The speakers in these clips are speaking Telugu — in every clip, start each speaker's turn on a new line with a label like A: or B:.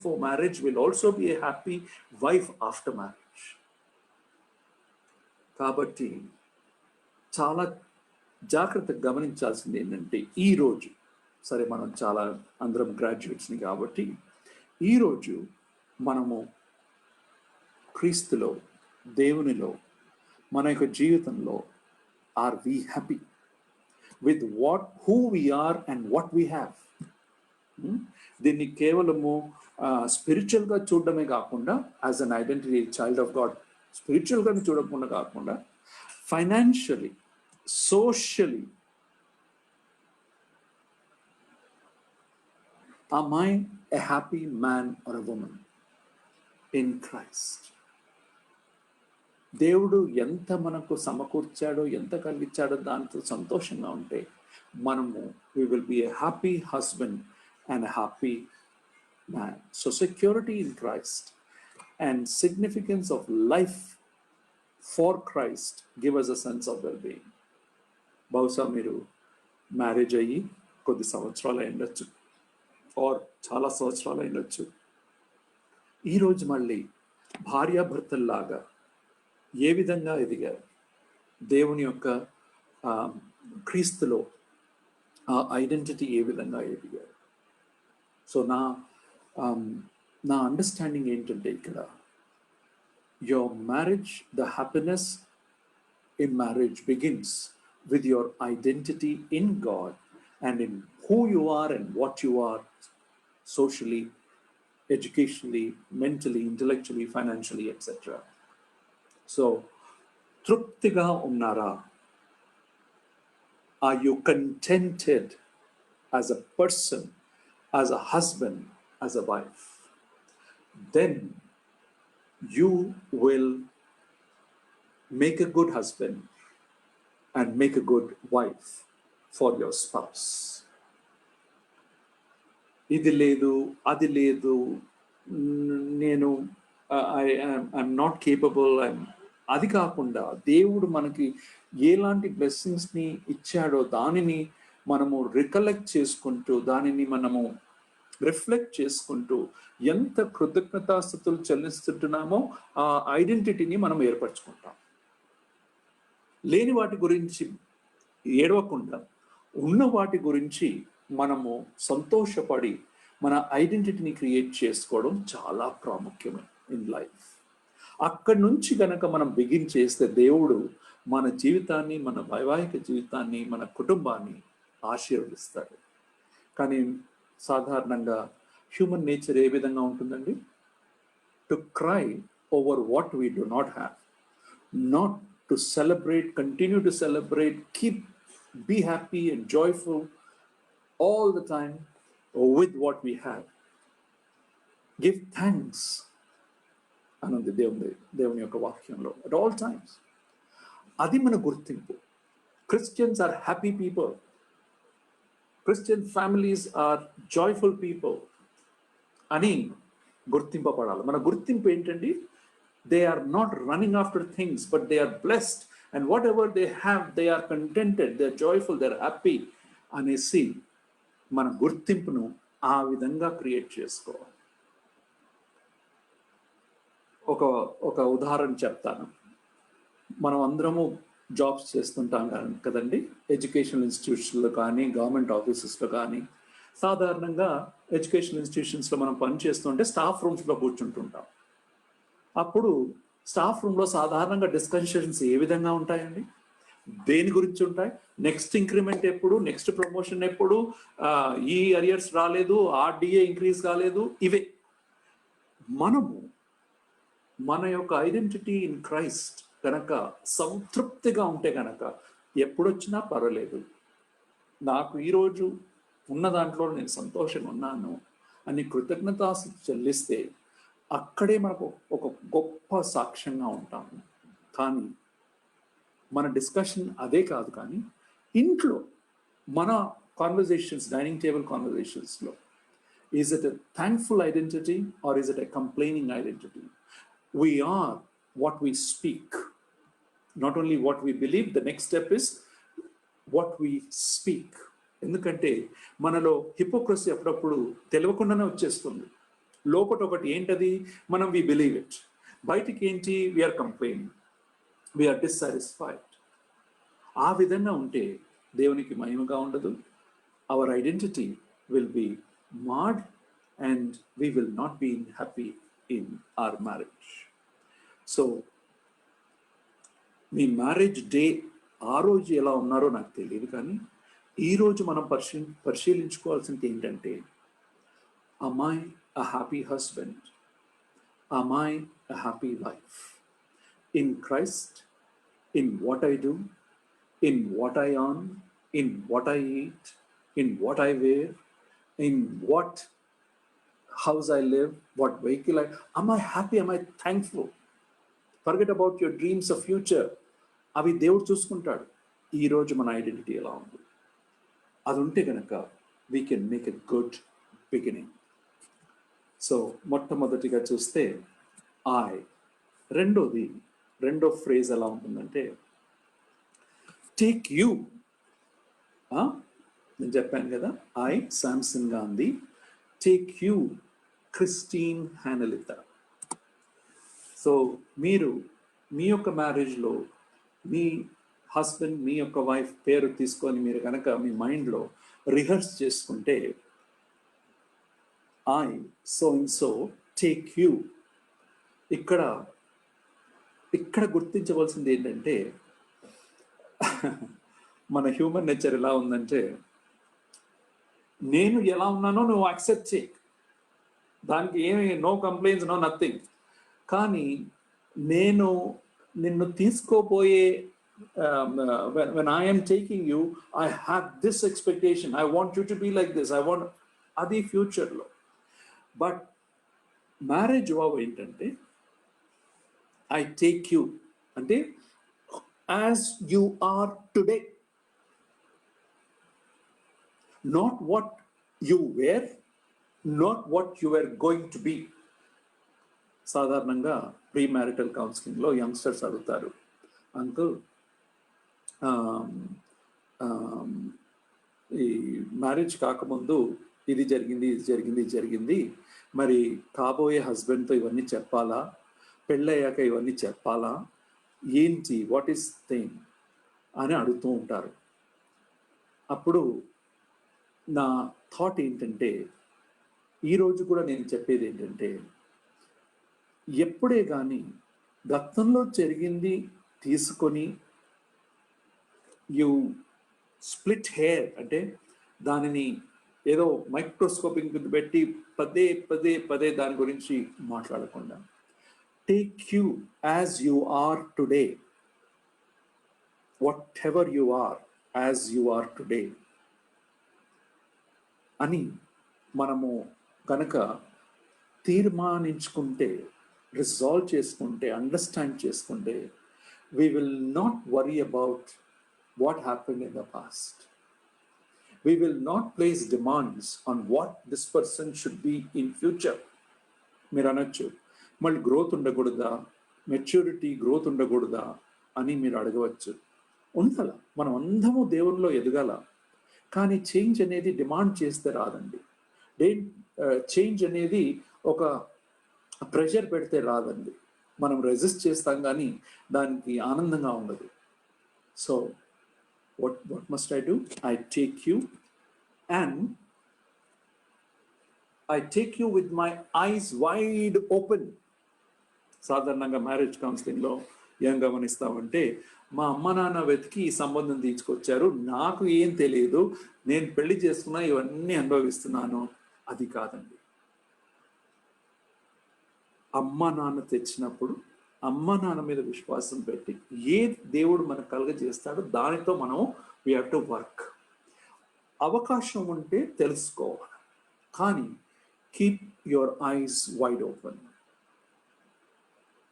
A: before marriage will also be a happy wife after marriage. కాబట్టి చాలా జాగ్రత్తగా గమనించాల్సింది ఏంటంటే, ఈరోజు సరే మనం చాలా అందరం గ్రాడ్యుయేట్స్ని కాబట్టి ఈరోజు మనము క్రీస్తులో, దేవునిలో, మన యొక్క జీవితంలో are we happy with who we are and what we have. దీన్ని కేవలము స్పిరిచువల్గా చూడడమే కాకుండా, as an identity child of God స్పిరిచువల్గా చూడకుండా కాకుండా, financially, socially, am I a happy man or a woman in Christ? దేవుడు ఎంత మనకు సమకూర్చాడో, ఎంత కలిగించాడో దాంతో సంతోషంగా ఉంటే మనము we will be a happy husband and a happy man. So security in Christ and significance of life for Christ give us a sense of well-being. బహుశా మీరు మ్యారేజ్ అయ్యి కొద్ది సంవత్సరాలు అయ్యుండొచ్చు, ఆర్ చాలా సంవత్సరాలు అయ్యుండొచ్చు. ఈరోజు మళ్ళీ భార్యాభర్తల్లాగా ఏ విధంగా ఎదిగారు, దేవుని యొక్క క్రీస్తులో ఆ ఐడెంటిటీ ఏ విధంగా ఎదిగారు. సో నా అండర్స్టాండింగ్ ఏంటంటే, ఇక్కడ your marriage, the happiness in marriage begins with your identity in God and in who you are and what you are socially, educationally, mentally, intellectually, financially, etc. So, truptiga unnara? Are you contented as a person, as a husband, as a wife? Then you will make a good husband and make a good wife for your spouse. ఇది లేదు, అది లేదు, నేను ఐఎమ్ నాట్ కేపబుల్, అది కాకుండా దేవుడు మనకి ఎలాంటి బ్లెస్సింగ్స్ని ఇచ్చాడో దానిని మనము రికలెక్ట్ చేసుకుంటూ, దానిని మనము రిఫ్లెక్ట్ చేసుకుంటూ ఎంత కృతజ్ఞతాస్తుతులు చెల్లిస్తుంటున్నామో ఆ ఐడెంటిటీని మనం ఏర్పరచుకుంటాం. లేని వాటి గురించి ఏడవకుండా ఉన్న వాటి గురించి మనము సంతోషపడి మన ఐడెంటిటీని క్రియేట్ చేసుకోవడం చాలా ప్రాముఖ్యమే ఇన్ లైఫ్. అక్కడి నుంచి కనుక మనం బిగిన్ చేస్తే దేవుడు మన జీవితాన్ని, మన వైవాహిక జీవితాన్ని, మన కుటుంబాన్ని ఆశీర్వదిస్తాడు. కానీ సాధారణంగా హ్యూమన్ నేచర్ ఏ విధంగా ఉంటుందండి? To cry over what we do not have, not to celebrate, continue to celebrate, be happy and joyful all the time with what we have. Give thanks anandi దేవుని యొక్క వాక్యంలో at all times. అది మన గుర్తింపు. Christians are happy people. Christian families are joyful people అని గుర్తింపబడాలి. మన గుర్తింపు ఏంటండి? They are not running after things, but they are blessed, and whatever they have, they are contented, they are joyful, they are happy అనేసి మన గుర్తింపును ఆ విధంగా క్రియేట్ చేసుకోవాలి. ఒక ఉదాహరణ చెప్తాను. మనం అందరము జాబ్స్ చేస్తుంటాం కదండి, ఎడ్యుకేషనల్ ఇన్స్టిట్యూషన్లో కానీ, గవర్నమెంట్ ఆఫీసెస్లో కానీ. సాధారణంగా ఎడ్యుకేషనల్ ఇన్స్టిట్యూషన్స్లో మనం పని చేస్తుంటే స్టాఫ్ రూమ్స్లో కూర్చుంటుంటాం. అప్పుడు స్టాఫ్ రూమ్లో సాధారణంగా డిస్కషన్స్ ఏ విధంగా ఉంటాయండి? దేని గురించి ఉంటాయి? నెక్స్ట్ ఇంక్రిమెంట్ ఎప్పుడు, నెక్స్ట్ ప్రమోషన్ ఎప్పుడు, ఈ అరియర్స్ రాలేదు, ఆర్డిఏ ఇంక్రీజ్ కాలేదు, ఇవే. మనము మన యొక్క ఐడెంటిటీ ఇన్ క్రైస్ట్ కనుక సంతృప్తిగా ఉంటే కనుక ఎప్పుడొచ్చినా పర్వాలేదు, నాకు ఈరోజు ఉన్న దాంట్లో నేను సంతోషంగా ఉన్నాను అని కృతజ్ఞతాస్తుతి చెల్లిస్తే అక్కడే మనకు ఒక గొప్ప సాక్ష్యంగా ఉంటాము. కానీ మన డిస్కషన్ అదే కాదు. కానీ ఇంట్లో మన కాన్వర్జేషన్స్, డైనింగ్ టేబుల్ కాన్వర్జేషన్స్లో, is it a thankful identity or is it a complaining identity? We are what we speak, not only what we believe. The next step is what we speak. ఎందుకంటే మనలో హిపోక్రసీ అప్పుడప్పుడు తెలియకుండానే వచ్చేస్తుంది. లోపట ఒకటి ఏంటది, మనం వి బిలీవ్ ఇట్, బయటికి ఏంటి, వీఆర్ కంప్లైనింగ్, వీఆర్ డిస్సాటిస్ఫైడ్. ఆ విధంగా ఉంటే దేవునికి మహిమగా ఉండదు. Our identity will be marred and we will not be happy in our marriage. So మీ మ్యారేజ్ డే ఆ రోజు ఎలా ఉన్నారో నాకు తెలియదు, కానీ ఈరోజు మనం పరిశీలించుకోవాల్సింది ఏంటంటే, am I a happy husband? Am I a happy wife? In Christ, in what I do, in what I earn, in what I eat, in what I wear, in what house I live, what vehicle am I happy? Am I thankful? Forget about your dreams of future. అవి దేవుడు చూసుకుంటాడు. ఈరోజు మన ఐడెంటిటీ ఎలా ఉంది, అది ఉంటే కనుక we can make a good beginning. So మొట్టమొదటిగా చూస్తే రెండో ఫ్రేజ్ ఎలా ఉంటుందంటే, టేక్ యూ. నేను చెప్పాను కదా, Samson Gandhi, take you Christine హ్యానలిత. సో మీరు మీ యొక్క మ్యారేజ్లో మీ హస్బెండ్, మీ యొక్క వైఫ్ పేరు తీసుకొని మీరు కనుక మీ మైండ్లో రిహర్స్ చేసుకుంటే, so and so take you. ఇక్కడ గుర్తించవలసింది ఏంటంటే, మన హ్యూమన్ నేచర్ ఎలా ఉందంటే, నేను ఎలా ఉన్నానో నువ్వు యాక్సెప్ట్ చేయి, దానికి ఏమి నో కంప్లైంట్స్, నో నథింగ్. కానీ నేను నిన్ను తీసుకోబోయే, when I am taking you, I have this expectation, I want you to be like this, I want, అది ఫ్యూచర్లో. బట్ మ్యారేజ్ వావ్ ఏంటంటే, ఐ టేక్ యూ అంటే as you are today, not what you were, not what you are going to be. సాధారణంగా ప్రీ మ్యారిటల్ కౌన్సిలింగ్లో యంగ్స్టర్స్ అడుగుతారు, అంకుల్ ఈ మ్యారేజ్ కాకముందు ఇది జరిగింది, మరి కాబోయే హస్బెండ్తో ఇవన్నీ చెప్పాలా, పెళ్ళయ్యాక ఇవన్నీ చెప్పాలా, ఏంటి, వాట్ ఈస్ థింగ్ అని అడుగుతూ ఉంటారు. అప్పుడు నా థాట్ ఏంటంటే, ఈరోజు కూడా నేను చెప్పేది ఏంటంటే, ఎప్పుడే కానీ గతంలో జరిగింది తీసుకొని యు స్ప్లిట్ హెయిర్ అంటే దానిని ఏదో మైక్రోస్కోపింగ్ పెట్టి పదే దాని గురించి మాట్లాడకుండా, take you as you are today, whatever you are, as you are today అని మనము కనుక తీర్మానించుకుంటే, రిజాల్వ్ చేసుకుంటే, అండర్స్టాండ్ చేసుకుంటే, we will not worry about what happened in the past. We will not place demands on what this person should be in future. మీరు అనొచ్చు, మళ్ళీ గ్రోత్ ఉండకూడదా, మెచ్యూరిటీ గ్రోత్ ఉండకూడదా అని మీరు అడగవచ్చు. ఉండాల, మనం అందరము దేవుల్లో ఎదగాల. కానీ చేంజ్ అనేది డిమాండ్ చేస్తే రాదండి. చేంజ్ అనేది ఒక ప్రెషర్ పెడితే రాదండి. మనం రెసిస్ట్ చేస్తాం కానీ దానికి ఆనందంగా ఉండదు. So what must I do? I take you, and I take you with my eyes wide open. సాధారణంగా మ్యారేజ్ కౌన్సిలింగ్లో ఏం గమనిస్తామంటే, మా అమ్మ నాన్న వెతికి ఈ సంబంధం తీసుకొచ్చారు, నాకు ఏం తెలియదు, నేను పెళ్లి చేసుకున్నా ఇవన్నీ అనుభవిస్తున్నాను. అది కాదండి. అమ్మ నాన్న తెచ్చినప్పుడు అమ్మ నాన్న మీద విశ్వాసం పెట్టి ఏ దేవుడు మనకు కలుగజేస్తాడో దానితో మనం వీ హ్యావ్ టు వర్క్. అవకాశం ఉంటే తెలుసుకోవాలి, కానీ keep your eyes wide open.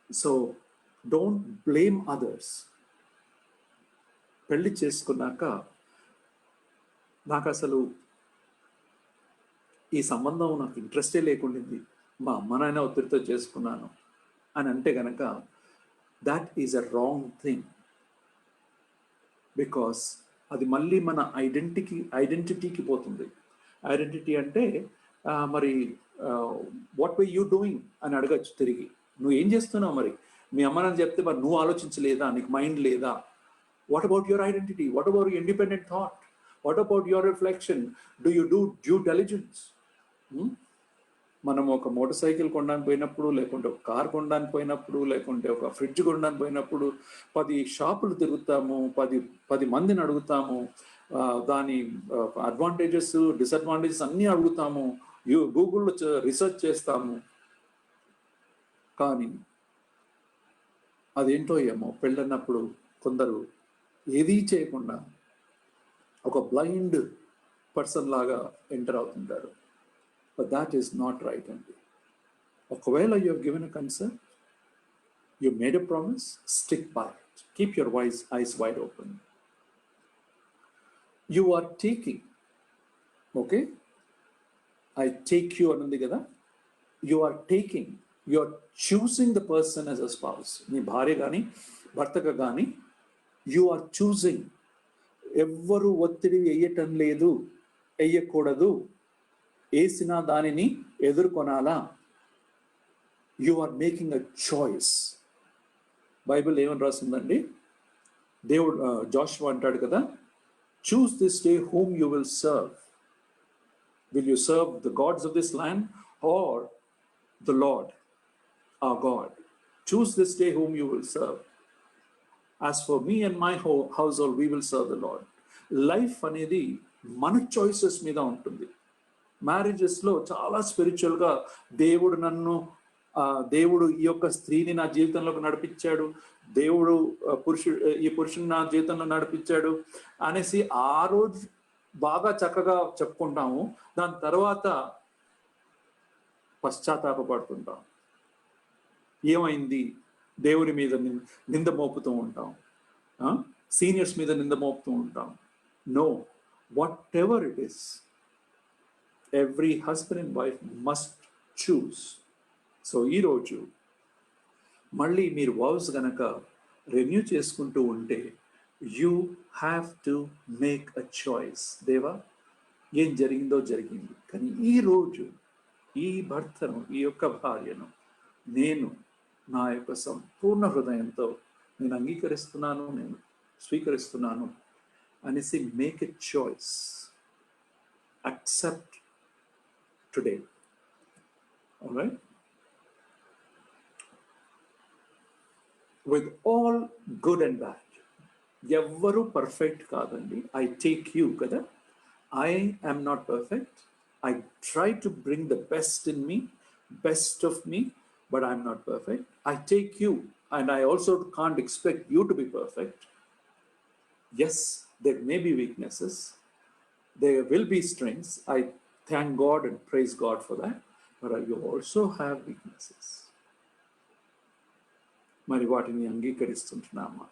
A: So don't blame others. పెళ్లి చేసుకున్నాక నాకు అసలు ఈ సంబంధం నాకు ఇంట్రెస్టే లేకుండింది, మా అమ్మ నాయన ఒత్తిడితో చేసుకున్నాను అని అంటే కనుక that is a wrong thing. Because అది మళ్ళీ మన ఐడెంటిటీకి పోతుంది. ఐడెంటిటీ అంటే మరి వాట్ వే యూ డూయింగ్ అని అడగచ్చు తిరిగి. నువ్వు ఏం చేస్తున్నావు మరి? మీ అమ్మ నాన్న చెప్తే మరి నువ్వు ఆలోచించలేదా? నీకు మైండ్ లేదా? What about your identity? What about your independent thought? What about your reflection? Do you do due diligence? మనం ఒక మోటార్ సైకిల్ కొనడానికి పోయినప్పుడు, లేకుంటే ఒక కార్ కొనడానికి పోయినప్పుడు, లేకుంటే ఒక ఫ్రిడ్జ్ కొనడానికి పోయినప్పుడు 10 షాపులు తిరుగుతాము, 10 మందిని అడుగుతాము, దాని అడ్వాంటేజెస్ డిసడ్వాంటేజెస్ అన్నీ అడుగుతాము, గూగుల్లో రీసెర్చ్ చేస్తాము. కానీ అదేంటో ఏమో పెళ్ళన్నప్పుడు కొందరు ఏదీ చేయకుండా ఒక బ్లైండ్ పర్సన్ లాగా ఎంటర్ అవుతుంటారు. But that is not right అండి. ఒకవేళ you have given a concern, you made a promise, stick by it. Keep your eyes wide open. You are taking, okay, I take you అని ఉంది కదా, you are taking, you are choosing the person as a spouse. నీ భార్య కానీ భర్తగా కానీ యు ఆర్ చూసింగ్. ఎవ్వరు ఒత్తిడి వేయటం లేదు, వేయకూడదు, వేసిన దానిని ఎదుర్కొనాలా. You are making a choice. Bible ఏమని రాస్తుందండి? దేవుడు జోషువా అంటాడు కదా, choose this day whom you will serve. Will you serve the gods of this land or the Lord our God? Choose this day whom you will serve. As for me and my household, we will serve the Lord. Life అనేది మన చాయిసెస్ మీద ఉంటుంది. మ్యారేజెస్లో చాలా స్పిరిచువల్గా దేవుడు ఈ యొక్క స్త్రీని నా జీవితంలోకి నడిపించాడు, దేవుడు ఈ పురుషుని నా జీవితంలో నడిపించాడు అనేసి ఆ రోజు బాగా చక్కగా చెప్పుకుంటాము. దాని తర్వాత పశ్చాత్తాపడుతుంటాం. ఏమైంది? దేవుని మీద నింద మోపుతూ ఉంటాం, సీనియర్స్ మీద నింద మోపుతూ ఉంటాం. No, whatever it is, every husband and wife must choose. So ఈరోజు మళ్ళీ మీరు వావ్స్ గనక రెన్యూ చేసుకుంటూ ఉంటే you have to make a choice. దేవా, ఏం జరిగిందో జరిగింది, కానీ ఈరోజు ఈ భర్తను, ఈ యొక్క భార్యను నేను నా యొక్క సంపూర్ణ హృదయంతో నేను అంగీకరిస్తున్నాను, నేను స్వీకరిస్తున్నాను అనేసి make a choice. accept today. All right? With all good and bad. ఎవ్వరూ పర్ఫెక్ట్ కాదండి. ఐ టేక్ యూ కదా, I am not perfect. I try to bring the best in me, best of me, but I'm not perfect. I take you, and I also can't expect you to be perfect. Yes, there may be weaknesses, there will be strengths. I thank God and praise God for that, but you also have weaknesses. మరి వాటిని అంగీకరిస్తుంటున్నామా?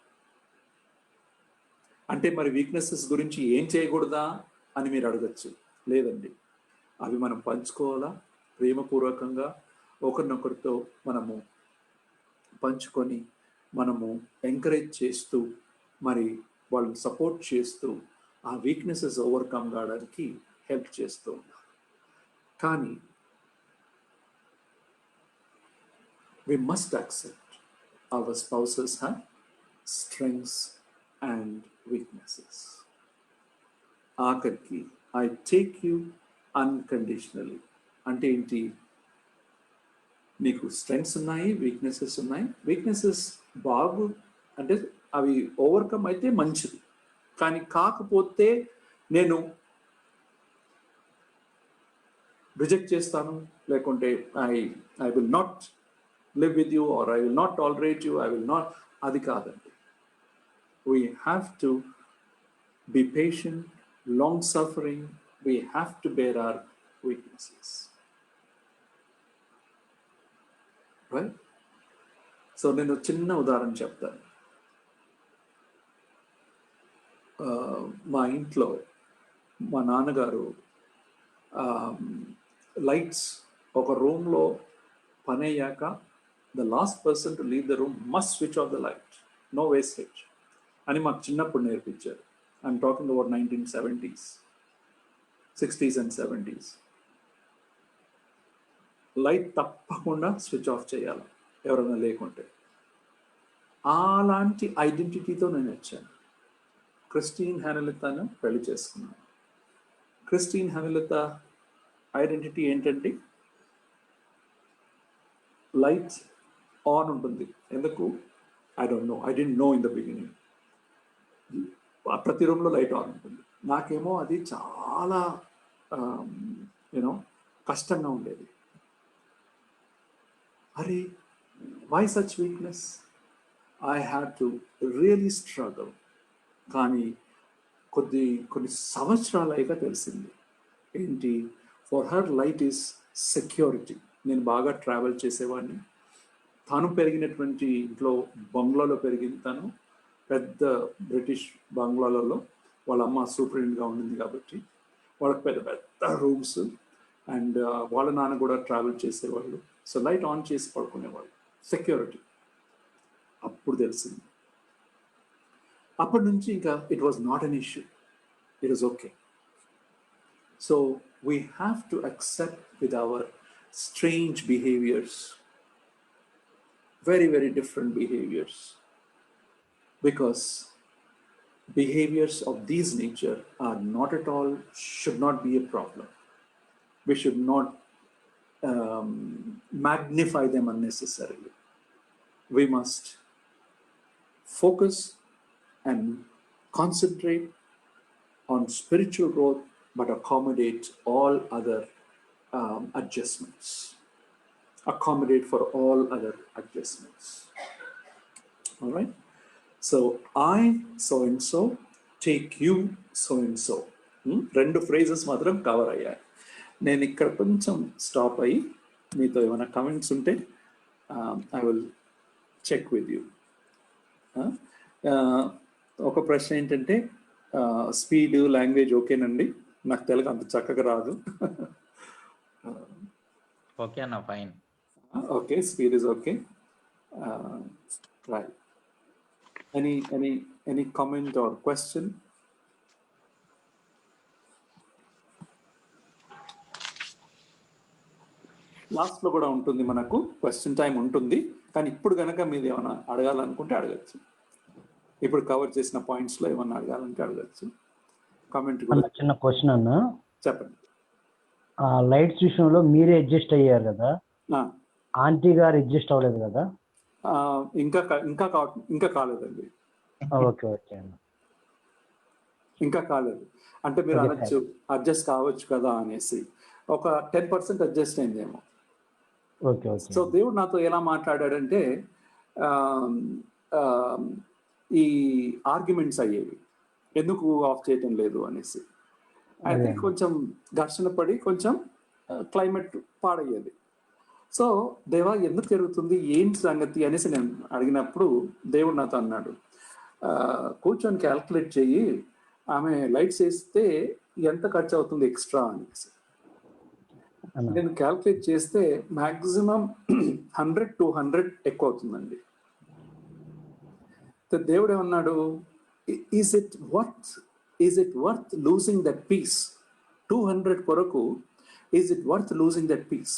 A: అంటే మరి వీక్నెసెస్ గురించి ఏం చేయకూడదా అని మీరు అడగచ్చు. లేదండి, అవి మనం పంచుకోవాలా, ప్రేమపూర్వకంగా ఒకరినొకరితో మనము పంచుకొని మనము ఎంకరేజ్ చేస్తూ మరి వాళ్ళని సపోర్ట్ చేస్తూ ఆ వీక్నెసెస్ ఓవర్కమ్ కావడానికి హెల్ప్ చేస్తూ ఉన్నాం. కానీ we must accept our spouses have strengths and weaknesses. ఆఖరికి ఐ టేక్ యూ అన్కండిషనలీ అంటే ఏంటి? నీకు స్ట్రెంగ్స్ ఉన్నాయి, వీక్నెసెస్ ఉన్నాయి. వీక్నెసెస్ అంటే అవి ఓవర్కమ్ అయితే మంచిది, కానీ కాకపోతే నేను రిజెక్ట్ చేస్తాను, లేకుంటే I will not live with you or I will not tolerate you, I will not, adi kadandi. We have to be patient, long suffering. We have to bear our weaknesses, right? So nenu chinna udaharan cheptanu. మా ఇంట్లో మా నాన్నగారు లైట్స్ ఒక రూమ్లో పని అయ్యాక the last person to leave the room must switch off the light, no wastage అని మాకు చిన్నప్పుడు నేర్పించారు. I'm talking about 1970s, 60s and 70s. Light తప్పకుండా స్విచ్ ఆఫ్ చేయాలి ఎవరైనా లేకుంటే. అలాంటి ఐడెంటిటీతో నేను వచ్చాను. క్రిస్టియన్ హేమలతను పెళ్లి చేసుకున్నాను. క్రిస్టియన్ హేమలత ఐడెంటిటీ ఏంటంటే లైట్ ఆన్ ఉంటుంది. ఎందుకు? I don't know, I don't know in the beginning. ప్రతి రూమ్లో లైట్ ఆన్ ఉంటుంది. నాకేమో అది చాలా యూనో కష్టంగా ఉండేది. అరే, why such weakness? I had to really struggle. కానీ కొన్ని సంవత్సరాలైగా తెలిసింది ఏంటి, for her light is security. నేను బాగా ట్రావెల్ చేసేవాడిని. తను పెరిగినటువంటి ఇంట్లో బంగ్లాలో పెరిగింది. తను పెద్ద బ్రిటిష్ బంగ్లాలలో వాళ్ళ అమ్మ సూపరింటెండెంట్గా ఉండింది కాబట్టి వాళ్ళకి పెద్ద పెద్ద రూమ్స్. అండ్ వాళ్ళ నాన్న కూడా ట్రావెల్ చేసేవాళ్ళు. సో లైట్ ఆన్ చేసి పడుకునేవాళ్ళు, సెక్యూరిటీ. అప్పుడు తెలిసింది. అప్పటి నుంచి ఇంకా it was not an issue, it was okay. So we have to accept with our strange behaviors, very, very different behaviors, because behaviors of these nature are not at all, should not be a problem. We should not magnify them unnecessarily. We must focus and concentrate on spiritual growth, but accommodate all other adjustments. Accommodate for all other adjustments. All right? So, I, so and so, take you, so and so. రెండు phrases మాత్రం కవర్ అయ్యాయి. నేను ఇక్కడ కొంచెం స్టాప్ అయ్యి మీతో ఏమైనా కమెంట్స్ ఉంటే I will check with you. ఒక ప్రశ్న ఏంటంటే, స్పీడ్ లాంగ్వేజ్ ఓకేనండి? నాకు తెలుగు అంత చక్కగా రాదు.
B: ఓకే అన్న, fine.
A: Okay, speed is okay. Right. Any comment or question? లాస్ట్లో కూడా ఉంటుంది మనకు క్వశ్చన్ టైం ఉంటుంది. కానీ ఇప్పుడు కనుక మీరు ఏమైనా అడగాలనుకుంటే అడగచ్చు. ఇప్పుడు కవర్ చేసిన పాయింట్స్లో ఏమన్నా అడగాలంటే అడగచ్చు. కామెంట్ కూడా.
C: చిన్న క్వశ్చన్ అన్న,
A: చెప్పండి.
C: లైట్స్ విషయంలో మీరే అడ్జస్ట్ అయ్యారు కదా, ఆంటీ గారు అడ్జస్ట్ అవ్వలేదు కదా?
A: ఇంకా కాలేదండి.
C: ఓకే ఓకే అన్న,
A: ఇంకా కాలేదు. అంటే మీరు అనొచ్చు అడ్జస్ట్ కావచ్చు కదా అనేసి. ఒక 10% అడ్జస్ట్ అయిందేమో.
C: Okay okay.
A: సో దేవుడు నాతో ఎలా మాట్లాడాడంటే, ఈ ఆర్గ్యుమెంట్స్ అయ్యేవి, ఎందుకు ఆఫ్ చేయటం లేదు అనేసి. అయితే కొంచెం ఘర్షణ పడి కొంచెం క్లైమేట్ పాడయ్యేది. సో దేవా ఎందుకు జరుగుతుంది, ఏంటి సంగతి అనేసి నేను అడిగినప్పుడు దేవుడు నాతో అన్నాడు, కూర్చొని క్యాల్కులేట్ చెయ్యి, ఆమె లైట్స్ వేస్తే ఎంత ఖర్చు అవుతుంది ఎక్స్ట్రా అనేసి. నేను క్యాల్కులేట్ చేస్తే మ్యాక్సిమం 100-200 ఎక్కువ అవుతుందండి. దేవుడు ఏమన్నాడు, is it worth losing that peace? 200 కొరకు is it worth losing that peace?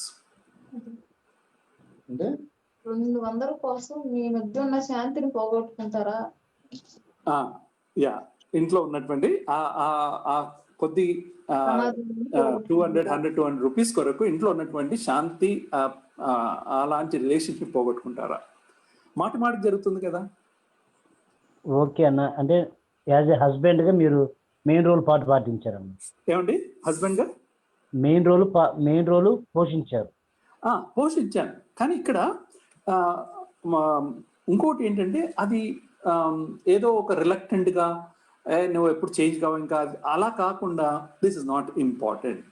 D: అంటే 200 కోసం మీ మధ్య ఉన్న శాంతిని పోగొట్టుకుంటారా?
A: యా, ఇంట్లో ఉన్నటువంటి కొద్ది 100-200 రూపీస్ కొరకు ఇంట్లో ఉన్నటువంటి శాంతి, అలాంటి రిలేషన్షిప్ పోగొట్టుకుంటారా? మాటికి జరుగుతుంది కదా.
C: ఓకే అన్న, అంటే యాజ్ ఎ హస్బెండ్ గా మీరు మెయిన్ రోల్ పాటించారన్న.
A: ఏమండి? హస్బెండ్ గా
C: మెయిన్ రోల్ పోషించారు.
A: పోషించాను. కానీ ఇక్కడ ఇంకోటి ఏంటంటే, అది ఏదో ఒక రిలక్టెంట్గా నువ్వు ఎప్పుడు చేంజ్ కావు ఇంకా అలా కాకుండా, this is not important.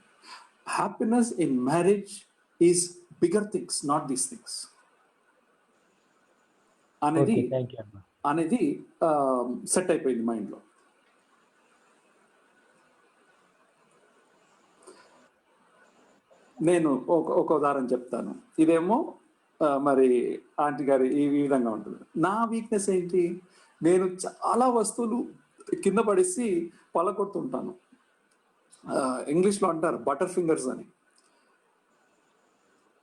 A: Happiness in marriage is bigger things, not these things అనేది సెట్ అయిపోయింది మైండ్లో. నేను ఒక ఉదాహరణ చెప్తాను. ఇదేమో మరి ఆంటీ గారి ఈ విధంగా ఉంటుంది. నా వీక్నెస్ ఏంటి, నేను చాలా వస్తువులు కింద పడేసి పలకొడుతుంటాను. ఇంగ్లీష్లో అంటారు బటర్ ఫింగర్స్ అని.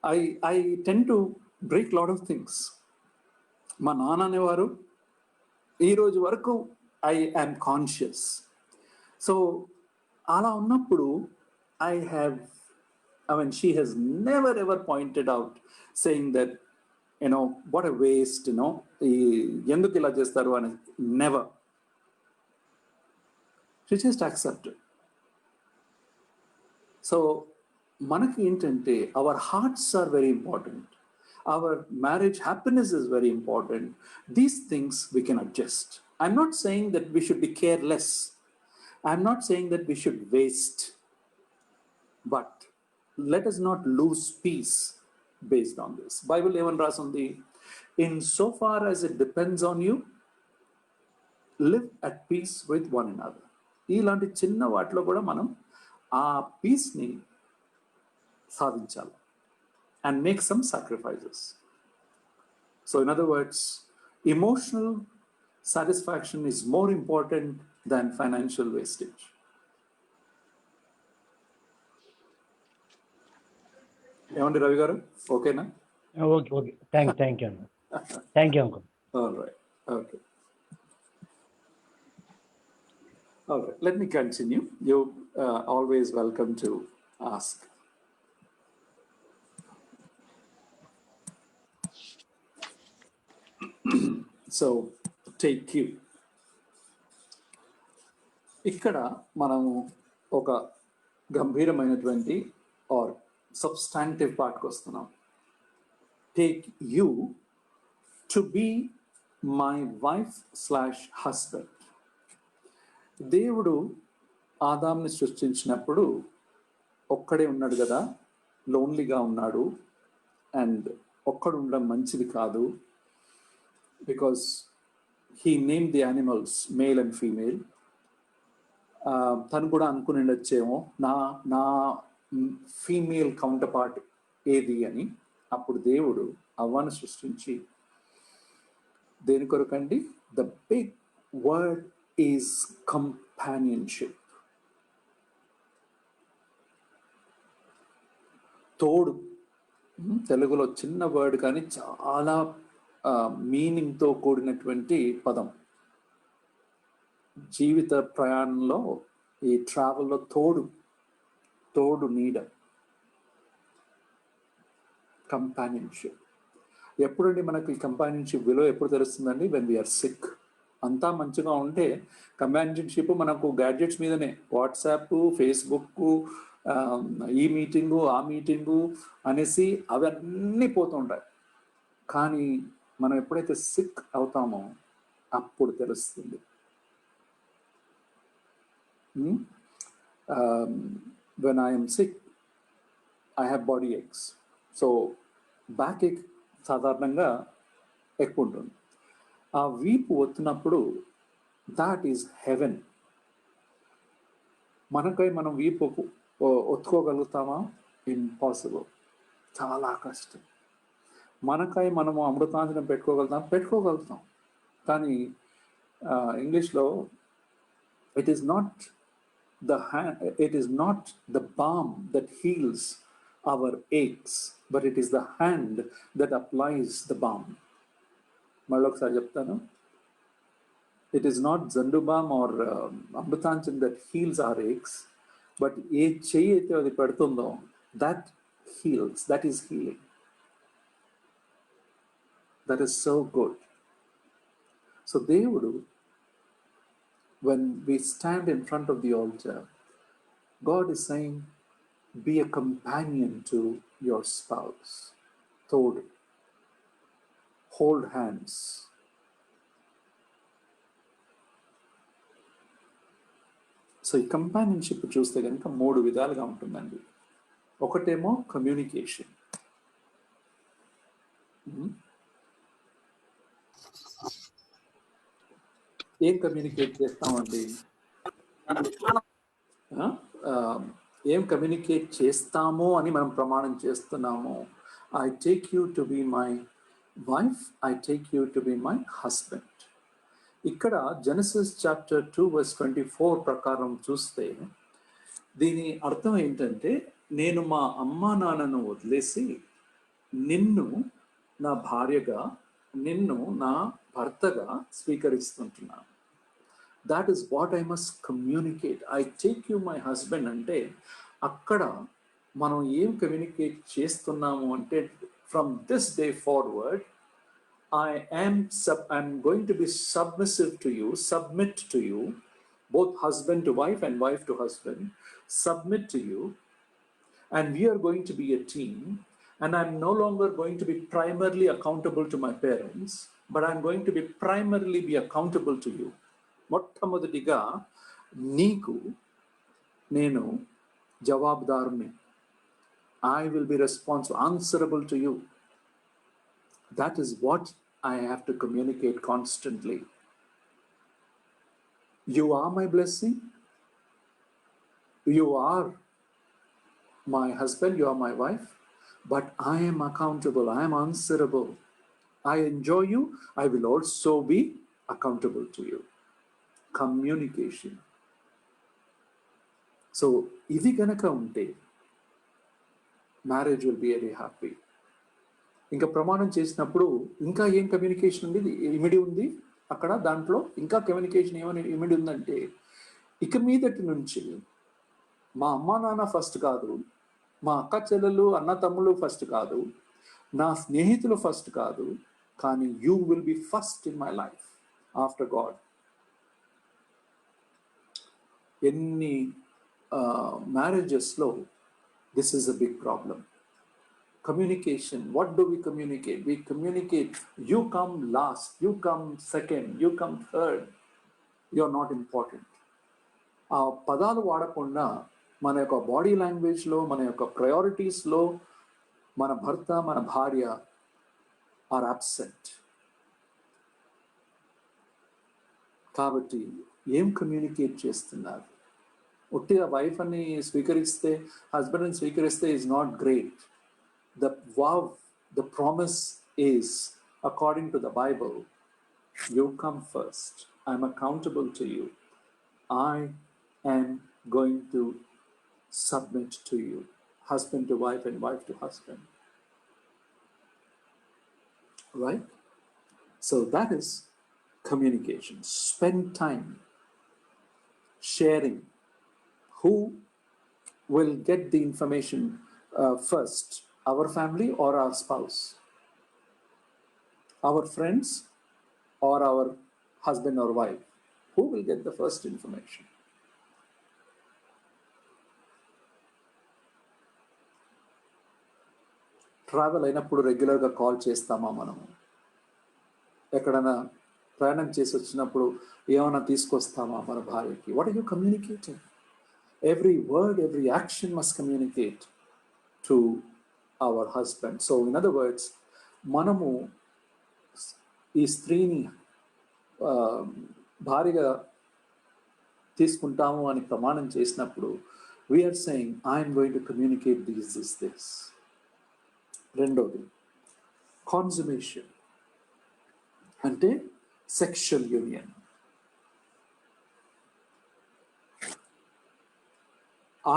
A: I tend to break lot of things. మా నాన్న అనేవారు, ఈ రోజు వరకు ఐ యామ్ కాన్షియస్. సో అలా ఉన్నప్పుడు she has never ever pointed out saying that, what a waste, ఎందుకు ఇలా చేస్తారు అని. Never. She just accepted. So మనకి ఏంటంటే our hearts are very important. Our marriage happiness is very important. These things we can adjust. I'm not saying that we should be careless. I'm not saying that we should waste. But let us not lose peace based on this. Bible even rasundi, in so far as it depends on you, live at peace with one another. ఇలాంటి చిన్న వాటిలో కూడా మనం ఆ పీస్ని సాధించాలి and make some sacrifices. So in other words, emotional satisfaction is more important than financial wastage. ఏమండి రవి గారు, ఓకేనా?
C: ఓకే, థ్యాంక్ యూ అండి. Thank you uncle.
A: All right, okay. All right, let me continue. You always welcome to ask. So take cue. ఇక్కడ మనము ఒక గంభీరమైనటువంటి ఆర్ సబ్స్టాంటివ్ పార్ట్కి వస్తున్నాం. Take you to be my wife husband. దేవుడు ఆదాంని సృష్టించినప్పుడు ఒక్కడే ఉన్నాడు కదా, లోన్లీగా ఉన్నాడు. అండ్ ఒక్కడు ఉండడం మంచిది కాదు, because he named the animals male and female. తను కూడా అనుకుని ఉండొచ్చేమో నా ఫీమేల్ కౌంటర్ పార్ట్ ఏది అని. అప్పుడు దేవుడు అవ్వను సృష్టించి, దేని కొరకండి? The big word is companionship. తోడు, తెలుగులో చిన్న వర్డ్ కానీ చాలా మీనింగ్తో కూడినటువంటి పదం. జీవిత ప్రయాణంలో, ఈ ట్రావెల్లో తోడు నీడ, కంపానియన్షిప్. ఎప్పుడండి మనకు ఈ కంపానియన్షిప్ విలువ ఎప్పుడు తెలుస్తుందండి? When we are sick. అంతా మంచిగా ఉంటే కంపానియన్షిప్ మనకు గ్యాడ్జెట్స్ మీదనే, వాట్సాప్, ఫేస్బుక్, ఈ మీటింగు ఆ మీటింగు అనేసి అవన్నీ పోతుంటాయి. కానీ మనం ఎప్పుడైతే సిక్ అవుతామో అప్పుడు తెలుస్తుంది. When I am sick, I have body aches. So back ache సాధారణంగా ఎక్కువ ఉంటుంది. ఆ వీపు వచ్చినప్పుడు దాట్ ఈజ్ హెవెన్. మనకై మనం వీపు ఒత్తుకోగలుగుతామా? ఇంపాసిబుల్, చాలా కష్టం. మనకై మనము అమృతాంజనం పెట్టుకోగలుగుతాం. కానీ ఇంగ్లీష్లో it is not the balm that heals our aches, but it is the hand that applies the balm. మళ్ళీ ఒకసారి చెప్తాను. It is not Zandubam or Amrutanjan that heals our aches, but ఏ చెయ్యి అయితే అది పెడుతుందో that heals, that is healing. That is so good. So దేవుడు, when we stand in front of the altar, God is saying, be a companion to your spouse. Tod, hold hands. So ఈ కంపానియన్షిప్ చూస్తే కనుక 3 విధాలుగా ఉంటుందండి. ఒకటేమో కమ్యూనికేషన్. ఏం కమ్యూనికేట్ చేస్తామండి? ఏం కమ్యూనికేట్ చేస్తామో అని మనం ప్రమాణం చేస్తున్నాము. I take you to be my wife, I take you to be my husband. ఇక్కడ జెనసిస్ చాప్టర్ 2:24 ప్రకారం చూస్తే దీని అర్థం ఏంటంటే, నేను మా అమ్మా నాన్నను వదిలేసి నిన్ను నా భార్యగా, నిన్ను నా భర్తగా స్వీకరిస్తుంటున్నాను. That is what I must communicate. I take you my husband అంటే అక్కడ మనం ఏం కమ్యూనికేట్ చేస్తున్నాము అంటే, from this day forward I'm going to be submissive to you, submit to you, both husband to wife and wife to husband, submit to you, and we are going to be a team. And I'm no longer going to be primarily accountable to my parents, but I'm going to be primarily be accountable to you. మొట్టమొదటిగా నీకు నేను జవాబుదారుని. I will be responsible, answerable to you. That is what I have to communicate constantly. You are my blessing. You are my husband. You are my wife. But I am accountable. I am answerable. I enjoy you. I will also be accountable to you. Communication. So, ఇది గనక ఉంటే marriage will be very happy. ఇంకా ప్రమాణం చేసినప్పుడు ఇంకా ఏం కమ్యూనికేషన్ ఉంది, ఇమిడి ఉంది అక్కడ. దాంట్లో ఇంకా కమ్యూనికేషన్ ఏమని ఇమిడి ఉందంటే, ఇక మీదటి నుంచి మా అమ్మా నాన్న ఫస్ట్ కాదు, మా అక్క చెల్లెలు అన్న తమ్ముళ్ళు ఫస్ట్ కాదు, నా స్నేహితులు ఫస్ట్ కాదు, కానీ you will be first in my life after God. ఎన్ని మ్యారేజెస్లో this is a big problem. Communication. What do we communicate? We communicate, you come last, you come second, you come third, you're not important. ఆ పదాలు వాడకుండా మన యొక్క బాడీ లాంగ్వేజ్లో, మన యొక్క ప్రయారిటీస్లో మన భర్త, మన భార్య ఆర్ అబ్సెంట్. కాబట్టి ఏం కమ్యూనికేట్ చేస్తున్నారు? ఒట్టిగా వైఫ్ అని స్వీకరిస్తే, హస్బెండ్ని స్వీకరిస్తే is not great. The vow, the promise is, according to the Bible, you come first. I'm accountable to you. I am going to submit to you. Husband to wife and wife to husband. Right? So that is communication. Spend time sharing. Who will get the information first? Our family or our spouse? Our friends or our husband or wife? Who will get the first information? Travel అయినప్పుడు రెగ్యులర్గా కాల్ చేస్తామా మనము? ఎక్కడైనా ప్రయాణం చేసి వచ్చినప్పుడు ఏమైనా తీసుకొస్తామా మన భార్యకి? What are you communicating? Every word, every action must communicate to our husband. So in other words, మనము ఈ స్త్రీని భార్యగా తీసుకుంటాము అని ప్రమాణం చేసినప్పుడు we are saying, I am going to communicate this. రెండోది కాన్సుమేషన్ అంటే sexual union.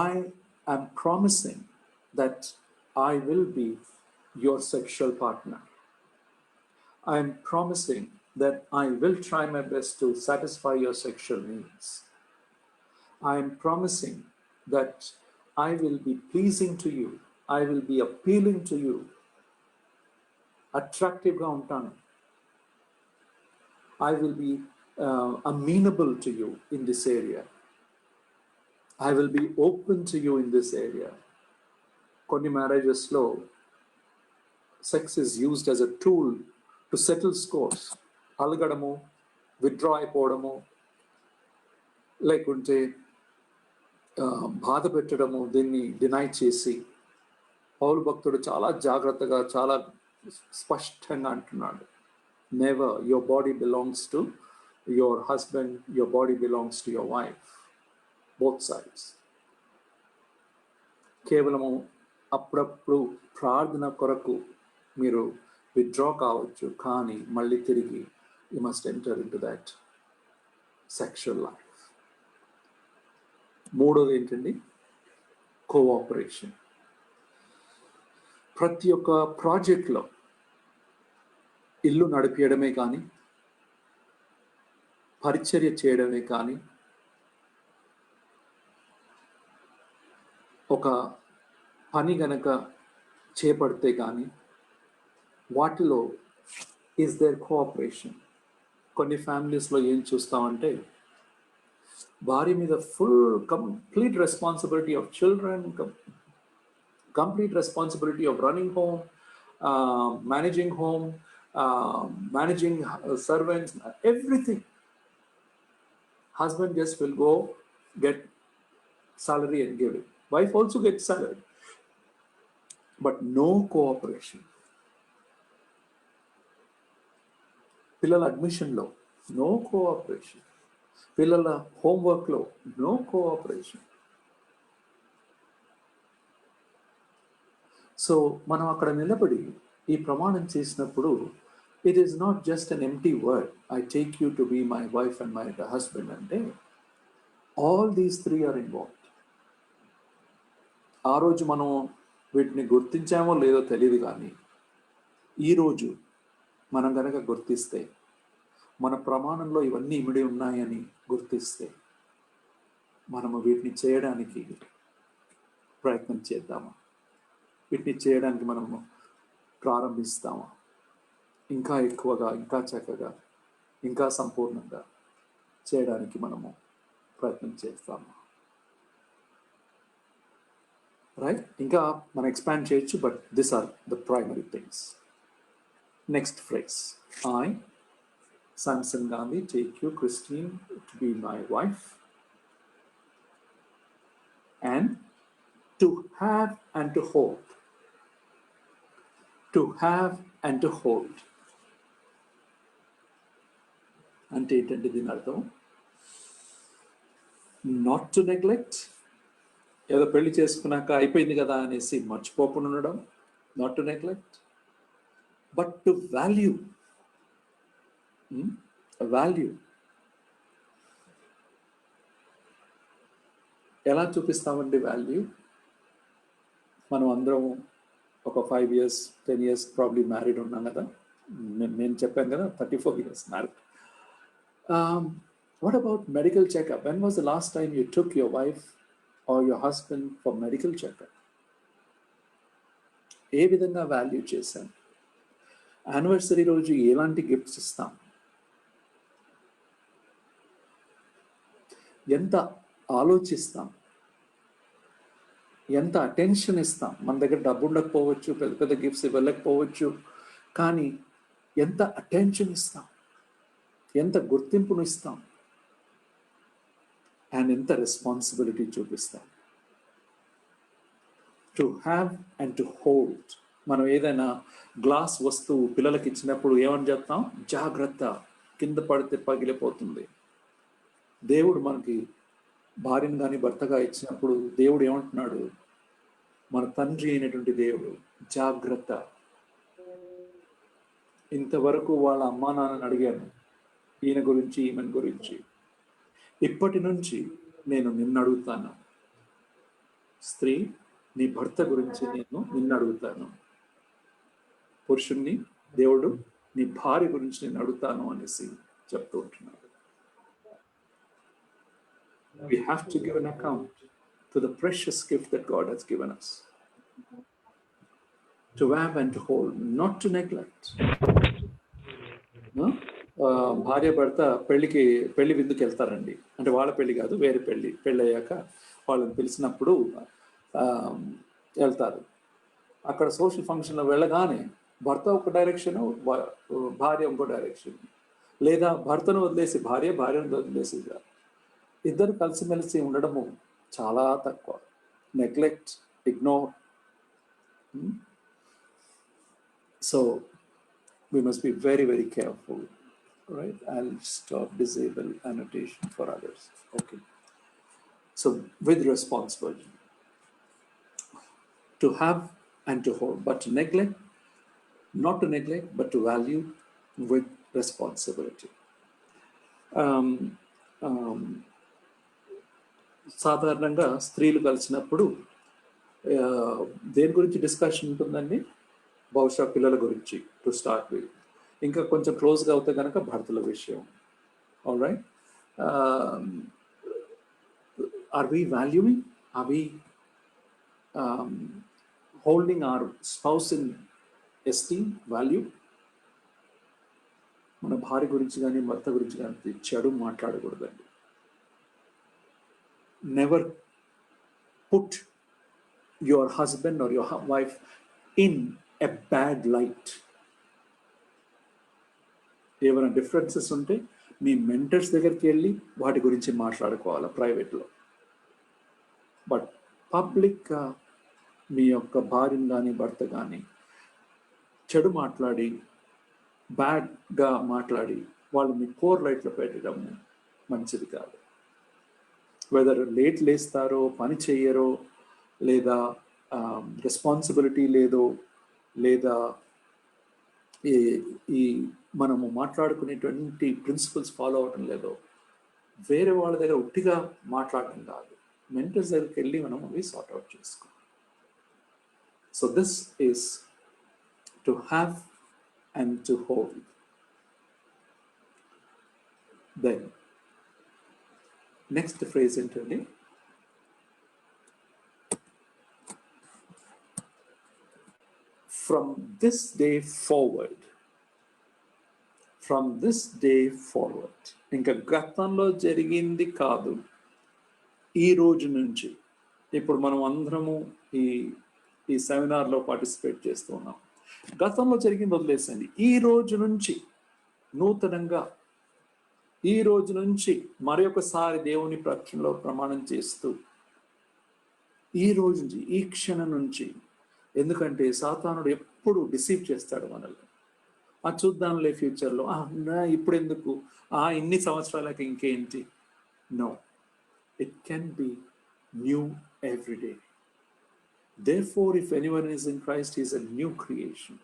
A: I am promising that I will be your sexual partner. I am promising that I will try my best to satisfy your sexual needs. I am promising that I will be pleasing to you. I will be appealing to you. Attractive ga untanu. I will be amenable to you in this area. I will be open to you in this area. కొన్ని మ్యారేజెస్లో sex is used as a tool to settle scores. అలగడము, విత్డ్రా అయిపోవడము, లేకుంటే బాధ పెట్టడము, దీన్ని డినై చేసి పౌలు భక్తుడు చాలా జాగ్రత్తగా, చాలా స్పష్టంగా అంటున్నాడు, never. Your body belongs to your husband, your body belongs to your wife, both sides. కేవలము అప్పుడప్పుడు ప్రార్థన కొరకు మీరు విత్డ్రా కావచ్చు, కానీ మళ్ళీ తిరిగి you must enter in to that sexual life. మూడోది ఏంటండి? కోఆపరేషన్. ప్రతి ఒక్క ప్రాజెక్ట్లో ఇల్లు నడిపించడమే కానీ, పరిచర్య చేయడమే కానీ, ఒక పని గనక చేపడితే కానీ వాటిలో ఈజ్ దేర్ కోఆపరేషన్. కొన్ని ఫ్యామిలీస్లో ఏం చూస్తామంటే భార్య మీద full complete responsibility of children, complete responsibility of running home, managing home, managing servants, everything. Husband just will go get salary and give it. Wife also gets salary, but no cooperation. పిల్లల అడ్మిషన్లో నో కోఆపరేషన్, పిల్లల హోంవర్క్లో నో కోఆపరేషన్. సో మనం అక్కడ నిలబడి ఈ ప్రమాణం చేసినప్పుడు it is not just an empty word, I take you to be my wife and my husband, అంటే all these three are involved. ఆ రోజు మనం వీటిని గుర్తించామో లేదో తెలియదు, కానీ ఈరోజు మనం కనుక గుర్తిస్తే, మన ప్రమాణంలో ఇవన్నీ ఇమిడి ఉన్నాయని గుర్తిస్తే, మనము వీటిని చేయడానికి ప్రయత్నం చేద్దామా? వీటిని చేయడానికి మనము ప్రారంభిస్తామా? ఇంకా ఎక్కువగా, ఇంకా చక్కగా, ఇంకా సంపూర్ణంగా చేయడానికి మనము ప్రయత్నం చేస్తాము. రైట్? ఇంకా మనం ఎక్స్పాండ్ చేయొచ్చు, but this are the primary things. Next phrase, I Samson Gandhi take you, Christine, to be my wife, and to have and to hold. To have and to hold. అంటే ఏంటంటే దీని అర్థం నాట్ టు నెగ్లెక్ట్, ఏదో పెళ్లి చేసుకున్నాక అయిపోయింది కదా అనేసి మర్చిపోకుండా ఉండడం, not to neglect, but to value. Value ఎలా చూపిస్తామండి? వాల్యూ మనం అందరం ఒక 5 years 10 years ప్రాబ్లీ మ్యారీడ్ ఉన్నాం కదా. నేను చెప్పాను కదా 34 years married. What about medical checkup? When was the last time you took your wife or your husband for medical checkup? ఏ విధంగా వాల్యూ చేశాం? యానివర్సరీ రోజు ఎలాంటి గిఫ్ట్స్ ఇస్తాం? ఎంత ఆలోచిస్తాం? ఎంత అటెన్షన్ ఇస్తాం? మన దగ్గర డబ్బు ఉండకపోవచ్చు, పెద్ద పెద్ద గిఫ్ట్స్ ఇవ్వలేకపోవచ్చు, కానీ ఎంత అటెన్షన్ ఇస్తాం, ఎంత గుర్తింపును ఇస్తాం, అండ్ ఎంత రెస్పాన్సిబిలిటీ చూపిస్తాం. To have and to hold. మనం ఏదైనా గ్లాస్ వస్తువు పిల్లలకి ఇచ్చినప్పుడు ఏమని చెప్తాం? జాగ్రత్త, కింద పడితే పగిలిపోతుంది. దేవుడు మనకి భార్యను కానీ భర్తగా ఇచ్చినప్పుడు దేవుడు ఏమంటున్నాడు? మన తండ్రి అయినటువంటి దేవుడు, జాగ్రత్త. ఇంతవరకు వాళ్ళ అమ్మా నాన్నని అడిగాను ఈయన గురించి, ఈమెన్ గురించి, ఇప్పటి నుంచి నేను నిన్ను అడుగుతాను. స్త్రీ, నీ భర్త గురించి నేను నిన్ను అడుగుతాను. పురుషుణ్ణి దేవుడు నీ భార్య గురించి నేను అడుగుతాను అనేసి చెప్తూ ఉంటున్నాడు. We have to give an account to the precious gift that God has given us. To have and to hold, not to neglect. భార్య భర్త పెళ్లి విందుకు వెళ్తారండి. అంటే వాళ్ళ పెళ్లి కాదు, వేరే పెళ్ళి అయ్యాక వాళ్ళని పిలిచినప్పుడు వెళ్తారు. అక్కడ సోషల్ ఫంక్షన్లో వెళ్ళగానే భర్త ఒక డైరెక్షన్, భార్య ఇంకో డైరెక్షన్, లేదా భర్తను వదిలేసి భార్యను వదిలేసి ఇద్దరు కలిసిమెలిసి ఉండడము చాలా తక్కువ. Neglect, ignore. So we must be very, very careful, right? I'll stop, disable annotation for others. Okay. So with responsibility, to have and to hold, but to neglect, not to neglect, but to value with responsibility. సాధారణంగా స్త్రీలు కలిసినప్పుడు దేని గురించి డిస్కషన్ ఉంటుందండి? బహుశా పిల్లల గురించి టు స్టార్ట్ విత్. ఇంకా కొంచెం క్లోజ్గా అవుతే కనుక భర్తల విషయం. All right, are we valuing, are we holding our spouse in esteem, value? మన భార్య గురించి కానీ భర్త గురించి కానీ చెడు మాట్లాడకూడదండి. Never put your husband or your wife in a bad light. ఏమైనా డిఫరెన్సెస్ ఉంటే మీ మెంటర్స్ దగ్గరికి వెళ్ళి వాటి గురించి మాట్లాడుకోవాలి ప్రైవేట్లో. బట్ పబ్లిక్గా మీ యొక్క భార్యను కానీ భర్త కానీ చెడు మాట్లాడి బ్యాడ్గా మాట్లాడి వాళ్ళు మీ పోర్ లైట్లో పెట్టడం మంచిది కాదు. వెదర్ లేట్ లేస్తారో, పని చెయ్యరో, లేదా రెస్పాన్సిబిలిటీ లేదో, లేదా ఈ మనము మాట్లాడుకునేటువంటి ప్రిన్సిపల్స్ ఫాలో అవటం లేదో, వేరే వాళ్ళ దగ్గర ఉట్టిగా మాట్లాడటం కాదు, మెంటర్స్ దగ్గరికి వెళ్ళి మనం అవి సార్ట్ అవుట్ చేసుకోవాలి. So this is to have and to hold. Then next phrase ఏంటండి? From this day forward. From this day forward. ఇంకా గతంలో జరిగింది కాదు, ఈ రోజు నుంచి. ఇప్పుడు మనం అందరము ఈ సెమినార్లో పార్టిసిపేట్ చేస్తూ ఉన్నాం. గతంలో జరిగింది వదిలేసండి. ఈ రోజు నుంచి నూతనంగా, ఈ రోజు నుంచి మరొకసారి దేవుని ప్రక్షణలో ప్రమాణం చేస్తూ, ఈ రోజు నుంచి, ఈ క్షణం నుంచి. ఎందుకంటే సాతానుడు ఎప్పుడు డిసీవ్ చేస్తాడు మనల్ని. చూద్దాంలే ఫ్యూచర్లో, ఇప్పుడు ఎందుకు, ఇన్ని సంవత్సరాలకి ఇంకేంటి. No, it can be new every day. Therefore, if anyone is in Christ, he is a new creation.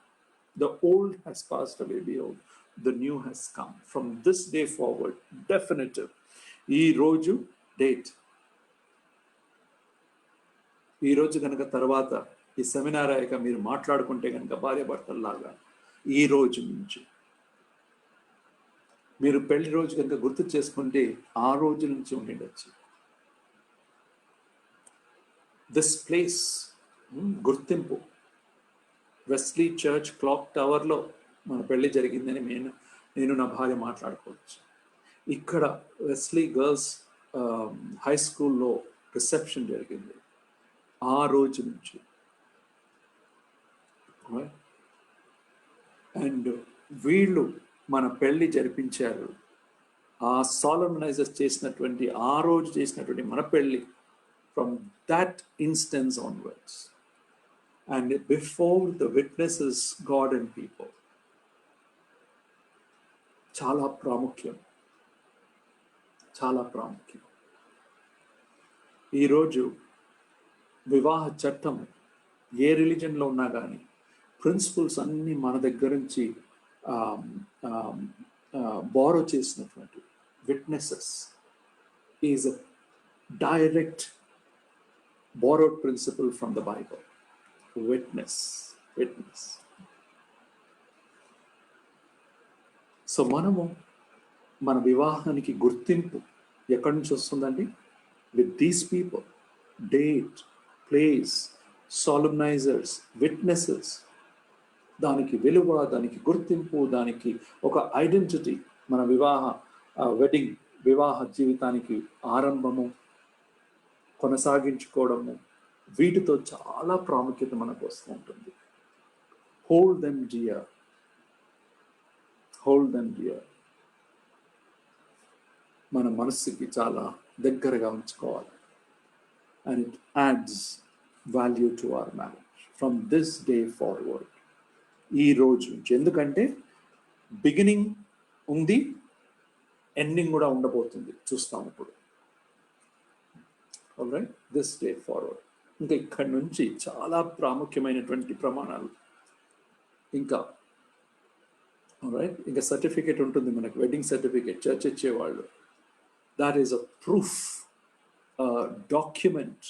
A: The old has passed away, behold, the new has come. From this day forward, definitive. ఈ రోజు డేట్. ఈ రోజు కనుక తర్వాత ఈ సెమినార్ అయ్యాక మీరు మాట్లాడుకుంటే కనుక భార్య భర్తల్లాగా, ఈ రోజు నుంచి మీరు పెళ్లి రోజు కనుక గుర్తు చేసుకుంటే ఆ రోజు నుంచి ఉండొచ్చు. దిస్ ప్లేస్ గుర్తింపు. వెస్లీ చర్చ్ క్లాక్ టవర్లో మన పెళ్లి జరిగిందని నేను నా భార్య మాట్లాడుకోవచ్చు. ఇక్కడ వెస్లీ గర్ల్స్ హై స్కూల్లో రిసెప్షన్ జరిగింది ఆ రోజు నుంచి. అండ్ వీళ్ళు మన పెళ్లి జరిపించారు. ఆ సాలమ్నైజర్స్ చేసినటువంటి, ఆ రోజు చేసినటువంటి మన పెళ్లి, from that instance onwards, and before the witnesses, God and people. చాలా ప్రాముఖ్యం, చాలా ప్రాముఖ్యం. ఈరోజు వివాహ చట్టం ఏ రిలీజన్లో ఉన్నా కానీ ప్రిన్సిపల్స్ అన్నీ మన దగ్గర నుంచి బారో చేసినటువంటి witnesses is a direct borrowed principle from the Bible. Witness. So మనము మన వివాహానికి గుర్తింపు ఎక్కడి నుంచి వస్తుందండి? With these people, date, place, solemnizers, witnesses. దానికి విలువ, దానికి గుర్తింపు, దానికి ఒక ఐడెంటిటీ. మన వివాహ జీవితానికి ఆరంభము, కొనసాగించుకోవడము, వీటితో చాలా ప్రాముఖ్యత మనకు వస్తూ ఉంటుంది. Hold them dear, hold them dear. మన మనస్సుకి చాలా దగ్గరగా ఉంచుకోవాలి. And it adds value to our marriage from this day forward. ఈ రోజు నుంచి. ఎందుకంటే బిగినింగ్ ఉంది, ఎండింగ్ కూడా ఉండబోతుంది, చూస్తాం ఇప్పుడు. Alright, this day forward. ఇంకా ఇక్కడి నుంచి చాలా ప్రాముఖ్యమైనటువంటి ప్రమాణాలు. ఇంకా ఆల్రైట్, ఇంకా సర్టిఫికేట్ ఉంటుంది మనకు, వెడ్డింగ్ సర్టిఫికేట్ చర్చ్ ఇచ్చేవాళ్ళు. That is a proof, document,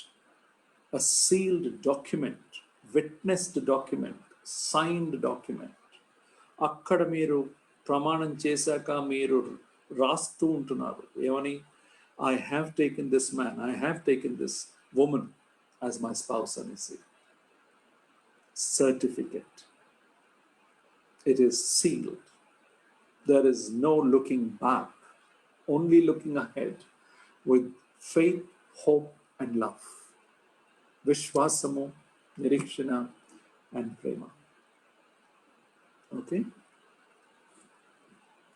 A: a sealed document, witnessed document signed document. అక్కడ మీరు ప్రమాణం చేశాక మీరు రాస్తూ ఉంటున్నారు ఏమని, I have taken this man, I have taken this woman as my spouse అనేసి. Certificate. It is sealed. There is no looking back, only looking ahead with faith, hope, and love. Vishwasamu, Nirikshana, and Prema. Okay?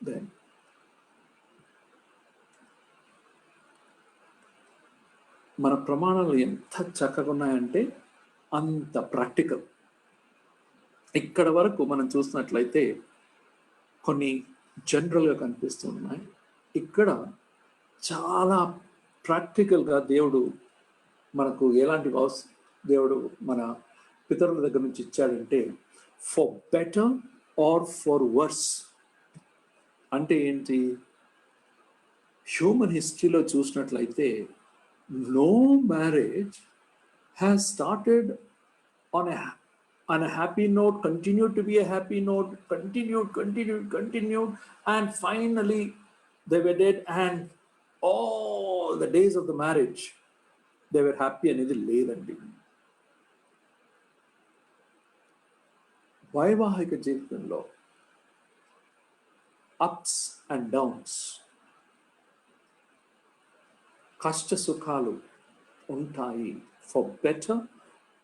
A: Then, మన ప్రమాణాలు ఎంత చక్కగా ఉన్నాయంటే అంత ప్రాక్టికల్. ఇక్కడ వరకు మనం చూసినట్లయితే కొన్ని జనరల్గా కనిపిస్తున్నాయి. ఇక్కడ చాలా ప్రాక్టికల్గా దేవుడు మనకు ఎలాంటి దేవుడు మన పితరుల దగ్గర నుంచి ఇచ్చాడంటే, for better or for worse. అంటే ఏంటి? హ్యూమన్ హిస్టరీలో చూసినట్లయితే no marriage has started on a happy note, continued to be a happy note, continued, and finally they were dead, and all the days of the marriage they were happy అనేది లేదండి. వైవాహిక జీవితంలో అప్స్ అండ్ డౌన్స్, కష్ట సుఖాలు ఉంటాయి. For better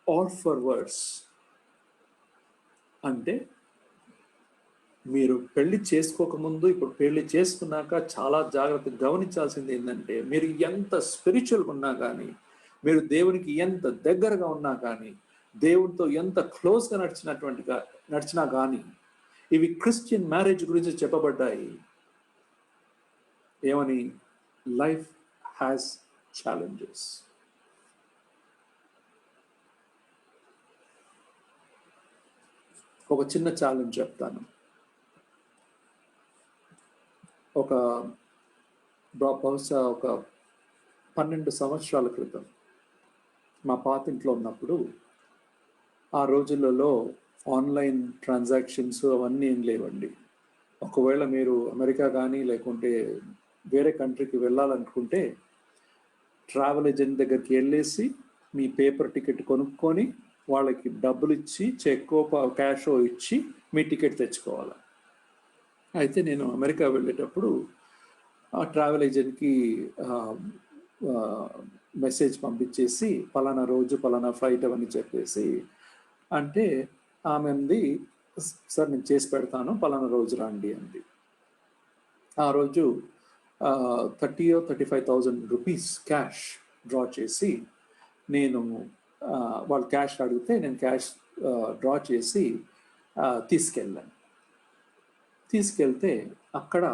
A: or for worse. అంటే మీరు పెళ్లి చేసుకోకముందు, ఇప్పుడు పెళ్లి చేసుకున్నాక చాలా జాగ్రత్తగా గమనించాల్సింది ఏంటంటే, మీరు ఎంత స్పిరిచువల్గా ఉన్నా కానీ, మీరు దేవునికి ఎంత దగ్గరగా ఉన్నా కానీ, దేవుడితో ఎంత క్లోజ్గా నడిచినా కానీ, ఇవి క్రిస్టియన్ మ్యారేజ్ గురించి చెప్పబడ్డాయి. ఏమని? Life has challenges. ఒక చిన్న ఛాలెంజ్ చెప్తాను. బహుశా ఒక 12 సంవత్సరాల క్రితం మా పాతింట్లో ఉన్నప్పుడు, ఆ రోజులలో ఆన్లైన్ ట్రాన్సాక్షన్స్ అవన్నీ ఏం లేవండి. ఒకవేళ మీరు అమెరికా కానీ లేకుంటే వేరే కంట్రీకి వెళ్ళాలనుకుంటే ట్రావెల్ ఏజెంట్ దగ్గరికి వెళ్ళేసి మీ పేపర్ టికెట్ కొనుక్కొని వాళ్ళకి డబ్బులు ఇచ్చి, చెక్కో క్యాషో ఇచ్చి మీ టికెట్ తెచ్చుకోవాలి. అయితే నేను అమెరికా వెళ్ళేటప్పుడు ఆ ట్రావెల్ ఏజెంట్కి మెసేజ్ పంపించేసి పలానా రోజు పలానా ఫ్లైట్ అవన్నీ చెప్పేసి, అంటే ఆమె అంది, సార్ నేను చేసి పెడతాను, పలానా రోజు రండి అంది. ఆ రోజు 35,000 రూపీస్ క్యాష్ డ్రా చేసి, నేను వాళ్ళు క్యాష్ అడిగితే నేను క్యాష్ డ్రా చేసి తీసుకెళ్తే అక్కడ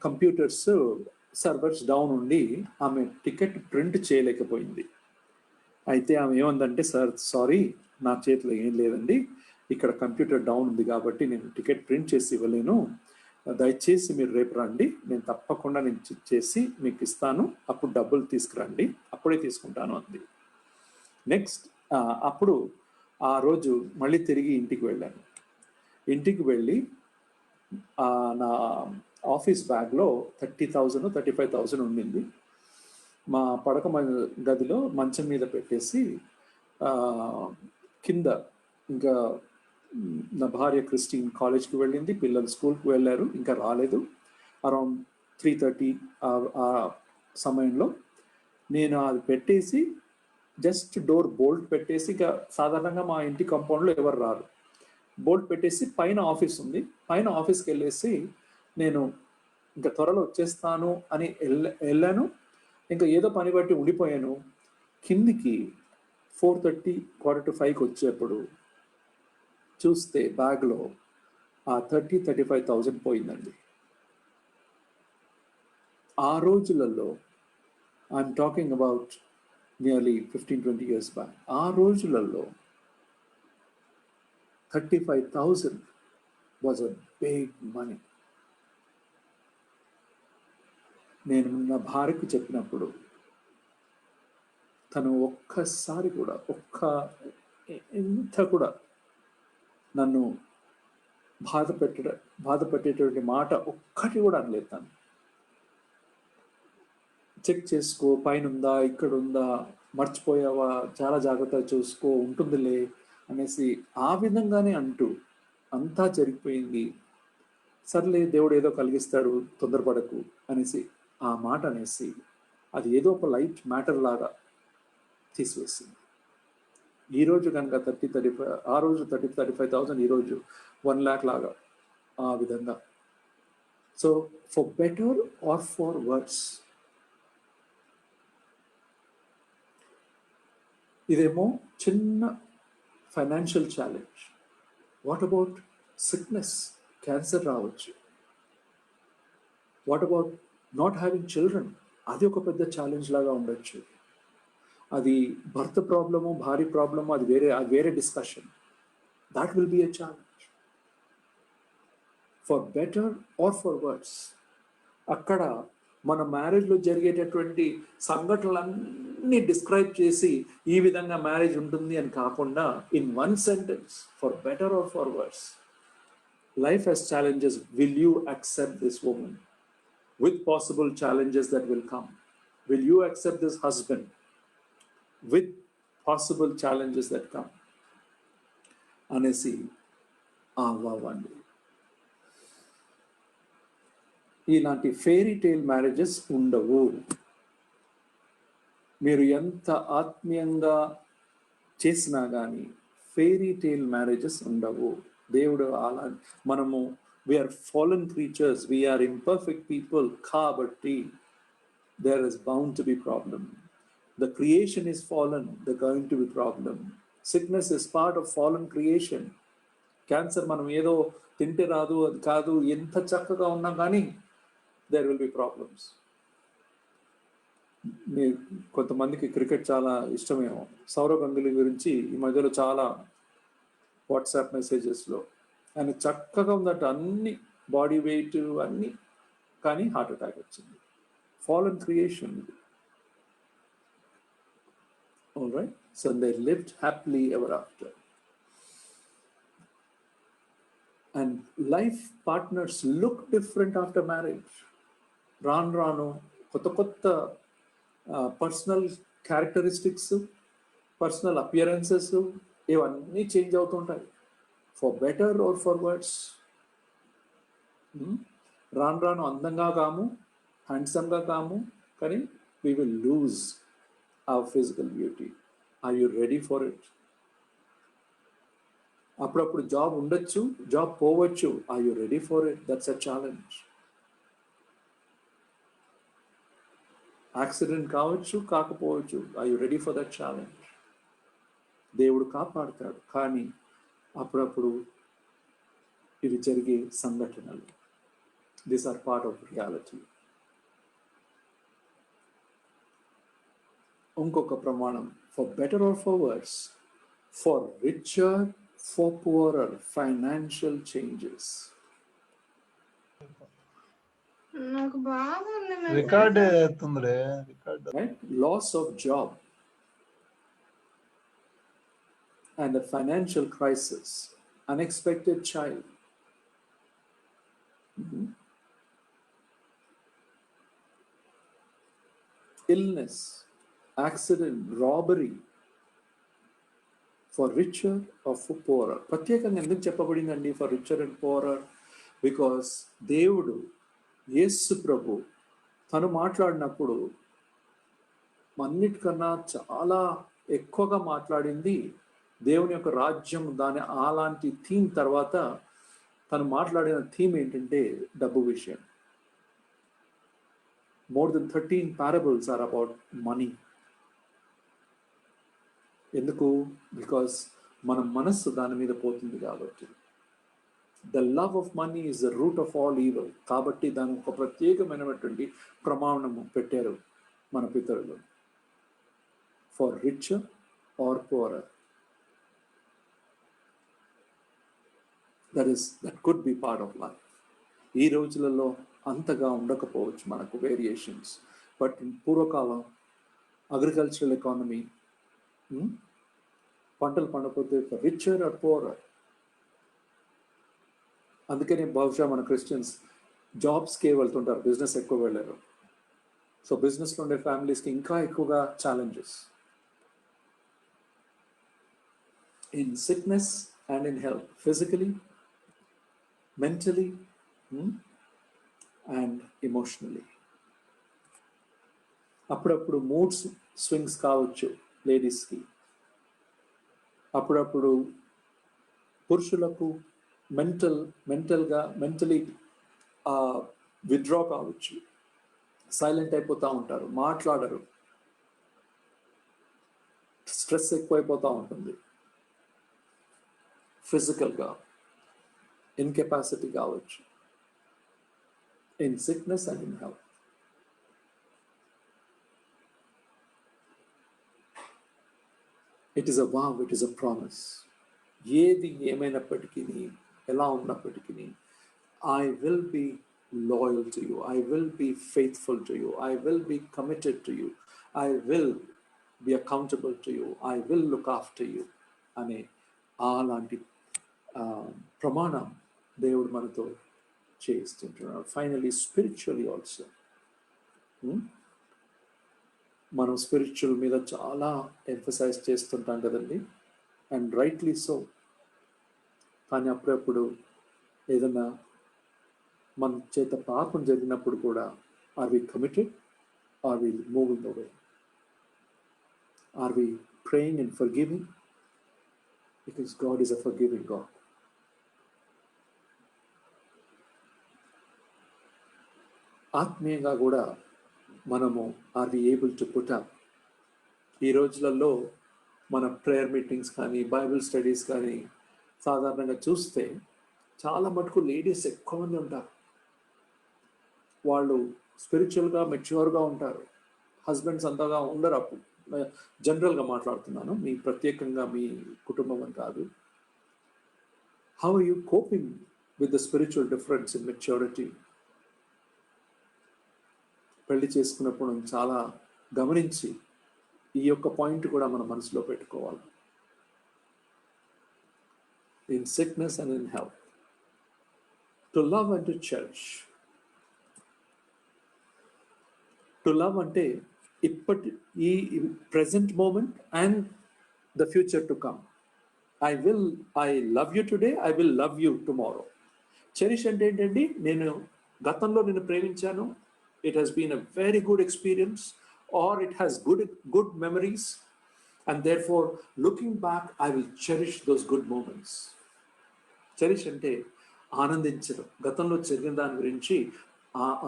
A: కంప్యూటర్స్ సర్వర్స్ డౌన్ ఉండి ఆమె టికెట్ ప్రింట్ చేయలేకపోయింది. అయితే ఆమె ఏమందంటే, సార్ సారీ, నా చేతిలో ఏం లేదండి, ఇక్కడ కంప్యూటర్ డౌన్ ఉంది కాబట్టి నేను టికెట్ ప్రింట్ చేసి ఇవ్వలేను, దయచేసి మీరు రేపు రండి, నేను తప్పకుండా నేను చేసి మీకు ఇస్తాను, అప్పుడు డబ్బులు తీసుకురండి, అప్పుడే తీసుకుంటాను అంది. నెక్స్ట్ అప్పుడు ఆ రోజు మళ్ళీ తిరిగి ఇంటికి వెళ్ళాను. ఇంటికి వెళ్ళి నా ఆఫీస్ బ్యాగ్లో 30,000 35,000 ఉండింది. మా పడక గదిలో మంచం మీద పెట్టేసి, కింద ఇంకా నా భార్య క్రిస్టిన్ కాలేజ్కి వెళ్ళింది, పిల్లలు స్కూల్కి వెళ్ళారు, ఇంకా రాలేదు. అరౌండ్ 3:30 ఆ సమయంలో నేను అది పెట్టేసి జస్ట్ డోర్ బోల్ట్ పెట్టేసి, ఇక సాధారణంగా మా ఇంటి కాంపౌండ్లో ఎవరు రారు, బోల్ట్ పెట్టేసి పైన ఆఫీస్ ఉంది, పైన ఆఫీస్కి వెళ్ళేసి నేను ఇంకా త్వరలో వచ్చేస్తాను అని వెళ్ళాను. ఇంకా ఏదో పని బట్టి ఉండిపోయాను. కిందికి 4:30 4:45కి వచ్చేప్పుడు చూస్తే బ్యాగ్లో ఆ 35,000 పోయిందండి. ఆ రోజులలో, I'm talking about nearly 15-20 years back, ఆ రోజులలో 35,000 was a big money. నేను నా భార్యకు చెప్పినప్పుడు తను ఒక్కసారి కూడా ఎంత కూడా నన్ను బాధ పెట్టేటువంటి మాట ఒక్కటి కూడా అనలేదు తను. చెక్ చేసుకో, పైన ఉందా, ఇక్కడ ఉందా, మర్చిపోయావా, చాలా జాగ్రత్తగా చూసుకో, ఉంటుందిలే అనేసి ఆ విధంగానే అంటూ అంతా జరిగిపోయింది. సర్లే దేవుడు ఏదో కలిగిస్తాడు, తొందరపడకు అనేసి ఆ మాట అనేసి అది ఏదో ఒక లైట్ మ్యాటర్ లాగా తీసివేసింది. ఈరోజు కనుక 35 ఆ రోజు 35,000, ఈరోజు 1,00,000 లాగా ఆ విధంగా. So for better or for worse, ఇదేమో చిన్న financial challenge. What about sickness, cancer రావచ్చు. What about not having children, అది ఒక పెద్ద ఛాలెంజ్ లాగా ఉండొచ్చు. అది భర్త ప్రాబ్లము, భార్య ప్రాబ్లము, అది వేరే discussion. That will be a challenge. For better or for worse, అక్కడ మన మ్యారేజ్లో జరిగేటటువంటి సంఘటనలన్నీ డిస్క్రైబ్ చేసి ఈ విధంగా మ్యారేజ్ ఉంటుంది అని కాకుండా, in one sentence, for better or for worse, life has challenges. Will you accept this woman with possible challenges that will come? Will you accept this husband with possible challenges that come? అనేసి అవ్వండి. ఇలాంటి ఫెయిరీ టేల్ మ్యారేజెస్ ఉండవు. మీరు ఎంత ఆత్మీయంగా చేసినా కానీ ఫెయిరీ టేల్ మ్యారేజెస్ ఉండవు. దేవుడు అలా, మనము we are fallen creatures, we are imperfect people కాబట్టి there is bound to be problem. The creation is fallen, there going to be problem. Sickness is part of fallen creation. Cancer మనం ఏదో తింటే రాదు, అది కాదు, ఎంత చక్కగా ఉన్నా కానీ there will be problems. కొంతమందికి క్రికెట్ చాలా ఇష్టమేమో. సౌరవ్ గంగూలీ గురించి ఈ మధ్యలో చాలా వాట్సాప్ మెసేజెస్లో ఆయన చక్కగా ఉందట, అన్ని బాడీ వెయిట్ అన్నీ, కానీ హార్ట్ అటాక్ వచ్చింది. Fallen creation. All right. So they lived happily ever after. And life partners look different after marriage. Ranu, kotta personal characteristics, personal appearances, ivanni change avutuntayi, for better or for worse. Ranu andanga kaamu, హ్యాండ్సమ్గా కాము, కానీ we will lose our physical beauty. Are you ready for it? అప్పుడప్పుడు జాబ్ ఉండొచ్చు, జాబ్ పోవచ్చు. Are you ready for it? That's a challenge. Accident కావచ్చు, కాకపోవచ్చు. Are you ready for that challenge? దేవుడు కాపాడుతాడు, కానీ అప్పుడప్పుడు ఇవి జరిగే సంఘటనలు. These are part of reality. ఇంకొక ప్రమాణం, for better or for worse, for richer, for poorer, financial changes.
D: నాకు బాగా
B: రికార్డ్ అవుతుందిలే, record.
A: Right? Loss of job and a financial crisis, unexpected child. Illness, accident, robbery, for richer or for poorer. ప్రత్యేకంగా ఎందుకు చెప్పబడిందండి for richer and poorer? Because దేవుడు, యేసు ప్రభు తను మాట్లాడినప్పుడు అన్నిటికన్నా చాలా ఎక్కువగా మాట్లాడింది దేవుని యొక్క రాజ్యం. దాని అలాంటి థీమ్ తర్వాత తను మాట్లాడిన థీమ్ ఏంటంటే డబ్బు విషయం. More than 13 parables are about money. ఎందుకు? బికాస్ మన మనస్సు దాని మీద పోతుంది కాబట్టి. The love of money is the root of all evil. కాబట్టి దాని ఒక ప్రత్యేకమైనటువంటి ప్రమాణము పెట్టారు మన పితరులు. For richer or poorer, that could be part of life. ఈ రోజులలో అంతగా ఉండకపోవచ్చు మనకు వేరియేషన్స్, బట్ పూర్వకాలం అగ్రికల్చరల్ ఎకానమీ, పంటలు పండకపోతే రిచర్ ఆర్ పూరర్. అందుకని బహుశా మన క్రిస్టియన్స్ జాబ్స్కే వెళ్తుంటారు, బిజినెస్ ఎక్కువ వెళ్ళారు. సో బిజినెస్లో ఉండే ఫ్యామిలీస్కి ఇంకా ఎక్కువగా challenges. In sickness and in health, physically, mentally and emotionally. అప్పుడప్పుడు మూడ్స్ స్వింగ్స్ కావచ్చు లేడీస్కి, అప్పుడప్పుడు పురుషులకు మెంటలీ విత్డ్రా కావచ్చు, సైలెంట్ అయిపోతూ ఉంటారు, మాట్లాడరు, స్ట్రెస్ ఎక్కువైపోతూ ఉంటుంది, ఫిజికల్గా ఇన్కెపాసిటీ కావచ్చు. In sickness and in health. It is a wow, it is a promise. ఏది ఏమైనప్పటికీ, ఎలా ఉన్నప్పటికీ, I will be loyal to you, I will be faithful to you, I will be committed to you, I will be accountable to you, I will look after you అనే అలాంటి ప్రమాణం దేవుడు మనతో చేస్తుంటున్నాడు. ఫైనలీ స్పిరిచువల్లీ ఆల్సో మనం స్పిరిచువల్ మీద చాలా ఎంఫసైజ్ చేస్తుంటాం కదండి, అండ్ రైట్లీ సో. కానీ అప్పుడప్పుడు ఏదన్నా మన చేత పాపం జరిగినప్పుడు కూడా, are we committed, are we moving away, are we praying and forgiving, because God is a forgiving God. ఆత్మీయంగా కూడా మనము are we able to put up. ఈ రోజులలో మన ప్రేయర్ మీటింగ్స్ కానీ, బైబిల్ స్టడీస్ కానీ సాధారణంగా చూస్తే చాలా మటుకు లేడీస్ ఎక్కువ మంది ఉంటారు. వాళ్ళు స్పిరిచువల్గా మెచ్యూర్గా ఉంటారు, హస్బెండ్స్ అంతగా ఉండరు. అప్పుడు జనరల్గా మాట్లాడుతున్నాను, మీ ప్రత్యేకంగా మీ కుటుంబం అని కాదు. How are you coping with the spiritual difference in maturity? పెళ్లి చేసుకున్నప్పుడు మనం చాలా గమనించి ఈ యొక్క పాయింట్ కూడా మన మనసులో పెట్టుకోవాలి. In sickness and in health, to love and to cherish. To love అంటే ఇప్పటి ఈ present moment and the future to come. I love you today, I will love you tomorrow. Cherish అంటే ఏంటండి? నేను గతంలో నిన్ను ప్రేమించాను, it has been a very good experience, or it has good memories, and therefore looking back I will cherish those good moments. Cherish అంటే ఆనందించడం, గతంలో జరిగిన దాని గురించి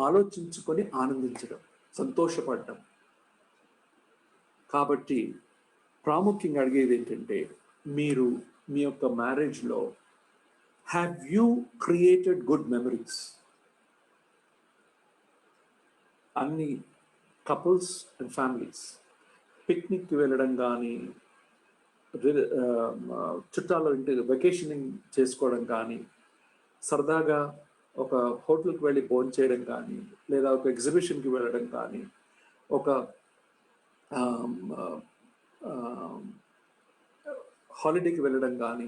A: ఆలోచించుకొని ఆనందించడం, సంతోషపడడం. కాబట్టి ప్రాముఖ్యంగా అడిగేది ఏంటంటే, మీరు మీ యొక్క మ్యారేజ్లో have you created good memories? అన్ని కపుల్స్ అండ్ ఫ్యామిలీస్ పిక్నిక్కి వెళ్ళడం కానీ, చుట్టాల ఇంటి వెకేషనింగ్ చేసుకోవడం కానీ, సరదాగా ఒక హోటల్కి వెళ్ళి భోజనం చేయడం కానీ, లేదా ఒక ఎగ్జిబిషన్కి వెళ్ళడం కానీ, ఒక హాలిడేకి వెళ్ళడం కానీ,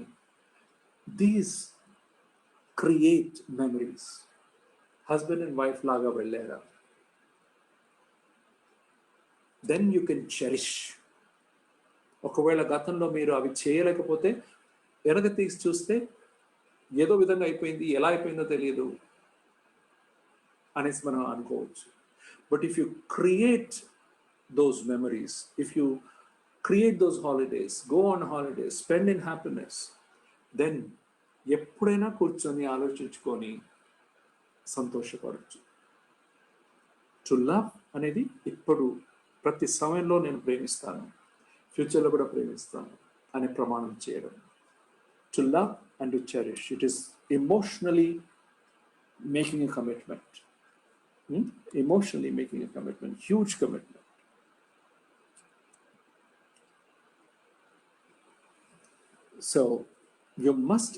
A: these create memories. Husband and wife లాగా వెళ్ళారా? Then you can cherish. ఒకవేళ గతంలో మీరు అవి చేయలేకపోతే వెనక తీసి చూస్తే ఏదో విధంగా అయిపోయింది, ఎలా అయిపోయిందో తెలియదు అనేసి మనం అనుకోవచ్చు. But if you create those memories, if you create those holidays, go on holidays, spend in happiness, then ఎప్పుడైనా కూర్చొని ఆలోచించుకొని సంతోషపడచ్చు. టు లవ్ అనేది ఇప్పుడు ప్రతి సమయంలో నేను ప్రేమిస్తాను, ఫ్యూచర్లో కూడా ప్రేమిస్తాను అనే ప్రమాణం చేయడం. To love and to cherish, it is emotionally making a commitment. Emotionally making a commitment, huge commitment. So you must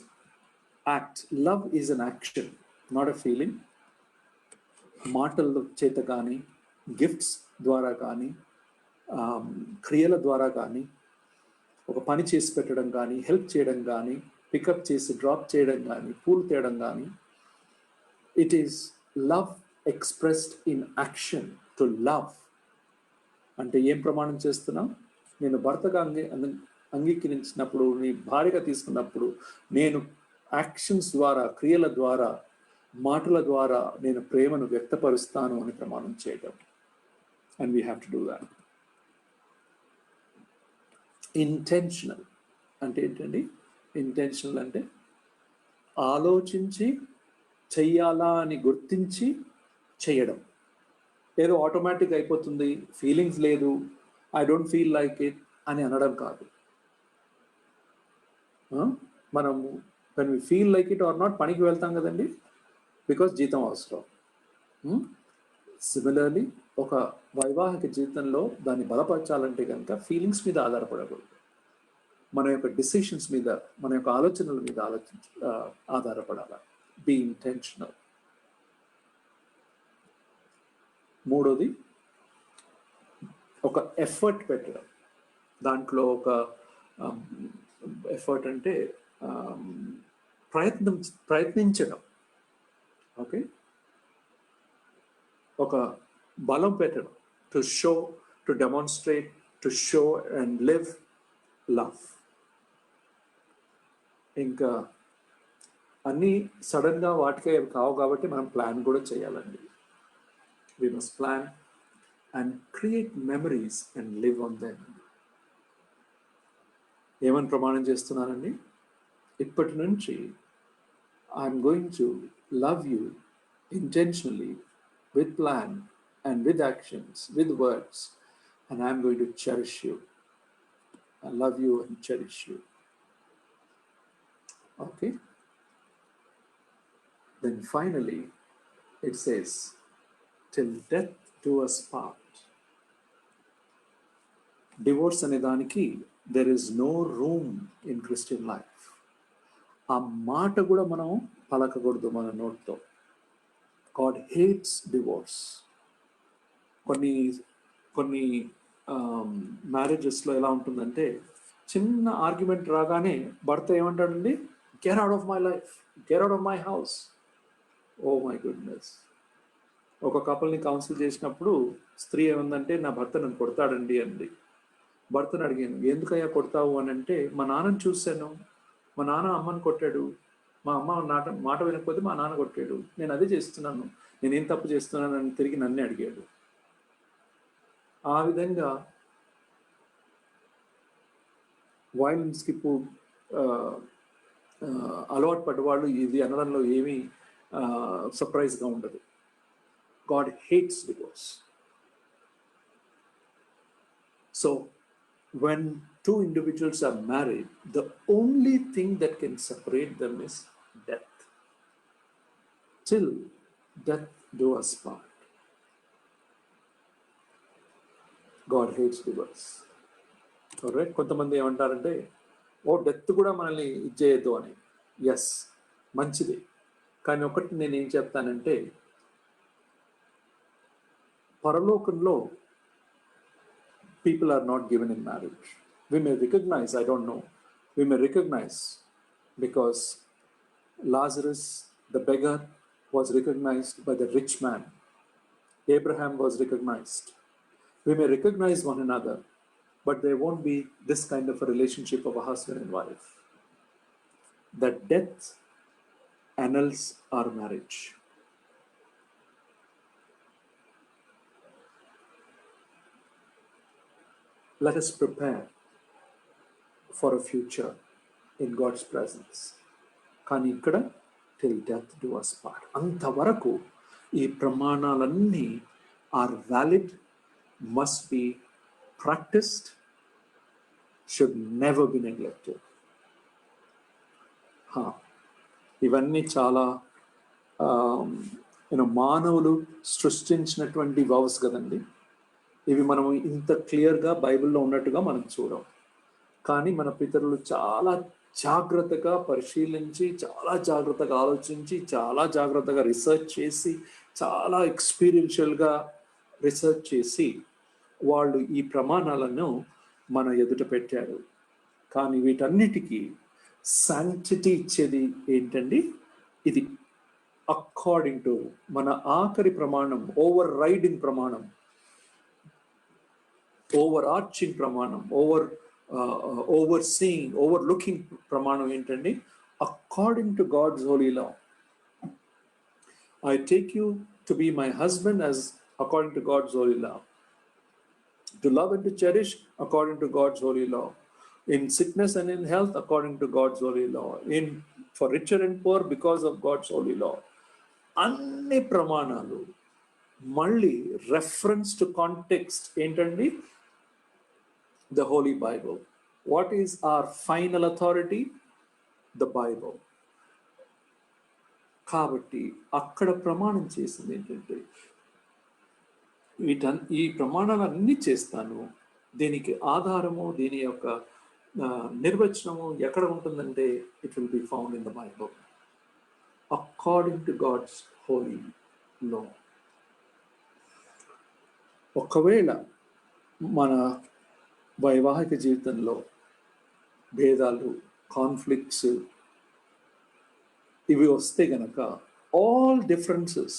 A: act. Love is an action, not a feeling. మాటల చేత కానీ, గిఫ్ట్స్ ద్వారా కానీ, క్రియల ద్వారా కానీ, ఒక పని చేసి పెట్టడం కానీ, హెల్ప్ చేయడం కానీ, పికప్ చేసి డ్రాప్ చేయడం కానీ, పూలు తేయడం కానీ, it is love expressed in action. To love అంటే ఏం ప్రమాణం చేస్తున్నాం? నేను భర్తగా అంగీకరించినప్పుడు, నీ భార్యగా తీసుకున్నప్పుడు, నేను యాక్షన్స్ ద్వారా, క్రియల ద్వారా, మాటల ద్వారా నేను ప్రేమను వ్యక్తపరుస్తాను అని ప్రమాణం చేయడం. And we have to do that. Intentional అంటే ఏంటండి? ఇంటెన్షనల్ అంటే ఆలోచించి చెయ్యాలా అని గుర్తించి చేయడం. ఏదో ఆటోమేటిక్ అయిపోతుంది, ఫీలింగ్స్ లేదు, I don't feel like it అని అనడం కాదు. మనము when we feel like it or not పనికి వెళ్తాం కదండి, బికాస్ జీతం అవసరం. సిమిలర్లీ ఒక వైవాహిక జీవితంలో దాన్ని బలపరచాలంటే కనుక ఫీలింగ్స్ మీద ఆధారపడకూడదు, మన యొక్క డిసిషన్స్ మీద, మన యొక్క ఆలోచనల మీద ఆధారపడాలి. Be intentional. మూడోది ఒక ఎఫర్ట్ పెట్టడం. దాంట్లో ఒక ఎఫర్ట్ అంటే ప్రయత్నించడం. ఓకే, ఒక బలం పెట్టడం. To show, to demonstrate, to show and live love. ఇంకా అన్నీ సడన్గా వాటికే కావు కాబట్టి మనం ప్లాన్ కూడా చేయాలండి. We must plan and create memories and live on them. ఏమని ప్రమాణం చేస్తున్నానండి? ఇప్పటి నుంచి I'm going to love you intentionally, with plan and with actions, with words, and I'm going to cherish you. I love you and cherish you. Okay? Then finally, it says, till death do us part. Divorce అనే దానికి there is no room in Christian life. ఆ మాట కూడా మనం పలకకూడదు మన నోట్తో. God hates divorce. కొన్ని మ్యారేజెస్లో ఎలా ఉంటుందంటే, చిన్న ఆర్గ్యుమెంట్ రాగానే భర్త ఏమంటాడండి? Get out of my life, get out of my house. Oh my goodness. ఒక కపుల్ని కౌన్సిల్ చేసినప్పుడు స్త్రీ ఏముందంటే, నా భర్త నన్ను కొడతాడండి అంది. భర్తను అడిగాను, ఎందుకయ్యా కొడతావు అని అంటే, మా నాన్నని చూశాను, మా నాన్న అమ్మని కొట్టాడు, మా అమ్మ మాట వినకపోతే మా నాన్న కొట్టాడు, నేను అదే చేస్తున్నాను, నేనేం తప్పు చేస్తున్నాను అని తిరిగి నన్నే అడిగాడు. ఆ విధంగా వైలెన్స్కి అలవాటు పడ్డవాళ్ళు ఇది అనడంలో ఏమీ సర్ప్రైజ్గా ఉండదు. God hates divorce. So when two individuals are married, the only thing that can separate them is death. Till death do us part. God hates divorce. Alright? కొంతమంది ఏమంటారంటే, ఓ డెత్ కూడా మనల్ని ఇచ్చేయద్దు అని. ఎస్, మంచిది. కానీ ఒకటి నేనేం చెప్తానంటే, పరలోకంలో people are not given in marriage. We may recognize, I don't know, we may recognize because Lazarus, the beggar, was recognized by the rich man. Abraham was recognized. We may recognize one another, but there won't be this kind of a relationship of a husband and wife. That death annuls our marriage. Let us prepare for a future in God's presence. కానీ ఇక్కడ till death do us part. అంతవరకు ఈ ప్రమాణాలన్నీ are valid, must be practiced, should never be neglected. ఇవన్నీ చాలా మానవులు సృష్టించినటువంటి వావ్స్ కదండి. ఇవి మనం ఇంత క్లియర్గా బైబిల్లో ఉన్నట్టుగా మనం చూడం. కానీ మన పితరులు చాలా జాగ్రత్తగా పరిశీలించి, చాలా జాగ్రత్తగా ఆలోచించి, చాలా జాగ్రత్తగా రీసెర్చ్ చేసి, చాలా ఎక్స్పీరియన్షియల్గా రీసెర్చ్ చేసి వాళ్ళు ఈ ప్రమాణాలను మన ఎదుట పెట్టారు. కానీ వీటన్నిటికీ శాంటిటీ ఇచ్చేది ఏంటండి? ఇది అకార్డింగ్ టు మన ఆఖరి ప్రమాణం, ఓవర్ రైడింగ్ ప్రమాణం, ఓవర్ ఆర్చింగ్ ప్రమాణం, ఓవర్ సీయింగ్, ఓవర్ లుకింగ్ ప్రమాణం ఏంటండి? According to God's holy law. I take you to be my husband as according to God's holy law. To love and to cherish according to God's holy law. In sickness and in health according to God's holy law. In for richer and poor because of God's holy law. అన్ని ప్రమాణాలు మళ్ళీ రెఫరెన్స్ టు కాంటెక్స్ట్ ఏంటండి? The holy Bible. What is our final authority? The Bible. కాబట్టి అక్కడ ప్రమాణం చేసింది ఏంటంటే, ఈ ప్రమాణాలన్నీ చేస్తాను. దీనికి ఆధారము, దీని యొక్క నిర్వచనము ఎక్కడ ఉంటుందంటే, it will be found in the Bible according to God's holy law. ఒకవేళ మన వైవాహిక జీవితంలో భేదాలు, కాన్ఫ్లిక్ట్స్ ఇవి వస్తే గనక, all differences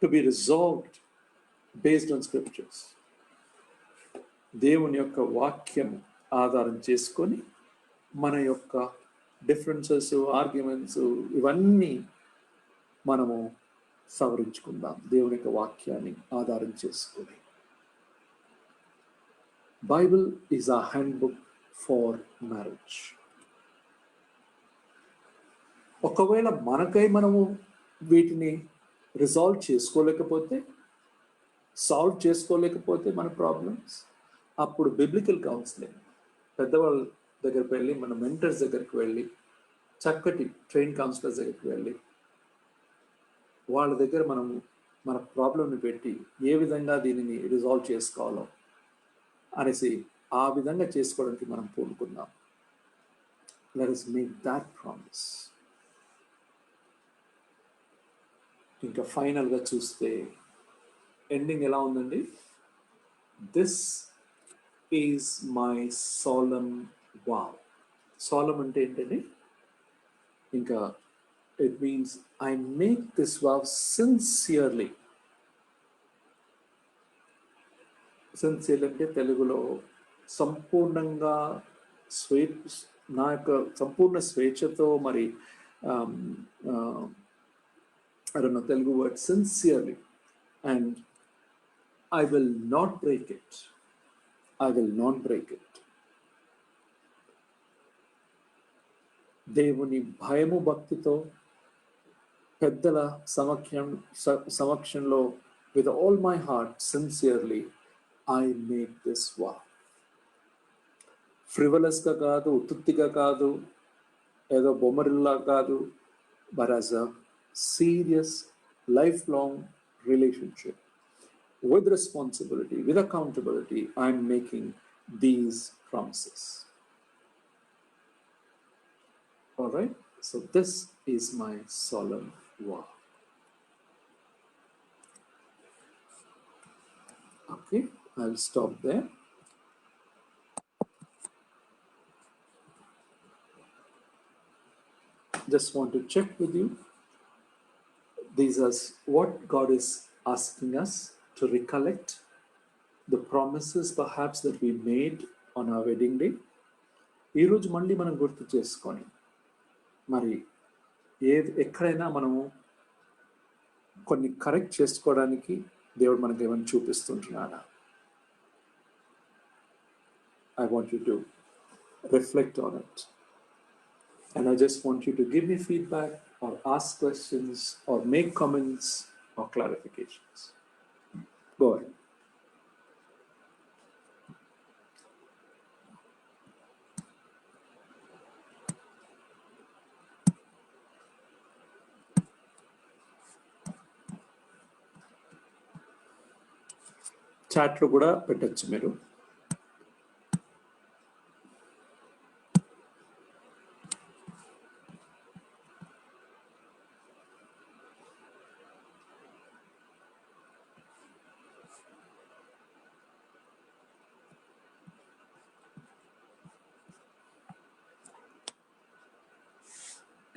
A: to be resolved based on scriptures, దేవుని యొక్క వాక్యం ఆధారం చేసుకొని మన యొక్క డిఫరెన్సెస్, ఆర్గ్యుమెంట్స్ ఇవన్నీ మనము సవరించుకుందాం దేవుని యొక్క వాక్యాన్ని ఆధారం చేసుకొని. Bible is a handbook for marriage. ఒకవేళ మనకై మనము వీటిని రిజాల్వ్ చేసుకోలేకపోతే, సాల్వ్ చేసుకోలేకపోతే మన ప్రాబ్లమ్స్, అప్పుడు బిబ్లికల్ కౌన్సిలింగ్, పెద్దవాళ్ళ దగ్గరికి వెళ్ళి, మన మెంటర్స్ దగ్గరికి వెళ్ళి, చక్కటి ట్రైన్ కౌన్సిలర్స్ దగ్గరికి వెళ్ళి, వాళ్ళ దగ్గర మనము మన ప్రాబ్లంని పెట్టి ఏ విధంగా దీనిని రిజాల్వ్ చేసుకోవాలో అనేసి ఆ విధంగా చేసుకోవడానికి మనం పూనుకుందాం. Let us make that promise. ఇంకా ఫైనల్గా చూస్తే ఎండింగ్ ఎలా ఉందండి? This is my solemn vow. Solemn అంటే ఏంటండి? ఇంకా it means I make this vow sincerely. Sincerely అంటే తెలుగులో సంపూర్ణంగా నా యొక్క సంపూర్ణ స్వేచ్ఛతో, మరి I don't know Telugu word, sincerely, and I will not break it. I will not break it. దేవుని భయము భక్తితో పెద్దల సమక్షంలో with all my heart sincerely I make this vow. ఫ్రివలస్గా కాదు, ఉత్తుత్తిగా కాదు, ఏదో బొమ్మరిల్లా కాదు, but as a serious lifelong relationship with responsibility, with accountability, I'm making these promises. All right, so this is my solemn vow. Okay, I'll stop there. Just want to check with you. These are what God is asking us to recollect, the promises perhaps that we made on our wedding day. ఈ రోజు మళ్ళీ మనం గుర్తు చేసుకొని, మరి ఎక్కడైనా మనము కొన్ని కరెక్ట్ చేసుకోవడానికి దేవుడు మనకి ఏమైనా చూపిస్తుంటున్నాడా? I want you to reflect on it. And I just want you to give me feedback or ask questions or make comments or clarifications. Go ahead. చాట్లో కూడా పెట్టచ్చు మీరు.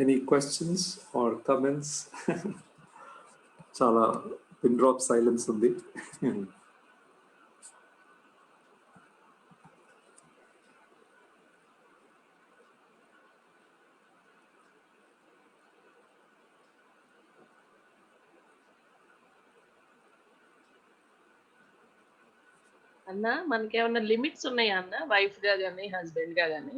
A: Any questions or comments? చాలా పిన్ డ్రాప్ సైలెన్స్ ఉంది.
E: అన్న మనకి ఏమైనా లిమిట్స్ ఉన్నాయా అన్న, వైఫ్ గా గానీ హస్బెండ్ గా గానీ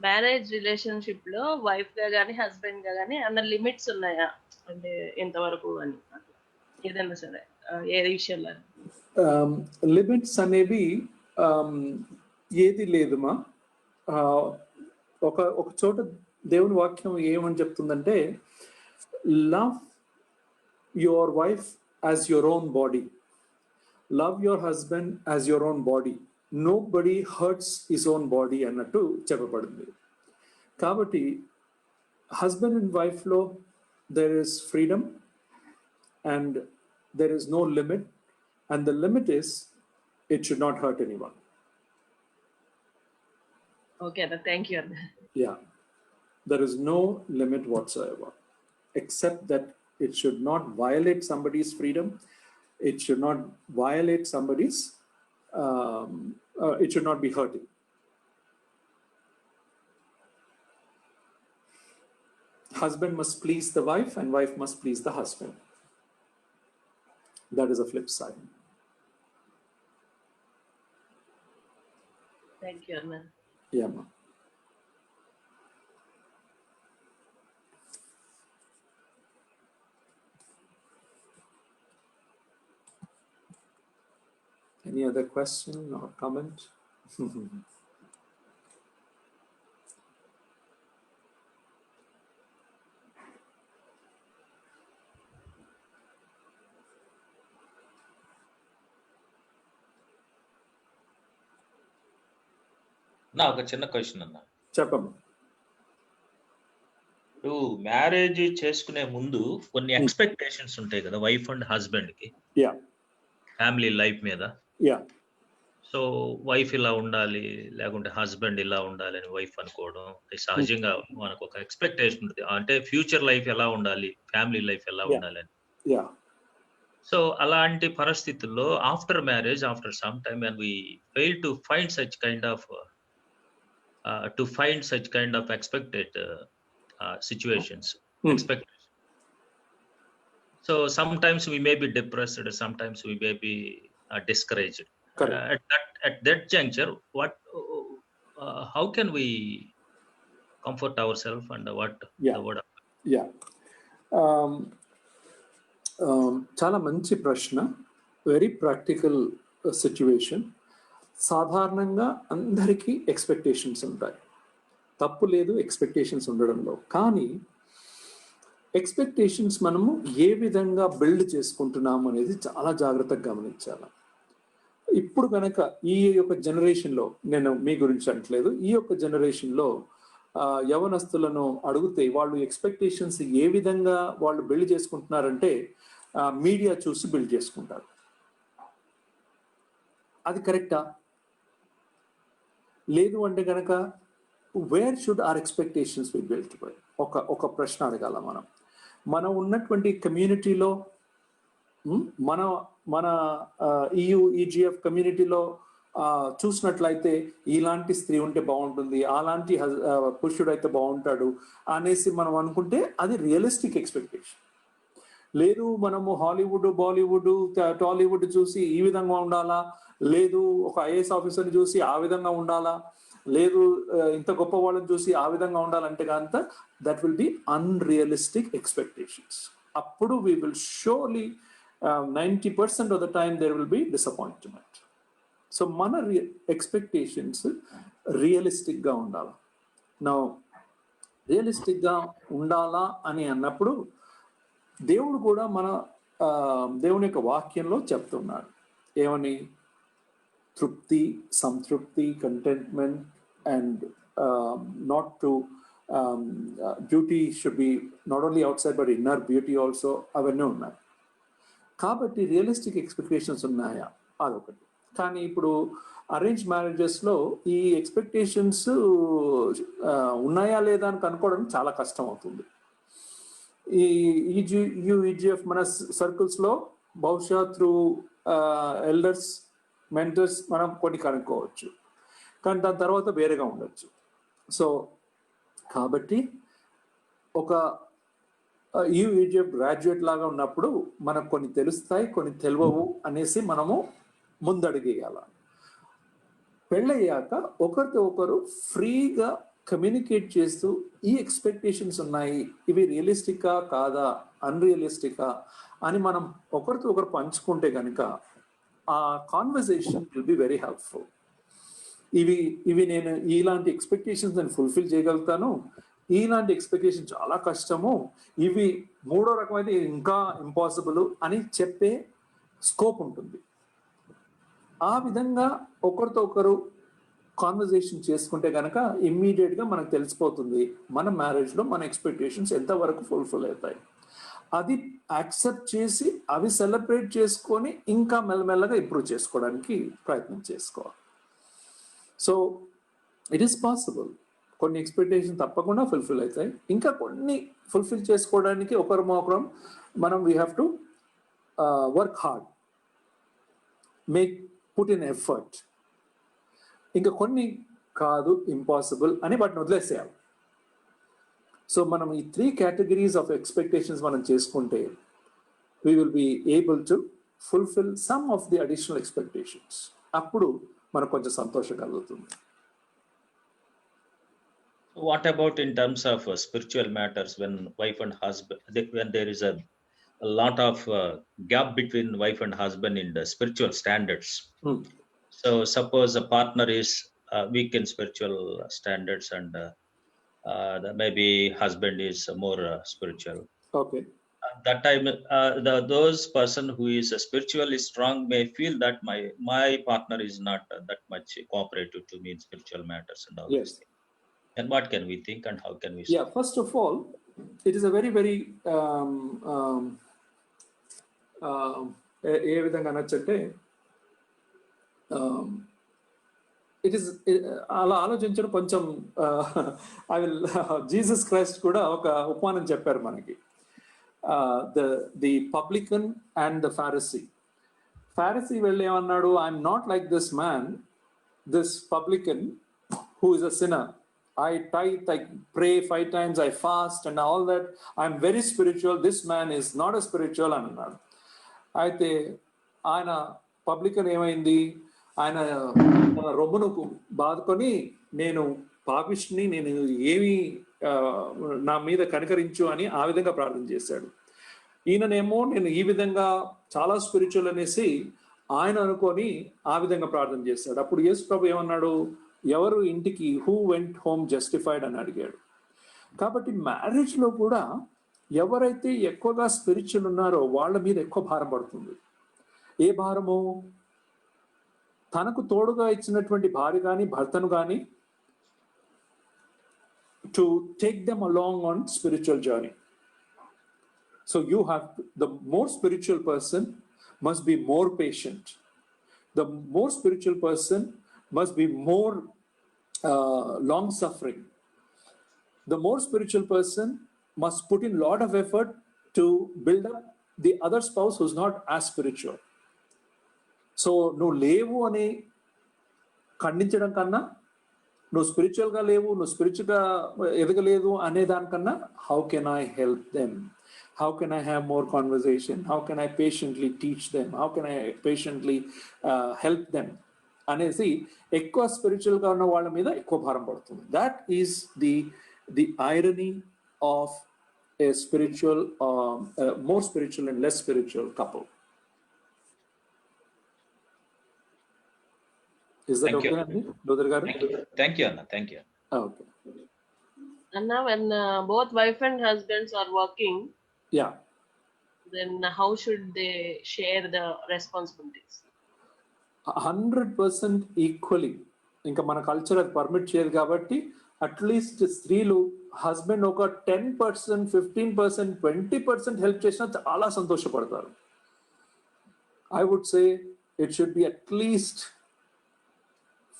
E: మ్యారేజ్ రిలేషన్షిప్ లో వైఫ్ గా గానీ హస్బెండ్ గా గానీ ఏమైనా లిమిట్స్ ఉన్నాయా అంటే ఎంతవరకు అని ఏదైనా సరే ఏ విషయంలో
A: లిమిట్స్ అనేవి ఏది లేదుమా. ఒక చోట దేవుని వాక్యం ఏమని చెప్తుందంటే, love your wife as your own body, love your husband as your own body, nobody hurts his own body అన్నట్టు చెప్పబడింది. కాబట్టి హస్బెండ్ అండ్ వైఫ్లో there is freedom and there is no limit, and the limit is it should not hurt anyone.
E: Okay, thank you.
A: Yeah, there is no limit whatsoever, except that it should not violate somebody's freedom, it should not violate somebody's it should not be hurting. Husband must please the wife and wife must please the husband. That is a flip side.
E: Thank you, Anna.
A: Yeah, ma. Any other question or comment?
F: నా ఒక చిన్న క్వశ్చన్ అన్న.
A: చెప్పమ్మా.
F: ఇప్పుడు మ్యారేజ్ చేసుకునే ముందు కొన్ని ఎక్స్పెక్టేషన్స్ ఉంటాయి కదా వైఫ్ అండ్ హస్బెండ్ కి, ఫ్యామిలీ లైఫ్ మీద. సో వైఫ్ ఇలా ఉండాలి లేకుంటే హస్బెండ్ ఇలా ఉండాలి అని వైఫ్ అనుకోవడం సహజంగా మనకు ఒక ఎక్స్పెక్టేషన్ ఉంటుంది. అంటే ఫ్యూచర్ లైఫ్ ఎలా ఉండాలి, ఫ్యామిలీ లైఫ్ ఎలా ఉండాలి అని. సో అలాంటి పరిస్థితుల్లో after marriage, after some time when we fail to find such kind of expected situations, expectations. So sometimes we may be depressed, sometimes we may be discouraged. At that juncture, how can we comfort ourselves and what the word of
A: చాలా మంచి ప్రశ్న, వెరీ ప్రాక్టికల్ సిచ్యువేషన్. సాధారణంగా అందరికీ ఎక్స్పెక్టేషన్స్ ఉంటాయి, తప్పు లేదు ఎక్స్పెక్టేషన్స్ ఉండడంలో. కానీ ఎక్స్పెక్టేషన్స్ మనము ఏ విధంగా బిల్డ్ చేసుకుంటున్నాము అనేది చాలా జాగ్రత్తగా గమనించాలి. ఇప్పుడు కనుక ఈ యొక్క జనరేషన్లో, నేను మీ గురించి అనట్లేదు, ఈ యొక్క జనరేషన్లో యవనస్తులను అడిగితే వాళ్ళు ఎక్స్పెక్టేషన్స్ ఏ విధంగా వాళ్ళు బిల్డ్ చేసుకుంటున్నారంటే మీడియా చూసి బిల్డ్ చేసుకుంటారు. అది కరెక్టా? లేదు అంటే కనుక where should our expectations be built by? ఒక ప్రశ్న అడగాల. మనం ఉన్నటువంటి కమ్యూనిటీలో, మన ఈజిఎఫ్ కమ్యూనిటీలో చూసినట్లయితే ఇలాంటి స్త్రీ ఉంటే బాగుంటుంది, అలాంటి పురుషుడు అయితే బాగుంటాడు అనేసి మనం అనుకుంటే అది రియలిస్టిక్ ఎక్స్పెక్టేషన్. లేదు మనము హాలీవుడ్, బాలీవుడ్, టాలీవుడ్ చూసి ఈ విధంగా ఉండాలా, లేదు ఒక ఐఏఎస్ ఆఫీసర్ని చూసి ఆ విధంగా ఉండాలా, లేదు ఇంత గొప్ప వాళ్ళని చూసి ఆ విధంగా ఉండాలంటే కనుక that will be unrealistic expectations. అప్పుడు we will surely 90% of the time there will be disappointment. So మన ఎక్స్పెక్టేషన్స్ రియలిస్టిక్గా ఉండాలి. నా రియలిస్టిక్గా ఉండాలా అని అన్నప్పుడు దేవుడు కూడా దేవుని యొక్క వాక్యంలో చెప్తున్నాడు. ఏమని? తృప్తి, సంతృప్తి, contentment and not to beauty should be not only out side but inner beauty also, అవన్నీ ఉన్నాయి. కాబట్టి రియలిస్టిక్ ఎక్స్పెక్టేషన్స్ ఉన్నాయా? అదొకటి. కానీ ఇప్పుడు అరేంజ్ మ్యారేజెస్లో ఈ ఎక్స్పెక్టేషన్స్ ఉన్నాయా లేదా అని కనుక్కోవడం చాలా కష్టం అవుతుంది. ఈ ఈజీఎఫ్ మన సర్కిల్స్లో బహుశా త్రూ ఎల్డర్స్ మెంటర్స్ మనం కొన్ని కనుక్కోవచ్చు, కానీ దాని తర్వాత వేరేగా ఉండొచ్చు. సో కాబట్టి ఒక ఈజీఎఫ్ గ్రాడ్యుయేట్ లాగా ఉన్నప్పుడు మనకు కొన్ని తెలుస్తాయి, కొన్ని తెలియవు అనేసి మనము ముందడుగేయాల. పెళ్ళయ్యాక ఒకరితో ఒకరు ఫ్రీగా కమ్యూనికేట్ చేస్తూ ఈ ఎక్స్పెక్టేషన్స్ ఉన్నాయి, ఇవి రియలిస్టికా కాదా, అన్రియలిస్టికా అని మనం ఒకరితో ఒకరు పంచుకుంటే కనుక ఆ conversation will be very helpful. ఇవి నేను ఇలాంటి ఎక్స్పెక్టేషన్స్ నేను ఫుల్ఫిల్ చేయగలుగుతాను, ఇలాంటి ఎక్స్పెక్టేషన్ చాలా కష్టము, ఇవి మూడో రకమైతే ఇంకా ఇంపాసిబుల్ అని చెప్పే స్కోప్ ఉంటుంది. ఆ విధంగా ఒకరితో ఒకరు కాన్వర్జేషన్ చేసుకుంటే కనుక ఇమ్మీడియట్గా మనకు తెలిసిపోతుంది మన మ్యారేజ్లో మన ఎక్స్పెక్టేషన్స్ ఎంతవరకు ఫుల్ఫిల్ అవుతాయి. అది యాక్సెప్ట్ చేసి అవి సెలబ్రేట్ చేసుకొని ఇంకా మెల్లమెల్లగా ఇంప్రూవ్ చేసుకోవడానికి ప్రయత్నం చేసుకోవాలి. So it is possible. కొన్ని ఎక్స్పెక్టేషన్ తప్పకుండా ఫుల్ఫిల్ అవుతాయి, ఇంకా కొన్ని ఫుల్ఫిల్ చేసుకోవడానికి ఒకరం మనం we have to work hard, put in effort. ఇంకా కొన్ని కాదు, ఇంపాసిబుల్ అని వాటిని వదిలేసేయాలి. సో మనం ఈ 3 categories ఆఫ్ ఎక్స్పెక్టేషన్స్ మనం చేసుకుంటే we will be able to fulfil some of the additional expectations. అప్పుడు మనకు కొంచెం సంతోషం కలుగుతుంది.
F: What about in terms of spiritual matters, when wife and husband, when there is a lot of gap between wife and husband in the spiritual standards? So suppose a partner is weak in spiritual standards and maybe husband is more spiritual.
A: Okay.
F: That time those person who is spiritually strong may feel that my partner is not that much cooperative to me in spiritual matters and all.
A: Yes.
F: And what can we think and how can we
A: Yeah, first of all, it is a very ఏ విధంగా అనొచ్చంటే ఇట్ ఈస్ అలా ఆలోచించడం కొంచెం ఐ విల్ జీసస్ క్రైస్ట్ కూడా ఒక ఉపమానం చెప్పారు మనకి, the publican and the Pharisee వెళ్ళి ఏమన్నాడు, I'm not like this man, this publican who is a sinner, I tithe, I pray 5 times, I fast and all that. I'm very spiritual. This man is not a spiritual అన్నాడు. అయితే ఆయన పబ్లికన్ ఏమైంది, ఆయన రొమ్మును బాదుకొని నేను పాపిష్ని, నేను ఏమి నా మీద కనికరించు అని ఆ విధంగా ప్రార్థన చేశాడు. ఈయననేమో నేను ఈ విధంగా చాలా స్పిరిచువల్ అనేసి ఆయన అనుకొని ఆ విధంగా ప్రార్థన చేశాడు. అప్పుడు యేసు ప్రభు ఏమన్నాడు, ఎవరు ఇంటికి హూ వెంట్ హోమ్ జస్టిఫైడ్ అని అడిగాడు. కాబట్టి మ్యారేజ్లో కూడా ఎవరైతే ఎక్కువగా స్పిరిచువల్ ఉన్నారో వాళ్ళ మీద ఎక్కువ భారం పడుతుంది. ఏ భారము, తనకు తోడుగా ఇచ్చినటువంటి భార్య కానీ భర్తను కానీ to take them along on spiritual journey. So you have the more spiritual person must be more patient. The more spiritual person must be more long suffering. The more spiritual person must put in lot of effort to build up the other spouse who's not as spiritual. So no levu ani ఖండించడం కన్నా, నువ్వు స్పిరిచువల్గా లేవు, నువ్వు స్పిరిచువల్గా ఎదగలేదు అనే దానికన్నా how can I help them, how can I have more conversation, how can I patiently teach them, how can I patiently help them అనేసి ఎక్కువ స్పిరిచువల్గా ఉన్న వాళ్ళ మీద ఎక్కువ భారం పడుతుంది. That is the irony of a spiritual, more spiritual and less spiritual couple. Is that okay, Andy? Lodhar garu?
F: Thank you, Anna. Thank you.
A: Okay.
E: Anna, when both wife and husbands are working,
A: Yeah.
E: then how should they share the responsibilities?
A: 100% equally. ఇంకా మన కల్చర్ అది పర్మిట్ చేయదు కాబట్టి అట్లీస్ట్ స్త్రీలు హస్బెండ్ ఒక 10%, 15%, 20% హెల్ప్ చేసినా చాలా సంతోషపడతారు. I would say it should be at least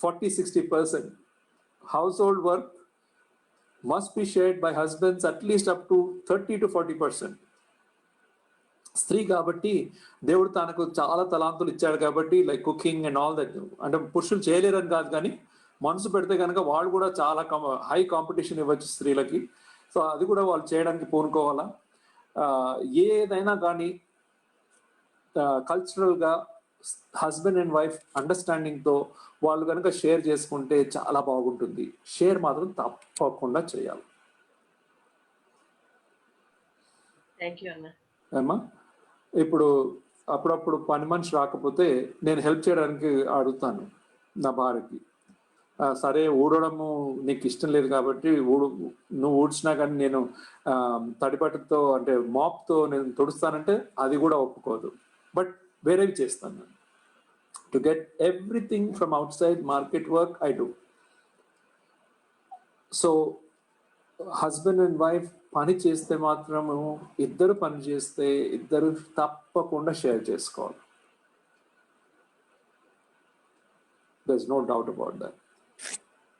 A: 40-60%. Household work must be shared by husbands at least up to 30-40%. స్త్రీ కాబట్టి దేవుడు తనకు చాలా తలాంతులు ఇచ్చాడు కాబట్టి like cooking and all that, అంటే పురుషులు చేయలేరని కాదు, కానీ మనసు పెడితే కనుక వాళ్ళు కూడా చాలా హై కాంపిటీషన్ ఇవ్వచ్చు స్త్రీలకి. సో అది కూడా వాళ్ళు చేయడానికి పూనుకోవాలా. ఏదైనా కానీ కల్చరల్గా హస్బెండ్ అండ్ వైఫ్ అండర్స్టాండింగ్తో వాళ్ళు కనుక షేర్ చేసుకుంటే చాలా బాగుంటుంది. షేర్ మాత్రం తప్పకుండా చేయాలి.
E: థ్యాంక్ యూ అన్న.
A: ఏమా ఇప్పుడు అప్పుడప్పుడు పని మనిషి రాకపోతే నేను హెల్ప్ చేయడానికి అడుగుతాను నా భార్యకి. సరే ఊడడము నీకు ఇష్టం లేదు కాబట్టి నువ్వు ఊడ్చినా కానీ నేను తడిబట్టతో అంటే మాప్తో నేను తుడుస్తానంటే అది కూడా ఒప్పుకోదు. బట్ వేరేవి చేస్తాను నేను. To get everything from out side market work I do. So husband and wife పని చేస్తే మాత్రము ఇద్దరు పని చేస్తే ఇద్దరు తప్పకుండా షేర్ చేసుకోవాలి. There is no doubt about that.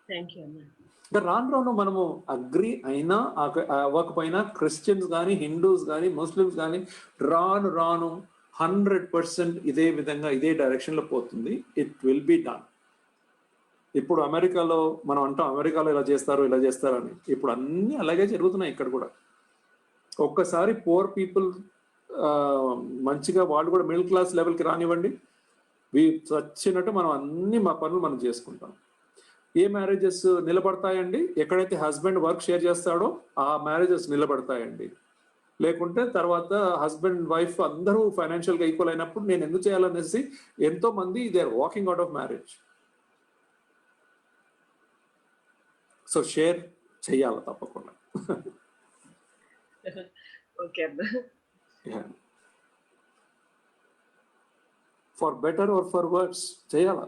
E: Thank you అన్న.
A: ఇంకా రాను రాను మనము అగ్రి అయినా అవ్వకపోయినా క్రిస్టియన్స్ కానీ హిందూస్ కానీ ముస్లిమ్స్ కానీ రాను రాను 100% ఇదే విధంగా ఇదే డైరెక్షన్లో పోతుంది. It will be done. ఇప్పుడు అమెరికాలో మనం అంటాం అమెరికాలో ఇలా చేస్తారు ఇలా చేస్తారని, ఇప్పుడు అన్నీ అలాగే జరుగుతున్నాయి ఇక్కడ కూడా. ఒక్కసారి పూర్ పీపుల్ మంచిగా వాళ్ళు కూడా మిడిల్ క్లాస్ లెవెల్కి రానివ్వండి, వచ్చినట్టు మనం అన్ని మా పనులు మనం చేసుకుంటాం. ఏ మ్యారేజెస్ నిలబడతాయండి? ఎక్కడైతే హస్బెండ్ వర్క్ షేర్ చేస్తాడో ఆ మ్యారేజెస్ నిలబడతాయండి. లేకుంటే తర్వాత హస్బెండ్ వైఫ్ అందరూ ఫైనాన్షియల్గా ఈక్వల్ అయినప్పుడు నేను ఎందుకు చేయాలనేసి ఎంతో మంది they are walking out of marriage. So share చెయ్యాలి తప్పకుండా.
E: ఓకే అన్న.
A: For better or for worse చేయాల.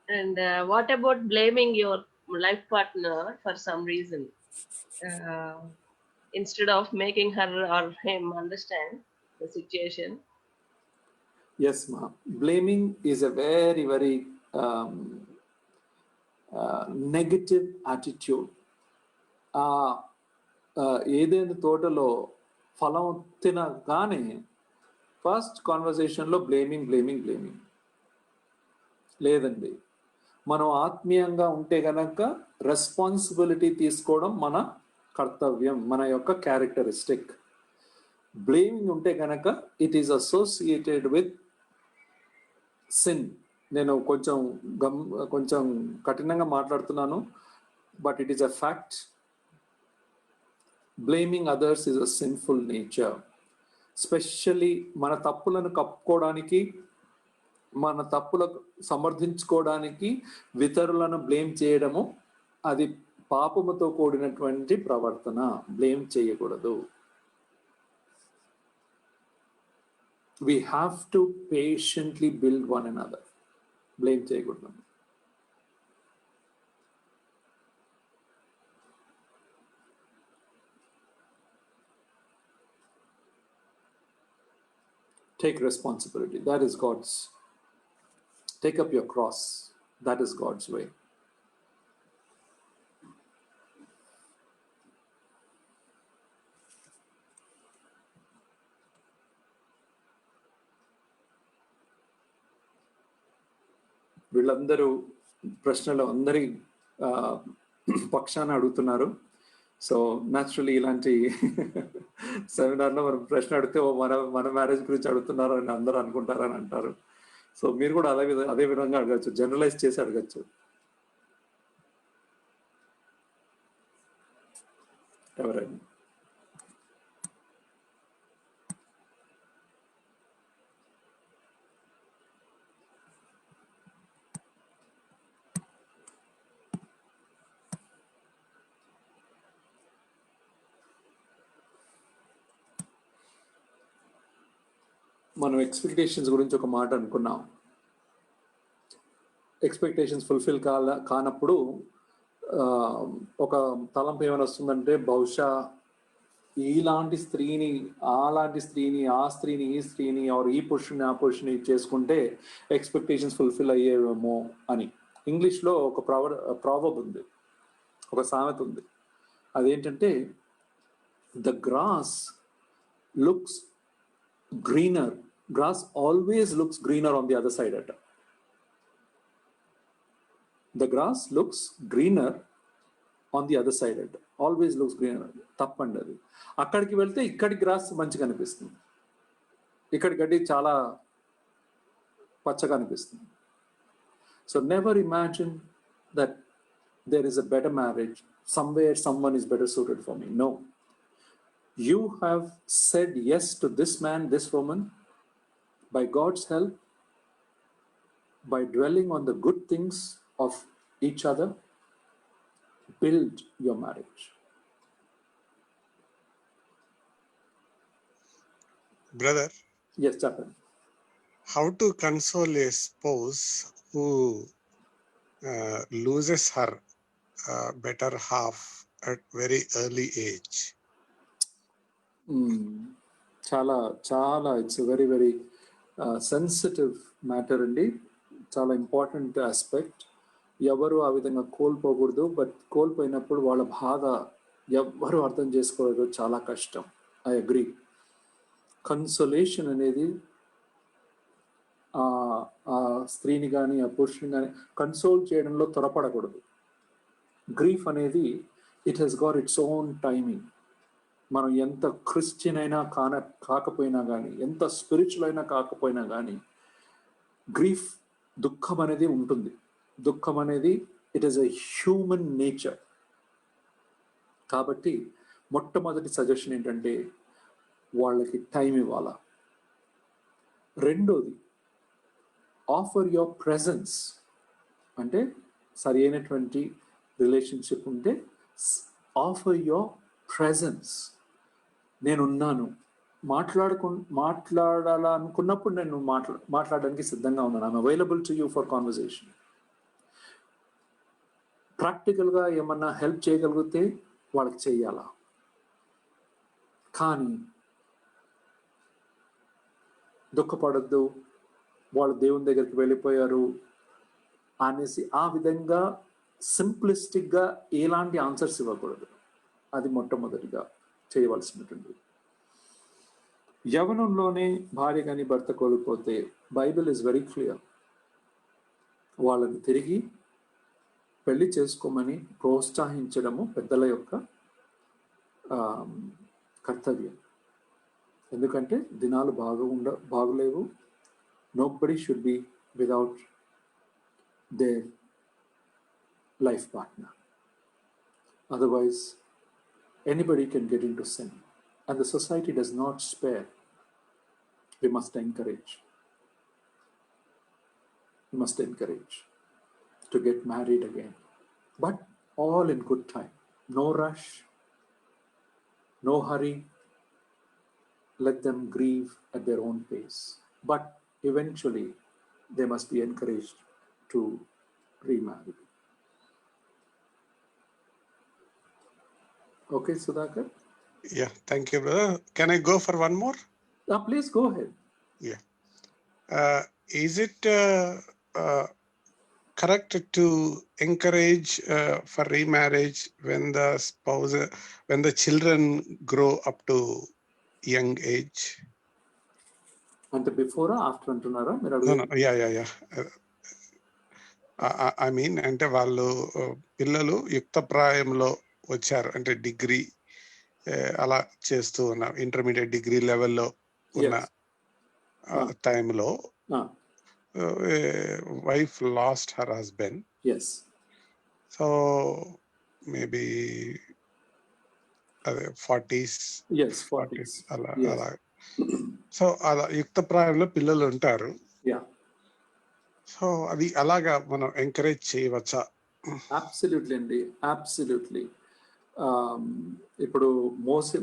E: And what about blaming your life partner for some reason instead of making her or him understand the situation?
A: Yes, ma. Blaming is a very, very negative attitude. ఏదైనా తోటలో ఫలం తినగానే ఫస్ట్ కాన్వర్సేషన్లో బ్లేమింగ్ బ్లేమింగ్ బ్లేమింగ్ లేదండి. మనం ఆత్మీయంగా ఉంటే గనక రెస్పాన్సిబిలిటీ తీసుకోవడం మన కర్తవ్యం, మన యొక్క క్యారెక్టరిస్టిక్. బ్లేమింగ్ ఉంటే కనుక it is associated with sin. నేను కొంచెం కఠినంగా మాట్లాడుతున్నాను, but it is a fact. Blaming others is a sinful nature. Specially మన తప్పులను కప్పుకోవడానికి, మన తప్పులకు సమర్థించుకోవడానికి ఇతరులను బ్లేమ్ చేయడము అది పాపముతో కూడినటువంటి ప్రవర్తన. బ్లేమ్ చేయకూడదు. We have to patiently build one another. Blame చేయకూడదు. Take responsibility. That is God's. Take up your cross. That is God's way. వీళ్ళందరూ ప్రశ్నలు అందరి పక్షాన అడుగుతున్నారు. సో న్యాచురలీ ఇలాంటి సెమినార్లో మనం ప్రశ్న అడిగితే మన మ్యారేజ్ గురించి అడుగుతున్నారు అని అందరూ అనుకుంటారని అంటారు. సో మీరు కూడా అదే విధంగా అడగచ్చు, జనరలైజ్ చేసి అడగచ్చు. ఎవరైనా మనం ఎక్స్పెక్టేషన్స్ గురించి ఒక మాట అనుకున్నాం. ఎక్స్పెక్టేషన్స్ ఫుల్ఫిల్ కానప్పుడు ఒక తలంపు ఏమైనా వస్తుందంటే బహుశా ఇలాంటి స్త్రీని అలాంటి స్త్రీని ఆ స్త్రీని ఈ స్త్రీని ఈ పురుషుని ఆ పురుషుని చేసుకుంటే ఎక్స్పెక్టేషన్స్ ఫుల్ఫిల్ అయ్యేవేమో అని. ఇంగ్లీష్లో ఒక ప్రావర్బ్ ఉంది, ఒక సామెత ఉంది. అదేంటంటే the grass looks greener, grass always looks greener on the other side అట. The grass looks greener on the other side అట, ఆల్వేస్ లుక్స్ గ్రీనర్. తప్పండి అది. అక్కడికి వెళ్తే ఇక్కడి గ్రాస్ మంచిగా అనిపిస్తుంది, ఇక్కడి గడ్డి చాలా పచ్చగా అనిపిస్తుంది. So never imagine that there is a better marriage, somewhere someone is better suited for me. No. You have said yes to this man, this woman, by God's help, by dwelling on the good things of each other. Build your marriage.
G: Brother,
A: Yes, Chapan.
G: how to console a spouse who loses her better half at very early age?
A: చాలా చాలా it's very very sensitive matter అండి, చాలా ఇంపార్టెంట్ ఆస్పెక్ట్. ఎవరు ఆ విధంగా కోల్పోకూడదు, బట్ కోల్పోయినప్పుడు వాళ్ళ బాధ ఎవ్వరు అర్థం చేసుకోలేదు, చాలా కష్టం. I agree. కన్సోలేషన్ అనేది ఆ స్త్రీని కానీ ఆ పురుషుని కానీ కన్సోల్ చేయడంలో త్వరపడకూడదు. గ్రీఫ్ అనేది it has got its own timing. మనం ఎంత క్రిస్టియన్ అయినా కాకపోయినా కానీ, ఎంత స్పిరిచువల్ అయినా కాకపోయినా కానీ, గ్రీఫ్ దుఃఖం అనేది ఉంటుంది. దుఃఖం అనేది it is a human nature. కాబట్టి మొట్టమొదటి సజెషన్ ఏంటంటే వాళ్ళకి టైం ఇవ్వాలా. రెండోది ఆఫర్ యువర్ ప్రెజెన్స్. అంటే సరి అయినటువంటి రిలేషన్షిప్ ఉంటే ఆఫర్ యువర్ ప్రెజెన్స్. నేనున్నాను, మాట్లాడాలనుకున్నప్పుడు నేను మాట్లాడడానికి సిద్ధంగా ఉన్నాను. I'm available to you for conversation. ప్రాక్టికల్గా ఏమన్నా హెల్ప్ చేయగలిగితే వాళ్ళకి చెయ్యాలా. కానీ దుఃఖపడద్దు, వాళ్ళు దేవుని దగ్గరికి వెళ్ళిపోయారు అనేసి ఆ విధంగా సింప్లిస్టిక్గా ఎలాంటి ఆన్సర్స్ ఇవ్వకూడదు. అది మొట్టమొదటిగా చేయవలసినటువంటి. యవనంలోనే భార్య కానీ భర్త కోల్పోతే బైబిల్ ఇస్ వెరీ క్లియర్. వాళ్ళని తిరిగి పెళ్లి చేసుకోమని ప్రోత్సహించడము పెద్దల యొక్క కర్తవ్యం. ఎందుకంటే దినాలు బాగులేవు. Nobody should be without their life partner. Otherwise anybody can get into sin, and the society does not spare. We must encourage to get married again, but all in good time. No rush, no hurry. Let them grieve at their own pace, but eventually they must be encouraged to remarry. Okay, Sudhakar?
G: Yeah, thank you, brother. Can I go for one more?
A: Please go ahead.
G: Yeah. Is it correct to encourage for remarriage when the children grow up to young age?
A: And before or after antunara?
G: No. Yeah. I mean, అంటే వాళ్ళు పిల్లలు యుక్త ప్రాయంలో వచ్చారు, అంటే డిగ్రీ అలా చేస్తూ ఉన్న ఇంటర్మీడియట్ డిగ్రీ లెవెల్లో ఉన్న టైంలో wife lost her husband. So maybe అదే 40s అలా. సో అలా యుక్త ప్రాయంలో పిల్లలు ఉంటారు. సో అది అలాగా మనం ఎంకరేజ్ చేయవచ్చా?
A: అబ్సల్యూట్లీ అండి, అబ్సల్యూట్లీ. ఇప్పుడు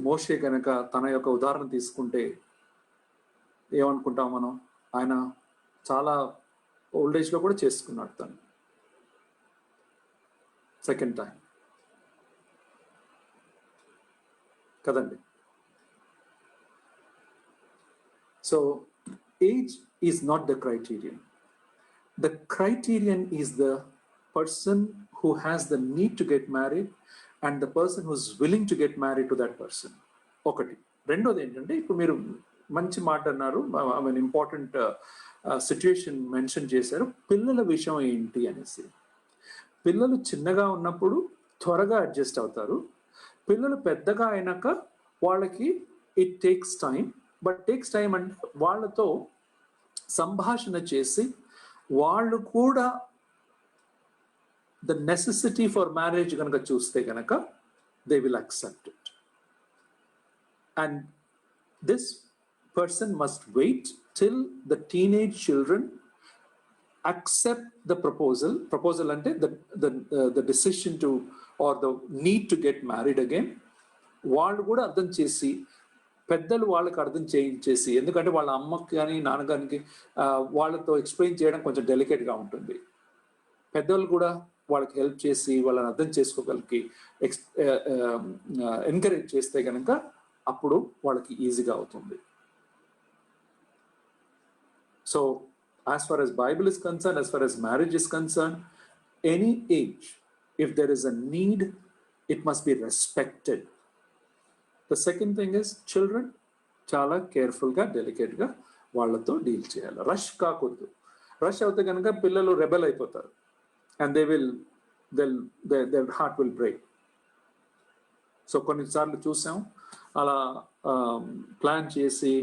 A: మోషే కనుక తన యొక్క ఉదాహరణ తీసుకుంటే ఏమనుకుంటాం మనం? ఆయన చాలా ఓల్డ్ ఏజ్లో కూడా చేసుకున్నాడు తను సెకండ్ టైం కదండి. So age is not the criterion. The criterion is the person who has the need to get married and the person who's willing to get married to that person. ఒకటి. రెండోది ఏంటంటే ఇప్పుడు మీరు మంచి మాట అన్నారు, ఇంపార్టెంట్ సిచ్యువేషన్ మెన్షన్ చేశారు, పిల్లల విషయం ఏంటి అనేసి. పిల్లలు చిన్నగా ఉన్నప్పుడు త్వరగా అడ్జస్ట్ అవుతారు. పిల్లలు పెద్దగా అయినాక వాళ్ళకి it takes time. But takes time అంటే వాళ్ళతో సంభాషణ చేసి వాళ్ళు కూడా ద నెసెసిటీ ఫర్ మ్యారేజ్ కనుక చూస్తే కనుక they will accept it. And this person must wait till the teenage children accept the proposal ante the decision to or the need to get married again. వాళ్ళు కూడా అర్థం చేసి, పెద్దలు వాళ్ళకి అర్థం చేయించేసి, ఎందుకంటే వాళ్ళ అమ్మకి కానీ నాన్నగారికి వాళ్ళతో ఎక్స్ప్లెయిన్ చేయడం కొంచెం డెలికేట్గా ఉంటుంది. పెద్దలు కూడా వాళ్ళకి హెల్ప్ చేసి వాళ్ళని అర్థం చేసుకోగలిగి ఎంకరేజ్ చేస్తే కనుక అప్పుడు వాళ్ళకి ఈజీగా అవుతుంది. So as far as Bible is concerned, as far as marriage is concerned, any age, if there is a need, it must be respected. The second thing is children, chala careful ga, delicate ga vallato deal cheyala. Rush kaakuddu. Rush avute ganaka pillalu rebel ayipotaru and their heart will break. So konni saarlu chusam ala plan chesi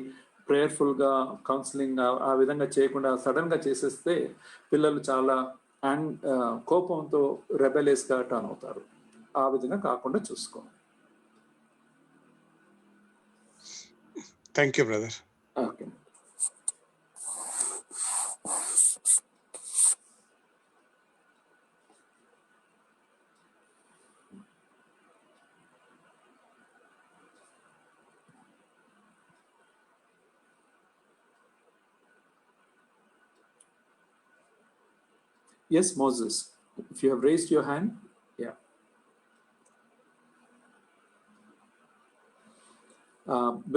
A: ప్రేయర్ఫుల్గా కౌన్సిలింగ్ ఆ విధంగా చేయకుండా సడన్గా చేసేస్తే పిల్లలు చాలా కోపంతో రెబెలియస్గా టర్న్ అవుతారు. ఆ విధంగా కాకుండా చూసుకోండి.
G: Thank you brother.
A: Okay. Yes, Moses, if you have raised your hand, yeah.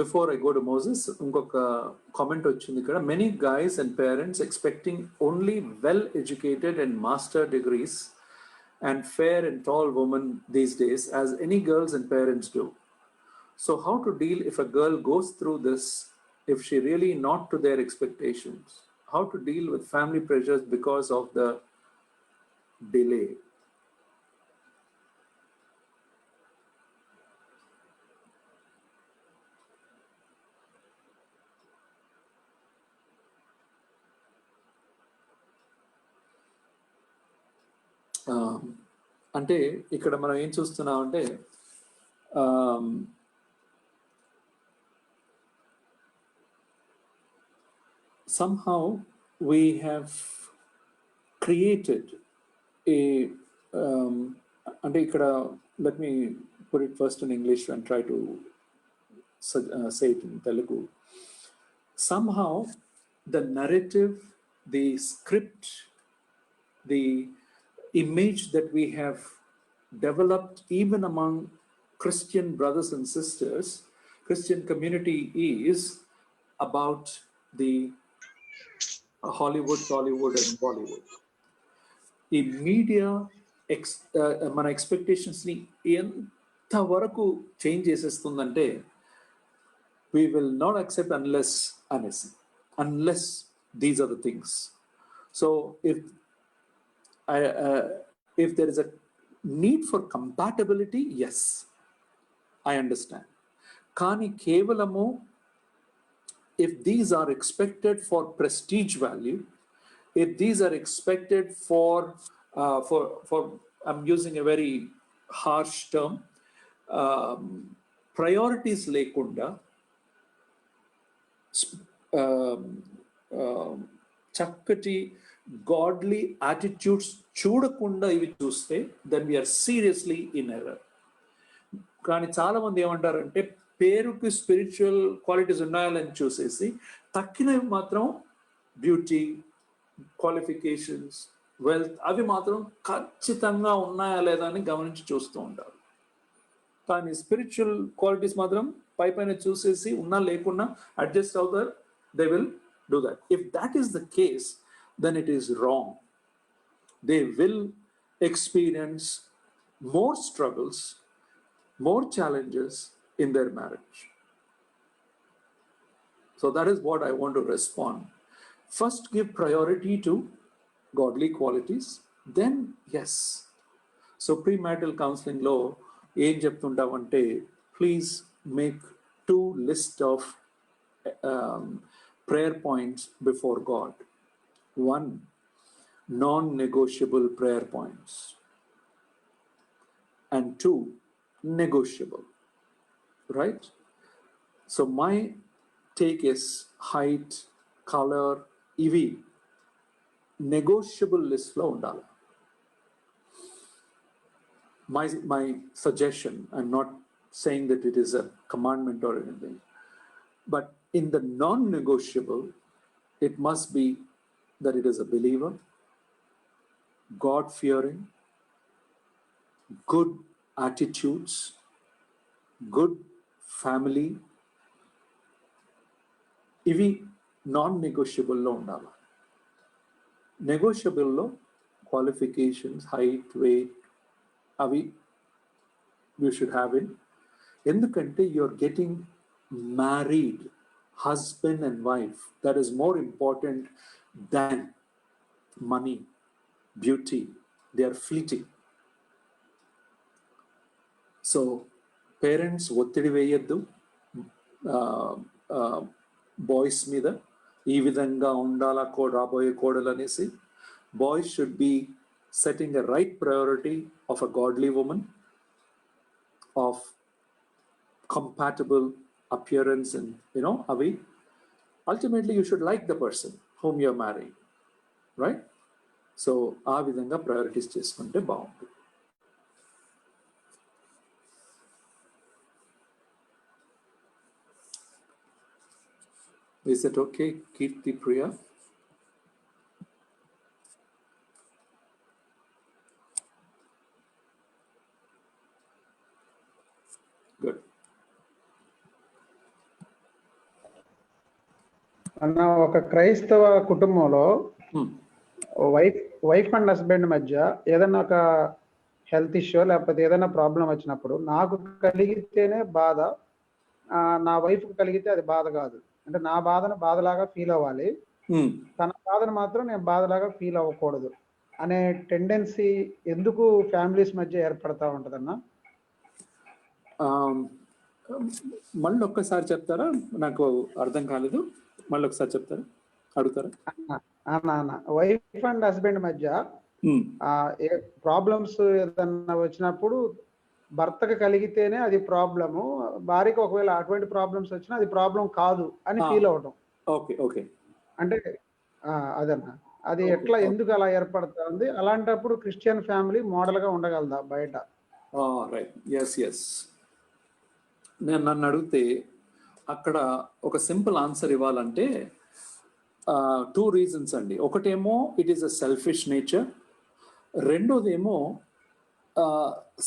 A: Before I go to Moses, inkoka comment vachindi ikkada. Many guys and parents expecting only well-educated and master degrees and fair and tall women these days, as any girls and parents do. So how to deal if a girl goes through this, if she really not to their expectations? How to deal with family pressures because of the delay? అంటే ఇక్కడ మనం ఏం చూస్తున్నాం అంటే somehow we have created a అంటే ఇక్కడ let me put it first in English and try to say it in Telugu. Somehow the narrative, the script, the image that we have developed even among Christian brothers and sisters, Christian community, is about the Hollywood, Tollywood and Bollywood. ఈ మీడియా మన ఎక్స్పెక్టేషన్స్ని ఎంత వరకు change చేసేస్తుందంటే we will not accept unless these are the things. So if there is a need for compatibility, yes, I understand. Kani kevalamu if these are expected for prestige value, if these are expected for I'm using a very harsh term, priorities lekunda చక్కటి గాడ్లీ యాటిట్యూడ్స్ చూడకుండా ఇవి చూస్తే then we are seriously in error. కానీ చాలా మంది ఏమంటారంటే పేరుకి స్పిరిచువల్ క్వాలిటీస్ ఉన్నాయని చూసేసి తక్కినవి మాత్రం బ్యూటీ, క్వాలిఫికేషన్స్, వెల్త్ అవి మాత్రం ఖచ్చితంగా ఉన్నాయా లేదా అని గమనించి చూస్తూ ఉంటారు. కానీ స్పిరిచువల్ క్వాలిటీస్ మాత్రం పైన చూసేసి ఉన్నా లేకున్నా అడ్జస్ట్ అవుతారు. they will do that. If that is the case, then it is wrong. They will experience more struggles, more challenges in their marriage. So that is what I want to respond. First, give priority to godly qualities. Then, yes. So premarital counseling law, ఏం చెప్తుంటామంటే, please make 2 lists of prayer points before God. 1, non-negotiable prayer points, and 2, negotiable, right? So my take is height, color, ఇవి negotiable list లో ఉండాలి. My suggestion, I'm not saying that it is a commandment or anything, but in the non-negotiable, it must be that it is a believer, God-fearing, good attitudes, good family. ఇవి non-negotiable లో ఉండాలి. Negotiable లో qualifications, height, weight, అవి you should have it. ఎందుకంటే you're getting married, husband and wife. That is more important than money, beauty. They are fleeting. So parents ఒత్తిడి వేయద్దు బాయ్స్ మీద, ఈ విధంగా ఉండాలా రాబోయే కోడలు అనేసి. Boys should be setting the right priority of a godly woman, of compatible appearance, and avi. Ultimately, you should like the person whom you're marrying, right? So aa vidhanga priorities cheskunte baaguntundi. Is that okay, Kirti Priya? Good.
H: అన్న, ఒక క్రైస్తవ కుటుంబంలో వైఫ్ అండ్ హస్బెండ్ మధ్య ఏదైనా ఒక హెల్త్ ఇష్యూ లేకపోతే ఏదైనా ప్రాబ్లం వచ్చినప్పుడు నాకు కలిగితేనే బాధ, నా వైఫ్ కలిగితే అది బాధ కాదు. అంటే నా బాధను బాధలాగా ఫీల్ అవ్వాలి, తన బాధను మాత్రం నేను బాధలాగా ఫీల్ అవ్వకూడదు అనే టెండెన్సీ ఎందుకు ఫ్యామిలీస్ మధ్య ఏర్పడతా ఉంటదన్నా?
A: మళ్ళీ ఒక్కసారి చెప్తారా? నాకు అర్థం కాలేదు. మళ్ళీ ఒకసారి చెప్తారా? అడుగుతారా?
H: అన్న, వైఫ్ అండ్ హస్బెండ్ మధ్య ప్రాబ్లమ్స్ ఏదన్నా వచ్చినప్పుడు భర్తకు కలిగితేనే అది ప్రాబ్లము, భార్యకి ఒకవేళ అటువంటి ప్రాబ్లమ్స్ వచ్చినా అది ప్రాబ్లం కాదు అని ఫీల్ అవడం.
A: Okay okay.
H: అంటే అదన్నా, అది ఎట్లా ఎందుకు అలా ఏర్పడతా ఉంది? అలాంటప్పుడు క్రిస్టియన్ ఫ్యామిలీ మోడల్ గా ఉండగలదా బయట?
A: Right, yes yes. నేను నన్ను అడిగితే అక్కడ ఒక సింపుల్ ఆన్సర్ ఇవ్వాలంటే 2 రీజన్స్ అండి. ఒకటేమో it is a selfish nature, రెండోదేమో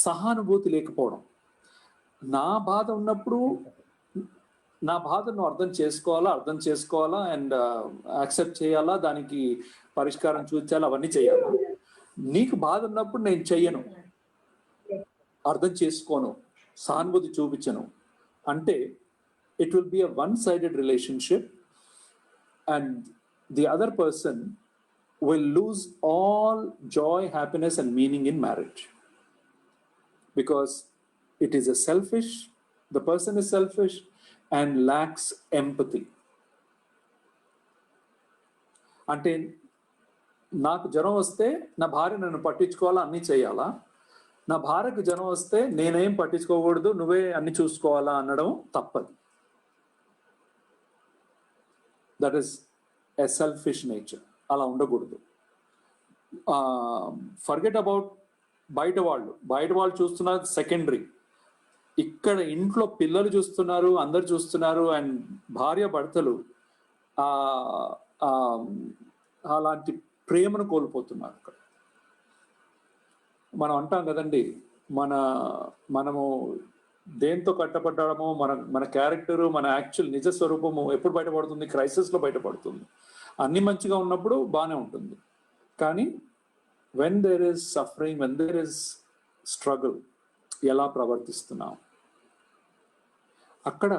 A: సహానుభూతి లేకపోవడం. నా బాధ ఉన్నప్పుడు నా బాధను అర్థం చేసుకోవాలా అండ్ యాక్సెప్ట్ చేయాలా, దానికి పరిష్కారం చూపించాలి, అవన్నీ చేయాలా. నీకు బాధ ఉన్నప్పుడు నేను చెయ్యను, అర్థం చేసుకోను, సానుభూతి చూపించను అంటే it will be a one-sided relationship and the other person will lose all joy, happiness and meaning in marriage, because it is the person is selfish and lacks empathy. అంటే నాకు జ్వరం వస్తే నా భార్య నన్ను పట్టించుకోవాలా, అన్నీ చేయాలా, నా భార్యకు జ్వరం వస్తే నేనేం పట్టించుకోకూడదు, నువ్వే అన్ని చూసుకోవాలా అనడం తప్పదు. That is a selfish nature. అలా ఉండకూడదు. ఫర్గెట్ అబౌట్ బయట వాళ్ళు చూస్తున్నారు సెకండరీ. ఇక్కడ ఇంట్లో పిల్లలు చూస్తున్నారు, అందరు చూస్తున్నారు, అండ్ భార్య భర్తలు అలాంటి ప్రేమను కోల్పోతున్నారు. అక్కడ మనం అంటాం కదండి, మనము దేంతో కట్టబడ్డామో మన మన క్యారెక్టరు, మన యాక్చువల్ నిజ స్వరూపము ఎప్పుడు బయటపడుతుంది? క్రైసిస్లో బయటపడుతుంది. అన్ని మంచిగా ఉన్నప్పుడు బాగానే ఉంటుంది, కానీ when there is suffering, when there is struggle, ఎలా ప్రవర్తిస్తున్నాం, అక్కడ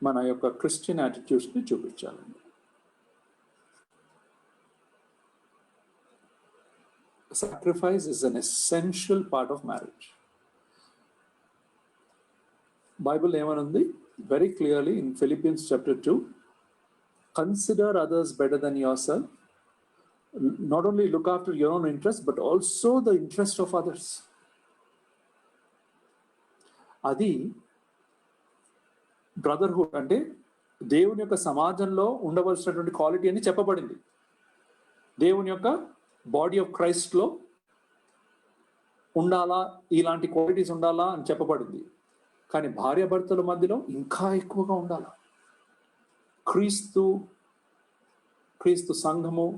A: మన యొక్క క్రిస్టియన్ యాటిట్యూడ్స్ని చూపించాలండి. Sacrifice is an essential part of marriage. Bible ఏమనుంది? Very clearly in Philippians chapter 2, consider others better than yourself. Not only look after your own interest, but also the interest of others. అది బ్రదర్హుడ్ అంటే దేవుని యొక్క సమాజంలో ఉండవలసినటువంటి క్వాలిటీ అని చెప్పబడింది. దేవుని యొక్క బాడీ ఆఫ్ క్రైస్ట్లో ఉండాలా, ఇలాంటి క్వాలిటీస్ ఉండాలా అని చెప్పబడింది. కానీ భార్యాభర్తల మధ్యలో ఇంకా ఎక్కువగా ఉండాలా. క్రీస్తు సంఘము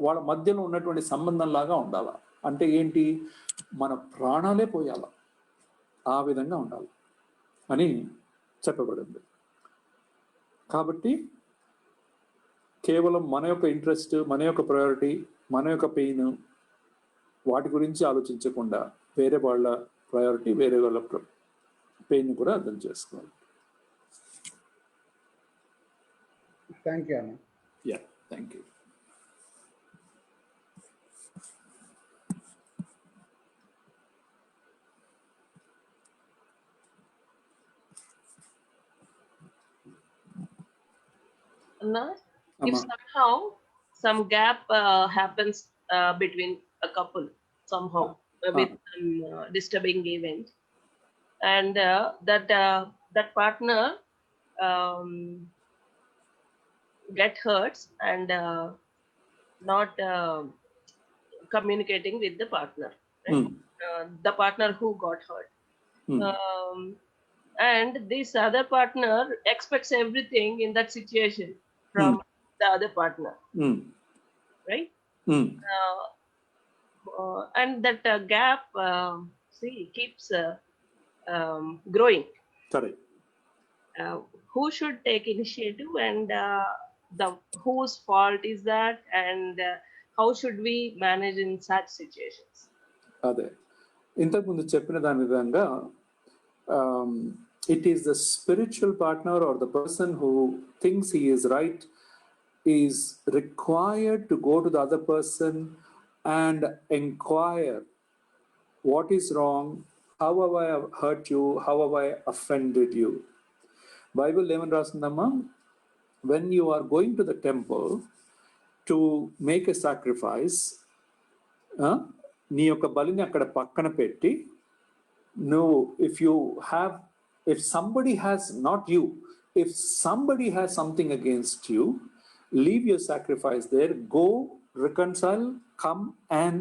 A: వాళ్ళ మధ్యలో ఉన్నటువంటి సంబంధం లాగా ఉండాలా. అంటే ఏంటి? మన ప్రాణాలే పోయాలా, ఆ విధంగా ఉండాలి అని చెప్పబడింది. కాబట్టి కేవలం మన యొక్క ఇంట్రెస్ట్, మన యొక్క ప్రయారిటీ, మన యొక్క పెయిన్, వాటి గురించి ఆలోచించకుండా వేరే వాళ్ళ ప్రయారిటీ, వేరే వాళ్ళ పెయిన్ కూడా అర్థం చేసుకోవాలి.
H: థ్యాంక్ యూ అన్న.
A: Yeah, thank you.
E: If somehow some gap happens between a couple somehow with some disturbing event, and that partner get hurts and not communicating with the partner, right? The partner who got hurt, and this other partner expects everything in that situation from the other partner, right? And that gap keeps growing.
A: Correct.
E: Who should take initiative, and whose fault is that, and how should we manage in such situations?
A: అదే ఇంతకుముందు చెప్పిన దాని విధంగా it is the spiritual partner or the person who thinks he is right is required to go to the other person and inquire what is wrong, how have I hurt you, how have I offended you. Bible ఏమని రాస్తుందమ్మా? When you are going to the temple to make a sacrifice, నీ యొక్క బలిని అక్కడ పక్కన పెట్టి, నువ్వు if somebody has, not you, if somebody has something against you, leave your sacrifice there, go reconcile, come and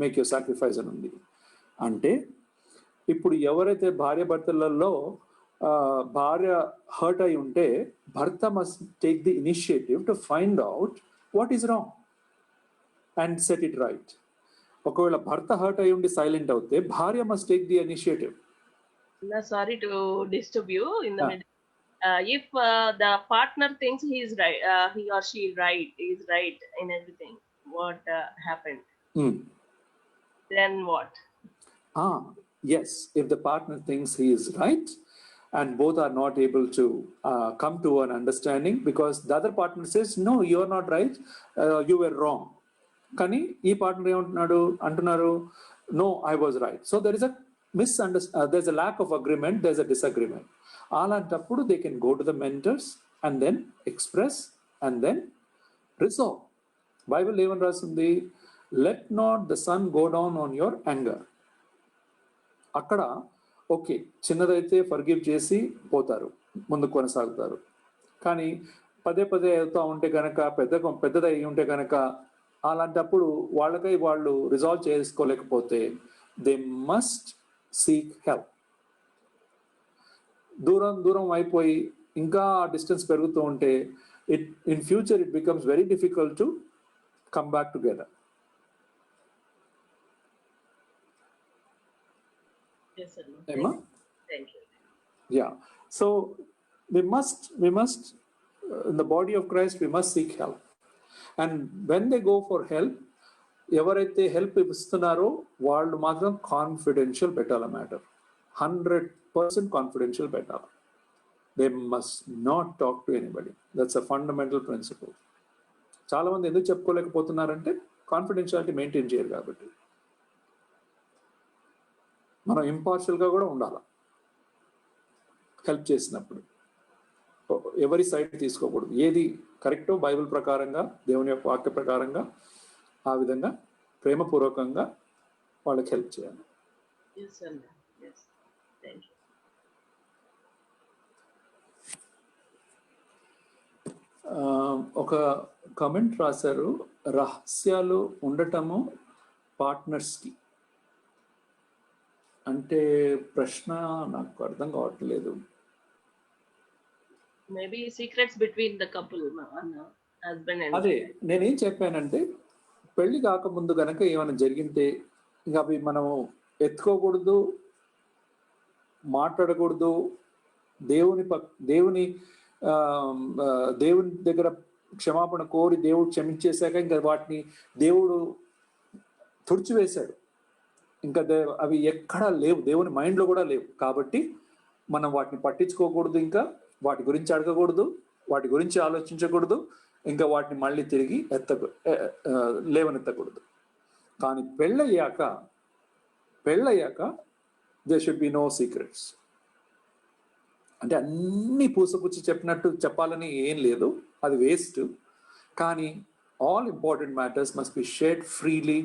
A: make your sacrifice అని ఉంది. అంటే ఇప్పుడు ఎవరైతే భార్య భర్తలలో భార్య హర్ట్ అయి ఉంటే, భర్త must take the initiative to find out what is wrong and set it right. ఒకవేళ భర్త హర్ట్ అయి ఉండి సైలెంట్ అవుతే, భార్య must take the initiative.
E: Sorry to disturb you in the middle. If the partner thinks he is right, he or she is right in everything, what happened? Then what?
A: Yes, if the partner thinks he is right and both are not able to come to an understanding because the other partner says, no, you are not right, you were wrong. కానీ ఈ పార్ట్నర్ అంటున్నారు, no, I was right. So there is a there's a lack of agreement, there's a disagreement. అలాంటప్పుడు they can go to the mentors and then express and then resolve. Bible ఏమని రాస్తుంది? let not the sun go down on your anger. అక్కడ ఓకే, చిన్నదైతే ఫర్గివ్ చేసి పోతారు, ముందు కొనసాగుతారు. కానీ పదే అవుతూ ఉంటే కనుక, పెద్దదై ఉంటే కనుక, అలాంటప్పుడు వాళ్ళకై వాళ్ళు రిజాల్వ్ చేసుకోలేకపోతే దే మస్ట్ సీక్ హెల్ప్. దూరం అయిపోయి ఇంకా డిస్టెన్స్ పెరుగుతూ ఉంటే in future it becomes very difficult to come back together.
E: Yes, sir.
A: Emma?
E: Thank you.
A: Yeah. So we must in the body of Christ, we must seek help. And when they go for help, ఎవరైతే హెల్ప్ ఇస్తున్నారో వాళ్ళు మాత్రం కాన్ఫిడెన్షియల్ పెట్టాలి మ్యాటర్. 100% కాన్ఫిడెన్షియల్ పెట్టాలి. They must not talk to anybody. That's a fundamental principal. చాలా మంది ఎందుకు చెప్పుకోలేకపోతున్నారంటే కాన్ఫిడెన్షియాలిటీ మెయింటైన్ చేయరు కాబట్టి. మనం ఇంపార్షియల్గా కూడా ఉండాలి హెల్ప్ చేసినప్పుడు. ఎవరి సైడ్ తీసుకోకూడదు. ఏది కరెక్టో బైబిల్ ప్రకారంగా, దేవుని యొక్క వాక్య ప్రకారంగా ఆ విధంగా ప్రేమపూర్వకంగా వాళ్ళకి హెల్ప్ చేయాలి.
E: Yes, sir. Yes. Thank you.
A: ఒక కమెంట్ రాశారు, రహస్యాలు ఉండటము పార్ట్నర్స్కి. అంటే ప్రశ్న నాకు అర్థం కావట్లేదు.
E: Maybe secrets between the couple, husband and
A: అదే నేనేం చెప్పానంటే, పెళ్లి కాకముందు కనుక ఏమైనా జరిగితే ఇంకా అవి మనము ఎత్తుకోకూడదు, మాట్లాడకూడదు. దేవుని దగ్గర క్షమాపణ కోరి దేవుడు క్షమించేశాక ఇంకా వాటిని దేవుడు తుడిచివేశాడు. ఇంకా అవి ఎక్కడా లేవు, దేవుని మైండ్లో కూడా లేవు. కాబట్టి మనం వాటిని పట్టించుకోకూడదు, ఇంకా వాటి గురించి అడగకూడదు, వాటి గురించి ఆలోచించకూడదు, ఇంకా వాటిని మళ్ళీ తిరిగి లేవనెత్తకూడదు. కానీ పెళ్ళయ్యాక they should be no secrets. అంటే అన్ని పూసపుచ్చి చెప్పినట్టు చెప్పాలని ఏం లేదు, అది వేస్ట్. కానీ all important matters must be shared freely,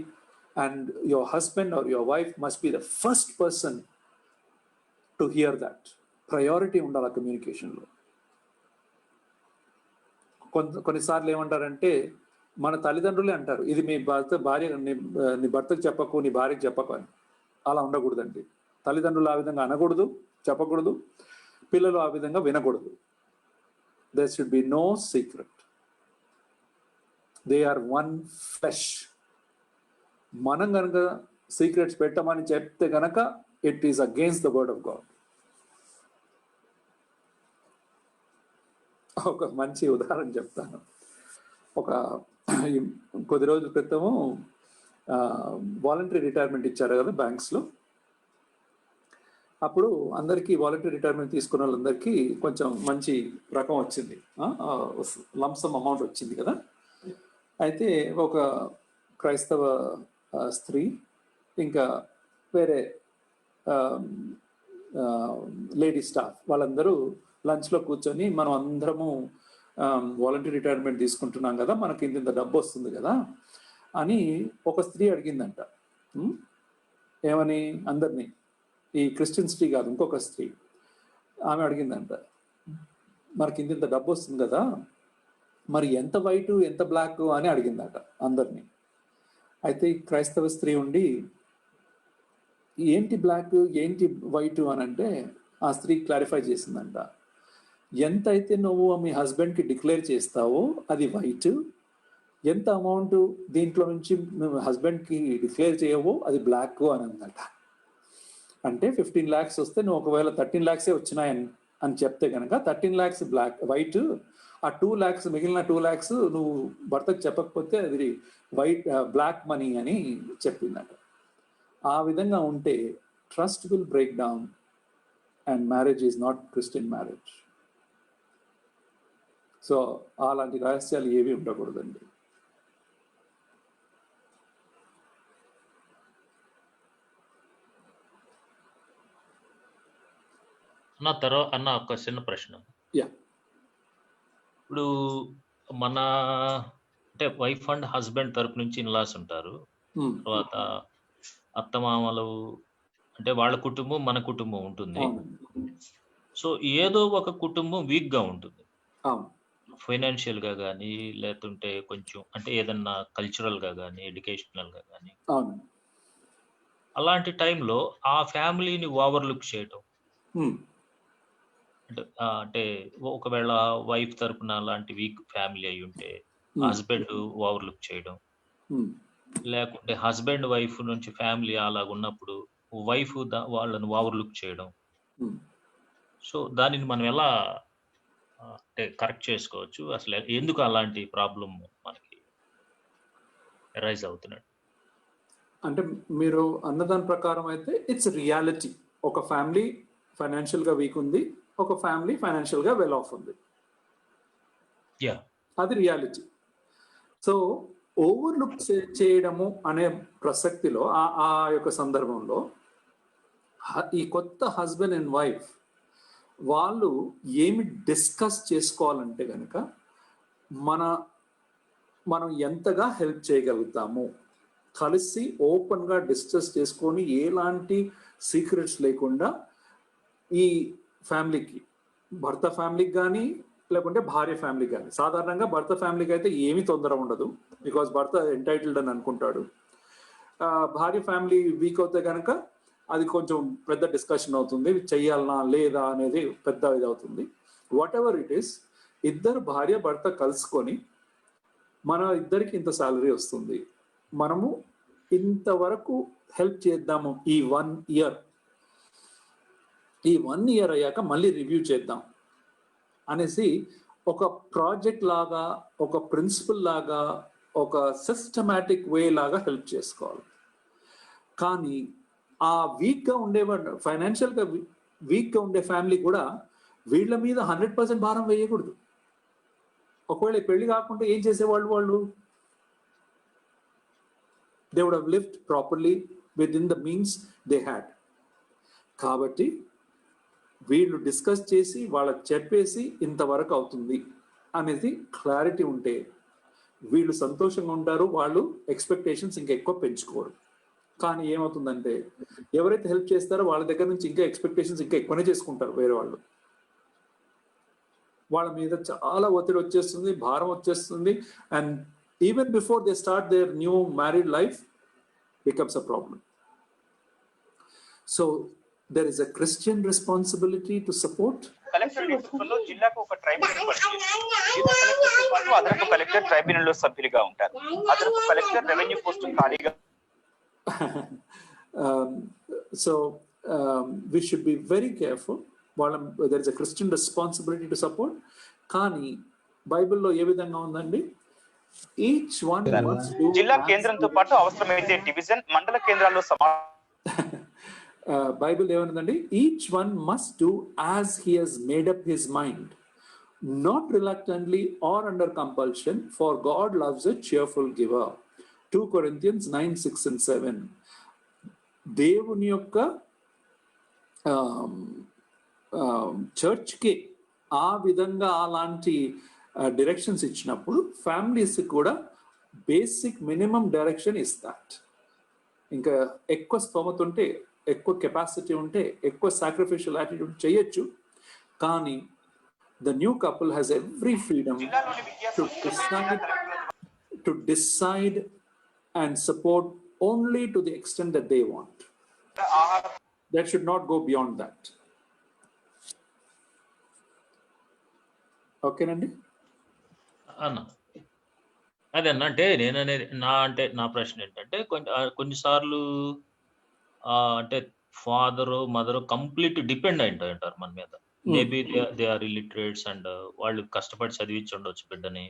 A: and your husband or your wife must be the first person to hear that. Priority ఉండాలి ఆ కమ్యూనికేషన్లో. కొన్నిసార్లు ఏమంటారంటే, మన తల్లిదండ్రులే అంటారు, ఇది నీ భర్తకు చెప్పకు, నీ భార్యకు చెప్పకు అని. అలా ఉండకూడదండి. తల్లిదండ్రులు ఆ విధంగా అనకూడదు, చెప్పకూడదు. పిల్లలు ఆ విధంగా వినకూడదు. There should be no secret. They are one flesh. మనం కనుక సీక్రెట్స్ పెట్టమని చెప్తే కనుక it is against the word of God. ఒక మంచి ఉదాహరణ చెప్తాను. కొద్ది రోజుల క్రితము వాలంటరీ రిటైర్మెంట్ ఇచ్చారు కదా బ్యాంక్స్లో. అప్పుడు అందరికీ వాలంటరీ రిటైర్మెంట్ తీసుకున్న వాళ్ళందరికీ కొంచెం మంచి రకం వచ్చింది, లంసమ్ అమౌంట్ వచ్చింది కదా. అయితే ఒక క్రైస్తవ స్త్రీ ఇంకా వేరే లేడీ స్టాఫ్ వాళ్ళందరూ లంచ్లో కూర్చొని, మనం అందరము వాలంటరీ రిటైర్మెంట్ తీసుకుంటున్నాం కదా, మనకి ఇంత డబ్బు వస్తుంది కదా అని ఒక స్త్రీ అడిగిందంట. ఏమని? అందరినీ, ఈ క్రిస్టియన్ స్త్రీ కాదు, ఇంకొక స్త్రీ. ఆమె అడిగిందంట, మనకి ఇంత డబ్బు వస్తుంది కదా, మరి ఎంత వైట్ ఎంత బ్లాక్ అని అడిగిందట అందరినీ. అయితే ఈ క్రైస్తవ స్త్రీ ఉండి, ఏంటి బ్లాక్ ఏంటి వైట్ అని అంటే, ఆ స్త్రీ క్లారిఫై చేసిందంట, ఎంత అయితే నువ్వు మీ హస్బెండ్కి డిక్లేర్ చేస్తావో అది వైట్, ఎంత అమౌంట్ దీంట్లో నుంచి నువ్వు హస్బెండ్కి డిక్లేర్ చేయవో అది బ్లాక్ అని అందట. అంటే 15 lakhs వస్తే నువ్వు ఒకవేళ 13 lakhs వచ్చినాయని చెప్తే కనుక 13 lakhs బ్లాక్ వైట్, ఆ 2 lakhs మిగిలిన 2 lakhs నువ్వు భర్తకు చెప్పకపోతే అది వైట్ బ్లాక్ మనీ అని చెప్పిందట. ఆ విధంగా ఉంటే trust will break down and marriage is not Christian marriage. So అలాంటి రహస్యాలు ఏవి ఉండకూడదండి.
F: అన్న ఒక చిన్న ప్రశ్న.
A: యా,
F: ఇప్పుడు మన అంటే వైఫ్ అండ్ హస్బెండ్ తరపు నుంచి ఇన్లాస్ ఉంటారు, తర్వాత అత్తమామలు అంటే వాళ్ళ కుటుంబం మన కుటుంబం ఉంటుంది. సో ఏదో ఒక కుటుంబం వీక్ గా ఉంటుంది, ఫైనాన్షియల్ గా కానీ, లేకుంటే కొంచెం అంటే ఏదన్నా కల్చరల్ గా కానీ, ఎడ్యుకేషనల్ గా కానీ. అలాంటి టైంలో ఆ ఫ్యామిలీని ఓవర్లుక్ చేయటం, అంటే ఒకవేళ వైఫ్ తరపున అలాంటి వీక్ ఫ్యామిలీ అయి ఉంటే హస్బెండ్ ఓవర్లుక్ చేయడం, లేకుంటే హస్బెండ్ వైఫ్ నుంచి ఫ్యామిలీ అలాగ ఉన్నప్పుడు వైఫ్ వాళ్ళని ఓవర్లుక్ చేయడం.
A: ఉమ్.
F: సో దానిని మనం ఎలా అంటే కరెక్ట్ చేసుకోవచ్చు? అసలు ఎందుకు అలాంటి ప్రాబ్లం మనకి రైజ్ అవుతున్నాడు?
A: అంటే మీరు అన్నదాని ప్రకారం అయితే ఇట్స్ రియాలిటీ. ఒక ఫ్యామిలీ ఫైనాన్షియల్గా వీక్ ఉంది, ఒక ఫ్యామిలీ ఫైనాన్షియల్గా వెల్ ఆఫ్ ఉంది.
F: యా,
A: అది రియాలిటీ. సో ఓవర్లుక్ చేయడము అనే ప్రసక్తిలో ఆ యొక్క సందర్భంలో ఈ కొత్త హస్బెండ్ అండ్ వైఫ్ వాళ్ళు ఏమి డిస్కస్ చేసుకోవాలంటే కనుక మనం ఎంతగా హెల్ప్ చేయగలుగుతాము, కలిసి ఓపెన్గా డిస్కస్ చేసుకొని ఎలాంటి సీక్రెట్స్ లేకుండా ఈ ఫ్యామిలీకి, భర్త ఫ్యామిలీకి కానీ లేకుంటే భార్య ఫ్యామిలీకి కానీ. సాధారణంగా భర్త ఫ్యామిలీకి అయితే ఏమీ తొందర ఉండదు, బికాజ్ భర్త ఎంటైటిల్డ్ అని అనుకుంటాడు. భార్య ఫ్యామిలీ వీక్ అవుతే కనుక అది కొంచెం పెద్ద డిస్కషన్ అవుతుంది, చెయ్యాలనా లేదా అనేది పెద్ద ఇది అవుతుంది. వాట్ ఎవర్ ఇట్ ఈస్, ఇద్దరు భార్య భర్త కలుసుకొని మన ఇద్దరికి ఇంత శాలరీ వస్తుంది, మనము ఇంతవరకు హెల్ప్ చేద్దాము ఈ 1 year, ఈ 1 year అయ్యాక మళ్ళీ రివ్యూ చేద్దాం అనేసి ఒక ప్రాజెక్ట్ లాగా, ఒక ప్రిన్సిపల్ లాగా, ఒక సిస్టమాటిక్ వే లాగా హెల్ప్ చేసుకోవాలి. కానీ ఆ వీక్గా ఉండేవాడు, ఫైనాన్షియల్గా వీక్గా ఉండే ఫ్యామిలీ కూడా వీళ్ళ మీద 100% భారం వేయకూడదు. ఒకవేళ పెళ్లి కాకుండా ఏం చేసేవాళ్ళు వాళ్ళు? They would have lived properly within the means they had. కాబట్టి వీళ్ళు డిస్కస్ చేసి వాళ్ళకి చెప్పేసి ఇంతవరకు అవుతుంది అనేది క్లారిటీ ఉంటే వీళ్ళు సంతోషంగా ఉంటారు, వాళ్ళు ఎక్స్పెక్టేషన్స్ ఇంకా ఎక్కువ పెంచుకోరు. కానీ ఏమవుతుందంటే ఎవరైతే హెల్ప్ చేస్తారో వాళ్ళ దగ్గర నుంచి ఇంకా ఎక్స్పెక్టేషన్స్ ఇంకా ఎక్కువనే చేసుకుంటారు వేరే వాళ్ళు. వాళ్ళ మీద చాలా ఒత్తిడి వచ్చేస్తుంది, భారం వచ్చేస్తుంది. And even before they start their new married life becomes a problem. So there is a Christian responsibility to support.
I: Collector నేతృత్వంలో జిల్లాకు ఒక ట్రైబ్యునల్ పనిచేస్తుంది. జిల్లా కలెక్టర్తో పాటు అదనపు కలెక్టర్ ట్రైబ్యునల్లో సభ్యులుగా ఉంటారు. అదనపు కలెక్టర్ రెవెన్యూ పోస్టు ఖాళీగా.
A: So we should be very careful. There is a Christian responsibility to support. కానీ బైబిల్లో ఏ విధంగా ఉందండి? Each one must do.
I: జిల్లా కేంద్రంతో పాటు అవసరమైతే డివిజన్, మండల కేంద్రాల్లో
A: బైబిల్ ఏమన్నదండి? Each one must do as he has made up his mind, not reluctantly or under compulsion, for God loves a cheerful giver. 2 Corinthians 9, 6 and 7. దేవుని యొక్క చర్చ్కి ఆ విధంగా అలాంటి డైరెక్షన్స్ ఇచ్చినప్పుడు ఫ్యామిలీస్ కూడా బేసిక్ మినిమం డైరెక్షన్ ఇస్తారు. ఇంకా ఎక్కువ స్తోమత ఉంటే, ఎక్కువ కెపాసిటీ ఉంటే, ఎక్కువ సాక్రిఫిషియల్ యాటిట్యూడ్ చేయొచ్చు. కానీ the new couple has every freedom to decide and support only to the extent that they want. That should not go beyond that. ఓకేనండి
F: అన్న? అదే అన్న, అంటే నేను అనేది నా ప్రశ్న ఏంటంటే, కొన్నిసార్లు అంటే ఫాదర్ మదర్ కంప్లీట్ డిపెండ్ అయి ఉంటారు మన మీద. మేబీ దే ఆర్ ఇల్లిటరేట్స్ అండ్ వాళ్ళు కష్టపడి చదివించి ఉండొచ్చు బిడ్డని.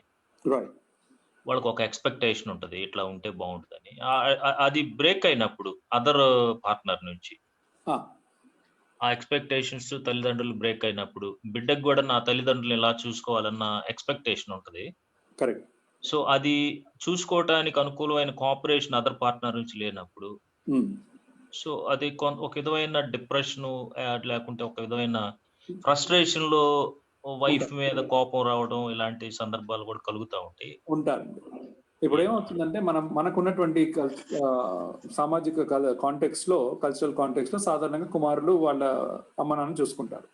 F: వాళ్ళకి ఒక ఎక్స్పెక్టేషన్ ఉంటుంది, ఇట్లా ఉంటే బాగుంటుందని. అది బ్రేక్ అయినప్పుడు అదర్ పార్ట్నర్ నుంచి ఆ ఎక్స్పెక్టేషన్స్ తల్లిదండ్రులు బ్రేక్ అయినప్పుడు బిడ్డకు కూడా నా తల్లిదండ్రులు ఎలా చూసుకోవాలన్న ఎక్స్పెక్టేషన్ ఉంటుంది.
A: కరెక్ట్.
F: సో అది చూసుకోవటానికి అనుకూలమైన కోఆపరేషన్ అదర్ పార్ట్నర్ నుంచి లేనప్పుడు, సో అది ఒక విధమైన డిప్రెషన్ లేకుంటే ఒక విధమైన ఫ్రస్ట్రేషన్ లో వైఫ్ మీద కోపం రావడం, ఇలాంటి సందర్భాలు కూడా కలుగుతూ ఉంటారండి.
A: ఇప్పుడు ఏమవుతుందంటే మనకున్నటువంటి సామాజిక కాంటెక్స్ట్ లో, కల్చరల్ కాంటెక్స్ట్ లో సాధారణంగా కుమారులు వాళ్ళ అమ్మ నాన్న చూసుకుంటారు.